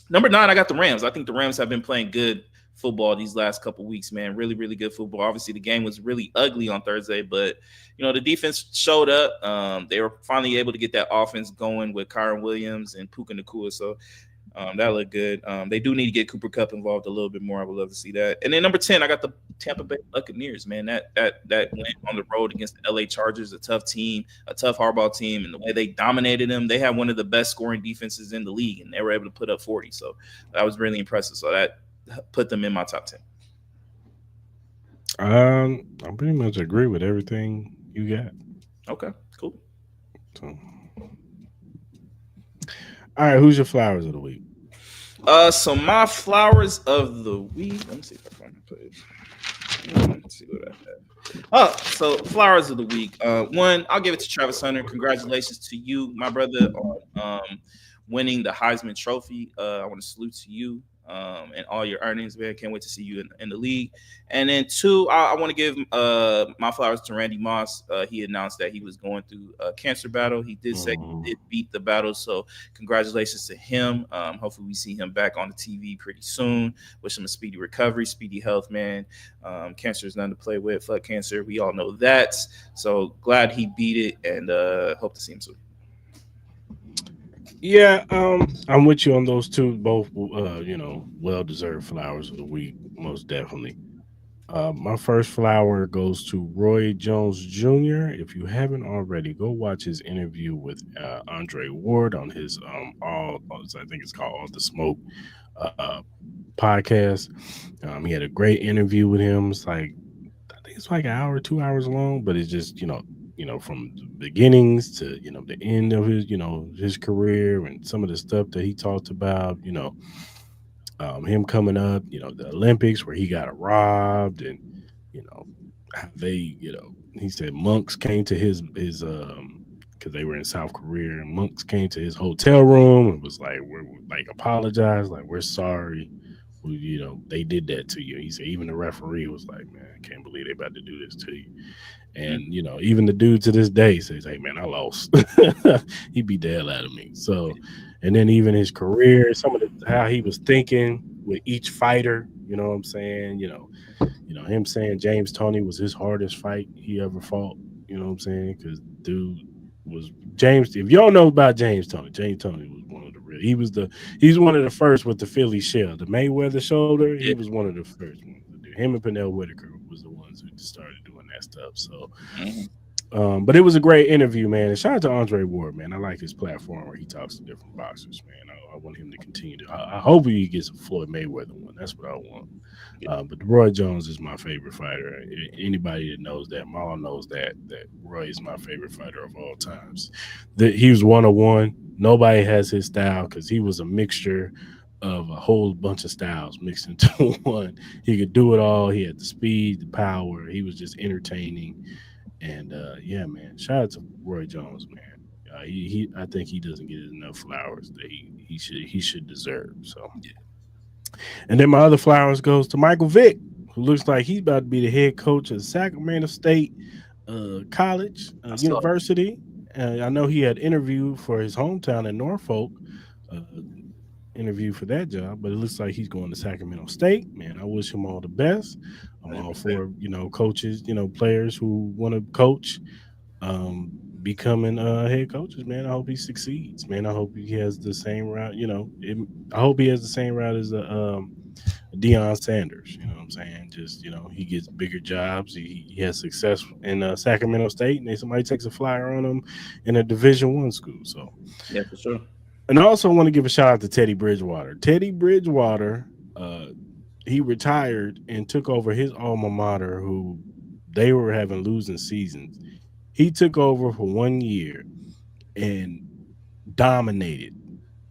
Number nine, I got the Rams. I think the Rams have been playing good football these last couple weeks, man. Really, really good football. Obviously, the game was really ugly on Thursday, but the defense showed up. They were finally able to get that offense going with Kyron Williams and Puka Nacua. So that looked good. They do need to get Cooper Kupp involved a little bit more. I would love to see that. And then number 10, I got the Tampa Bay Buccaneers, man. That went on the road against the LA Chargers, a tough team, a tough hardball team, and the way they dominated them, they had one of the best scoring defenses in the league, and they were able to put up 40. So that was really impressive. So that put them in my top 10. I pretty much agree with everything you got. Okay, cool. So, all right, who's your flowers of the week? So my flowers of the week. Let me see if I find the page. Let's see what I have. Oh, so flowers of the week. One, I'll give it to Travis Hunter. Congratulations to you, my brother, on winning the Heisman Trophy. I want to salute to you and all your earnings, man. Can't wait to see you in the league. And then two, I want to give my flowers to Randy Moss. He announced that he was going through a cancer battle. He did say he did beat the battle, so congratulations to him. Hopefully we see him back on the TV pretty soon. Wish him a speedy recovery, speedy health, man. Cancer is nothing to play with. Fuck cancer. We all know that. So glad he beat it, and hope to see him soon. Yeah, I'm with you on those two. Both, well-deserved flowers of the week, most definitely. My first flower goes to Roy Jones Jr. If you haven't already, go watch his interview with Andre Ward on his I think it's called All the Smoke uh, podcast. He had a great interview with him. It's like it's like an hour, 2 hours long, but it's just from the beginnings to the end of his his career and some of the stuff that he talked about. Him coming up, the Olympics where he got robbed, and you know how they, he said monks came to his because they were in South Korea, and monks came to his hotel room and was like, we're like apologize, like we're sorry. They did that to you. He said even the referee was like, man, I can't believe they about to do this to you. And Mhm. even the dude to this day says, "Hey man, I lost." He beat the hell out of me. So, and then even his career, some of the how he was thinking with each fighter. You know what I'm saying? Him saying James Tony was his hardest fight he ever fought. You know what I'm saying? Because dude was James. If you don't know about James Tony was one of the real. He's one of the first with the Philly shell, the Mayweather shoulder. He Yeah. was one of the first ones to do. Him and Pernell Whitaker was the ones who started doing that stuff. So Mhm. but it was a great interview, man. And shout out to Andre Ward, man. I like his platform where he talks to different boxers, man. I want him to continue to. I hope he gets a Floyd Mayweather one. That's what I want. Yeah. But Roy Jones is my favorite fighter. Anybody that knows that, Maul knows that Roy is my favorite fighter of all times. He was 101. Nobody has his style because he was a mixture of a whole bunch of styles mixed into one. He could do it all. He had the speed, the power. He was just entertaining. And yeah, man, shout out to Roy Jones, man. I think he doesn't get enough flowers that he should deserve. So, Yeah. and then my other flowers goes to Michael Vick, who looks like he's about to be the head coach of Sacramento State College I saw. University. I know he had interviewed for his hometown in Norfolk. Uh, Interview for that job, but it looks like he's going to Sacramento State. Man, I wish him all the best. I'm all 100%. for coaches, players who want to coach becoming head coaches, man. I hope he succeeds, man. I hope he has the same route, I hope he has the same route as Deion Sanders. You know what I'm saying? Just he gets bigger jobs. He has success in Sacramento State, and then somebody takes a flyer on him in a Division 1 school. So, Yeah, for sure. and I also want to give a shout out to Teddy Bridgewater. Teddy Bridgewater, he retired and took over his alma mater, who they were having losing seasons. He took over for 1 year and dominated.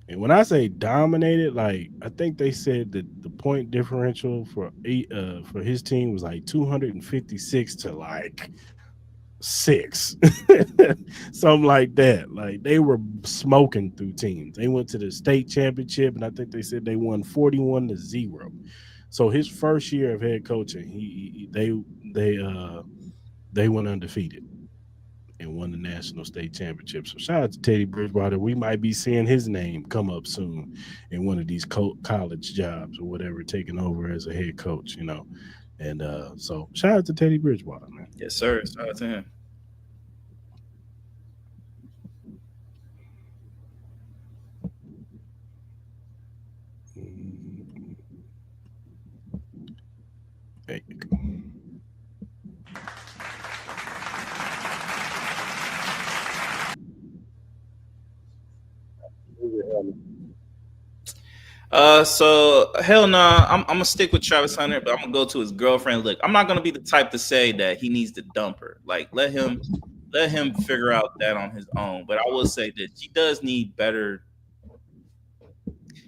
And when I say dominated, like I think they said that the point differential for his team was like 256 to like 6, something like that. Like they were smoking through teams. They went to the state championship, and I think they said they won 41-0. So his first year of head coaching, they went undefeated and won the national state championship. So shout out to Teddy Bridgewater. We might be seeing his name come up soon in one of these college jobs or whatever, taking over as a head coach. And so shout out to Teddy Bridgewater, man. Yes, sir. Shout out to him. Mm, there you go. So hell no, I'm gonna stick with Travis Hunter, but I'm gonna go to his girlfriend. Look, I'm not gonna be the type to say that he needs to dump her. Like let him figure out that on his own. But I will say that she does need better.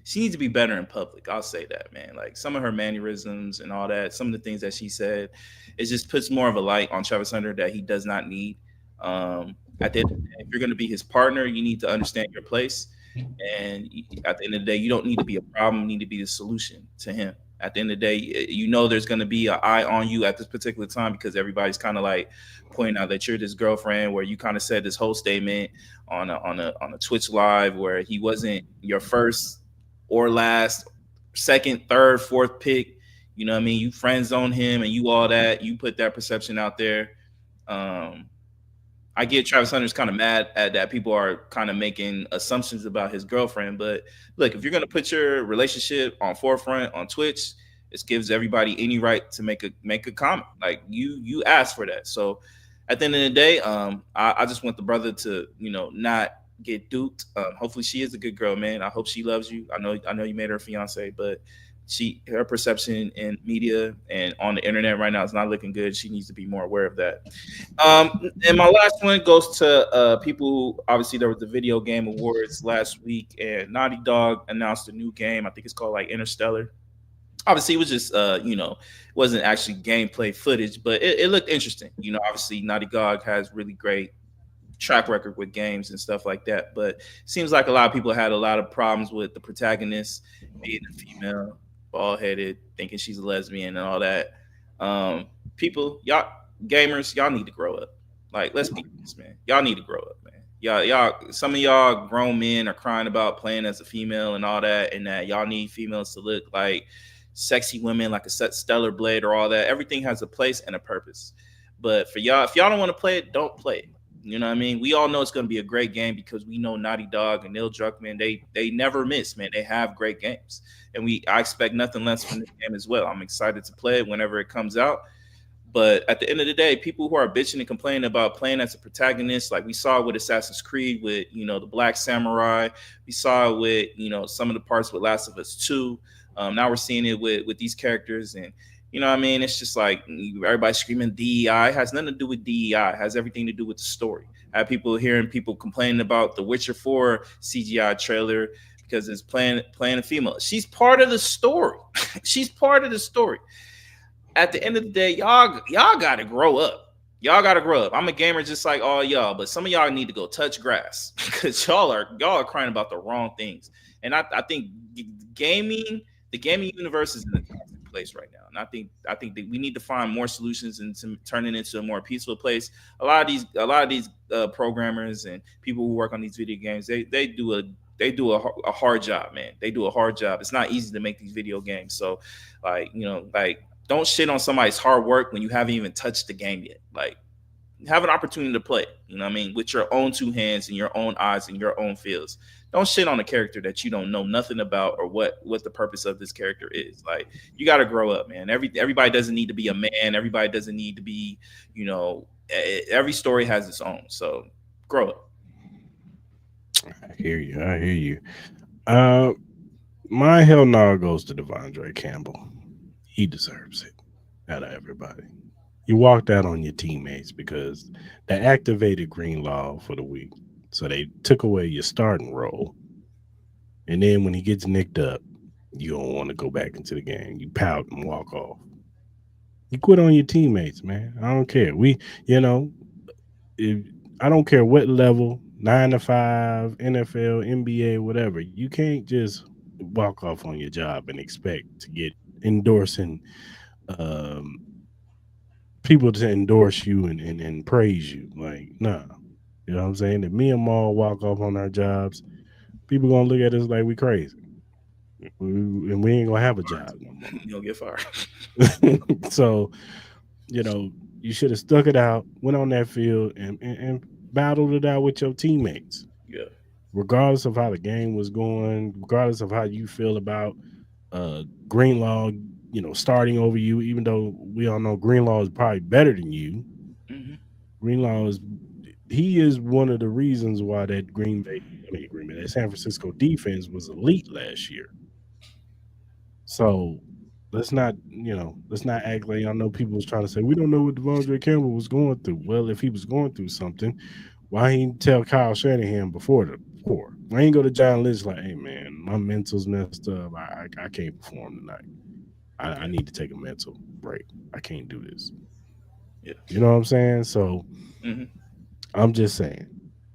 She needs to be better in public. I'll say that, man. Like some of her mannerisms and all that, some of the things that she said, it just puts more of a light on Travis Hunter that he does not need. At the end of the day, if you're going to be his partner, you need to understand your place. And at the end of the day, you don't need to be a problem. You need to be the solution to him. At the end of the day, you know there's going to be an eye on you at this particular time because everybody's kind of like pointing out that you're this girlfriend. Where you kind of said this whole statement on a Twitch live where he wasn't your first or last, second, third, fourth pick. You know what I mean? You friend zone him and you all that. You put that perception out there. Um, I get Travis Hunter's kind of mad at that people are kind of making assumptions about his girlfriend. But look, if you're gonna put your relationship on forefront on Twitch, it gives everybody any right to make a comment. Like you asked for that. So at the end of the day, I just want the brother to not get duped. Hopefully she is a good girl, man. I hope she loves you. I know you made her fiance, but her perception in media and on the internet right now is not looking good. She needs to be more aware of that. And my last one goes to people who obviously there was the video game awards last week, and Naughty Dog announced a new game. I think it's called like Interstellar. Obviously, it was just wasn't actually gameplay footage, but it looked interesting. Obviously, Naughty Dog has really great track record with games and stuff like that. But it seems like a lot of people had a lot of problems with the protagonist being a female, bald headed, thinking she's a lesbian and all that. People, y'all gamers, y'all need to grow up. Like, let's be honest, man. Y'all need to grow up, man. Some of y'all grown men are crying about playing as a female and all that, and that y'all need females to look like sexy women, like a Stellar Blade or all that. Everything has a place and a purpose. But for y'all, if y'all don't want to play it, don't play it. You know what I mean? We all know it's going to be a great game because we know Naughty Dog and Neil Druckmann, they never miss, man. They have great games. And I expect nothing less from this game as well. I'm excited to play it whenever it comes out. But at the end of the day, people who are bitching and complaining about playing as a protagonist, like we saw with Assassin's Creed with, the Black Samurai, we saw it with, some of the parts with Last of Us 2. Now we're seeing it with these characters, and you know what I mean? It's just like everybody screaming DEI. It has nothing to do with DEI. It has everything to do with the story. I have people hearing people complaining about the Witcher 4 CGI trailer because it's playing a female. She's part of the story. She's part of the story. At the end of the day, y'all gotta grow up. Y'all gotta grow up. I'm a gamer just like all y'all, but some of y'all need to go touch grass because y'all are crying about the wrong things. And I think the gaming universe is in a toxic place right now, and I think that we need to find more solutions and to turn it into a more peaceful place. A lot of these programmers and people who work on these video games, they do a hard job, man. They do a hard job. It's not easy to make these video games. So, like don't shit on somebody's hard work when you haven't even touched the game yet. Like, have an opportunity to play, you know what I mean, with your own two hands and your own eyes and your own feels. Don't shit on a character that you don't know nothing about or what the purpose of this character is. Like, you got to grow up, man. Everybody doesn't need to be a man. Everybody doesn't need to be, every story has its own. So grow up. I hear you. I hear you. Uh, my hell no goes to Devondre Campbell. He deserves it out of everybody. You walked out on your teammates because they activated green law for the week. So they took away your starting role. And then when he gets nicked up, you don't want to go back into the game. You pout and walk off. You quit on your teammates, man. I don't care. You know, if, I don't care what level, 9 to 5, NFL, NBA, whatever. You can't just walk off on your job and expect to get endorsing um, people to endorse you and praise you. Like, nah. You know what I'm saying? If me and Maul walk off on our jobs, people gonna look at us like we crazy. And we ain't gonna have a job no You'll get fired. more. So, you know, you should have stuck it out, went on that field and battled it out with your teammates. Yeah. Regardless of how the game was going, regardless of how you feel about Greenlaw, starting over you, even though we all know Greenlaw is probably better than you. Mm-hmm. Greenlaw he is one of the reasons why that that San Francisco defense was elite last year. So let's not act like I know people was trying to say we don't know what Devondre Campbell was going through. Well, if he was going through something, why he didn't tell Kyle Shanahan before? Why ain't go to John Lynch like, hey man, my mental's messed up. I can't perform tonight. I Yeah. need to take a mental break. I can't do this. Yeah. You know what I'm saying? So Mm-hmm. I'm just saying,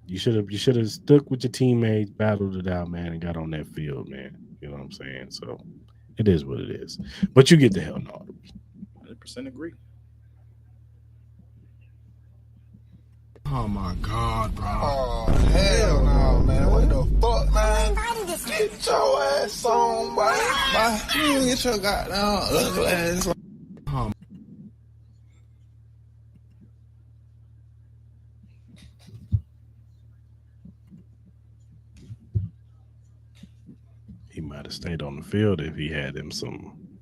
you should have stuck with your teammates, battled it out, man, and got on that field, man. You know what I'm saying? So it is what it is. But you get the hell no. 100% agree. Oh my god, bro. Oh, hell no, man. What the fuck, man? Get your ass on, boy. You get your goddamn ugly ass on. He might have stayed on the field if he had him some.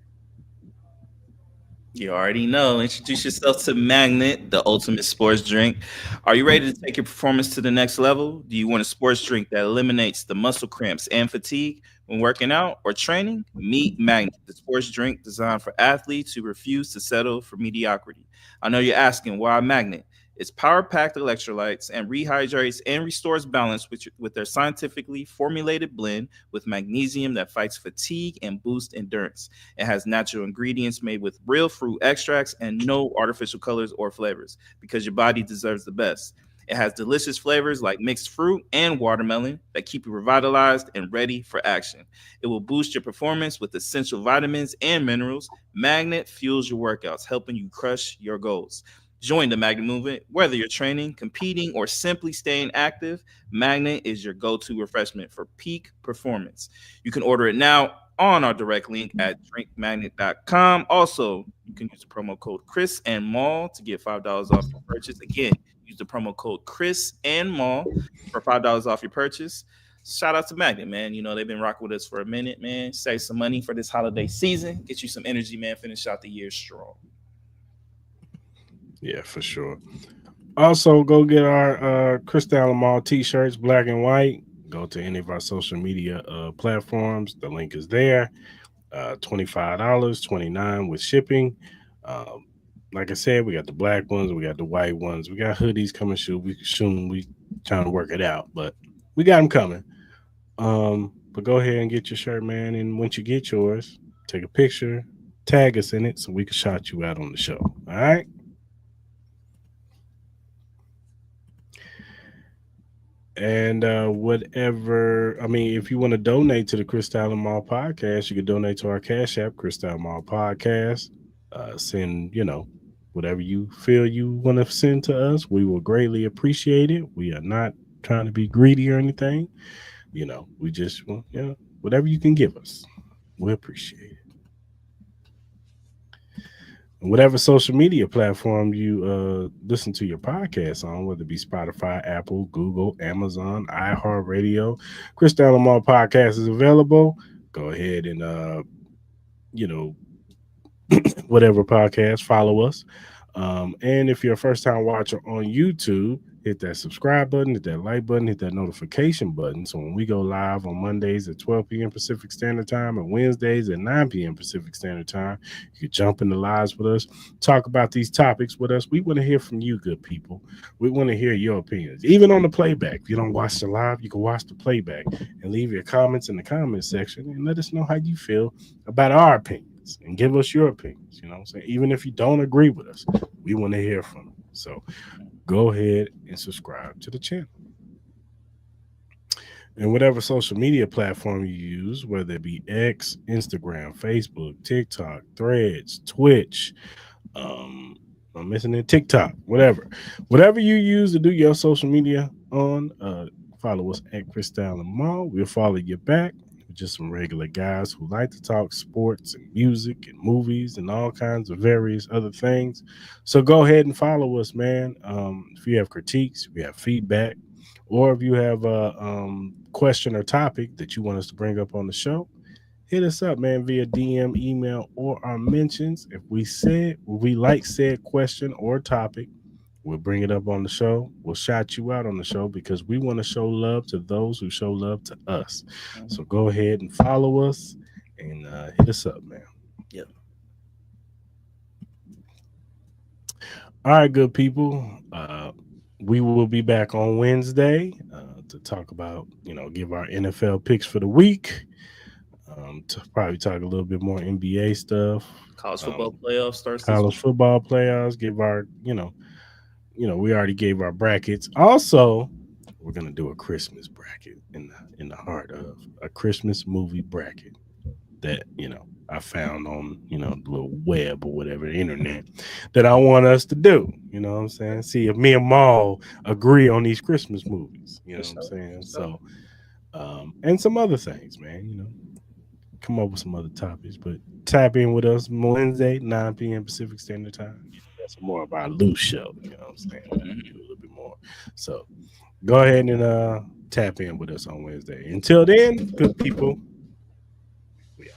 You already know. Introduce yourself to Magnet, the ultimate sports drink. Are you ready to take your performance to the next level? Do you want a sports drink that eliminates the muscle cramps and fatigue when working out or training? Meet Magnet, the sports drink designed for athletes who refuse to settle for mediocrity. I know you're asking why Magnet. It's power packed electrolytes and rehydrates and restores balance with their scientifically formulated blend with magnesium that fights fatigue and boosts endurance. It has natural ingredients made with real fruit extracts and no artificial colors or flavors because your body deserves the best. It has delicious flavors like mixed fruit and watermelon that keep you revitalized and ready for action. It will boost your performance with essential vitamins and minerals. Magnet fuels your workouts, helping you crush your goals. Join the Magnet movement. Whether you're training, competing, or simply staying active, Magnet is your go to refreshment for peak performance. You can order it now on our direct link at drinkmagnet.com. Also, you can use the promo code Cris and Mal to get $5 off your purchase. Again, use the promo code Cris and Mal for $5 off your purchase. Shout out to Magnet, man. You know, they've been rocking with us for a minute, man. Save some money for this holiday season. Get you some energy, man. Finish out the year strong. Yeah, for sure. Also, go get our Cris and Mal t-shirts, black and white. Go to any of our social media platforms. The link is there. $25, $29 with shipping. Um, like I said, we got the black ones, we got the white ones, we got hoodies coming soon. We trying to work it out, but we got them coming. But go ahead and get your shirt, man. And once you get yours, take a picture, tag us in it so we can shout you out on the show. All right. And whatever, I mean, if you want to donate to the Cris and Mal podcast, you can donate to our Cash App, Cris and Mal podcast. Send, whatever you feel you want to send to us. We will greatly appreciate it. We are not trying to be greedy or anything. We just want, whatever you can give us, we appreciate it. Whatever social media platform you listen to your podcast on, whether it be Spotify, Apple, Google, Amazon, iHeartRadio, Cris and Mal podcast is available. Go ahead and whatever podcast, follow us. And if you're a first time watcher on YouTube, hit that subscribe button, hit that like button, hit that notification button. So when we go live on Mondays at 12 p.m. Pacific Standard Time and Wednesdays at 9 p.m. Pacific Standard Time, you can jump in the lives with us, talk about these topics with us. We want to hear from you, good people. We want to hear your opinions. Even on the playback. If you don't watch the live, you can watch the playback and leave your comments in the comment section and let us know how you feel about our opinions and give us your opinions. You know what I'm saying? Even if you don't agree with us, we want to hear from you. So go ahead and subscribe to the channel. And whatever social media platform you use, whether it be X, Instagram, Facebook, TikTok, Threads, Twitch, I'm missing it, TikTok, whatever you use to do your social media on, follow us at Cris and Mal. We'll follow you back. We're just some regular guys who like to talk sports and music and movies and all kinds of various other things. So go ahead and follow us, man. If you have critiques, if you have feedback, or if you have a question or topic that you want us to bring up on the show, hit us up, man, via DM, email, or our mentions. If we like said question or topic, we'll bring it up on the show. We'll shout you out on the show because we want to show love to those who show love to us. So go ahead and follow us and hit us up, man. Yep. All right, good people. We will be back on Wednesday to talk about, give our NFL picks for the week. To probably talk a little bit more NBA stuff. College football playoffs starts. College football playoffs. Give our, we already gave our brackets. Also, we're gonna do a Christmas bracket in the heart of a Christmas movie bracket that I found on the little web or whatever, the internet, that I want us to do. You know what I'm saying? See if me and Mal agree on these Christmas movies. You know what I'm saying? So, and some other things, man. Come up with some other topics, but tap in with us Wednesday, 9 p.m. Pacific Standard Time. That's more of our loose show. You know what I'm saying? Do a little bit more. So go ahead and tap in with us on Wednesday. Until then, good people. We out.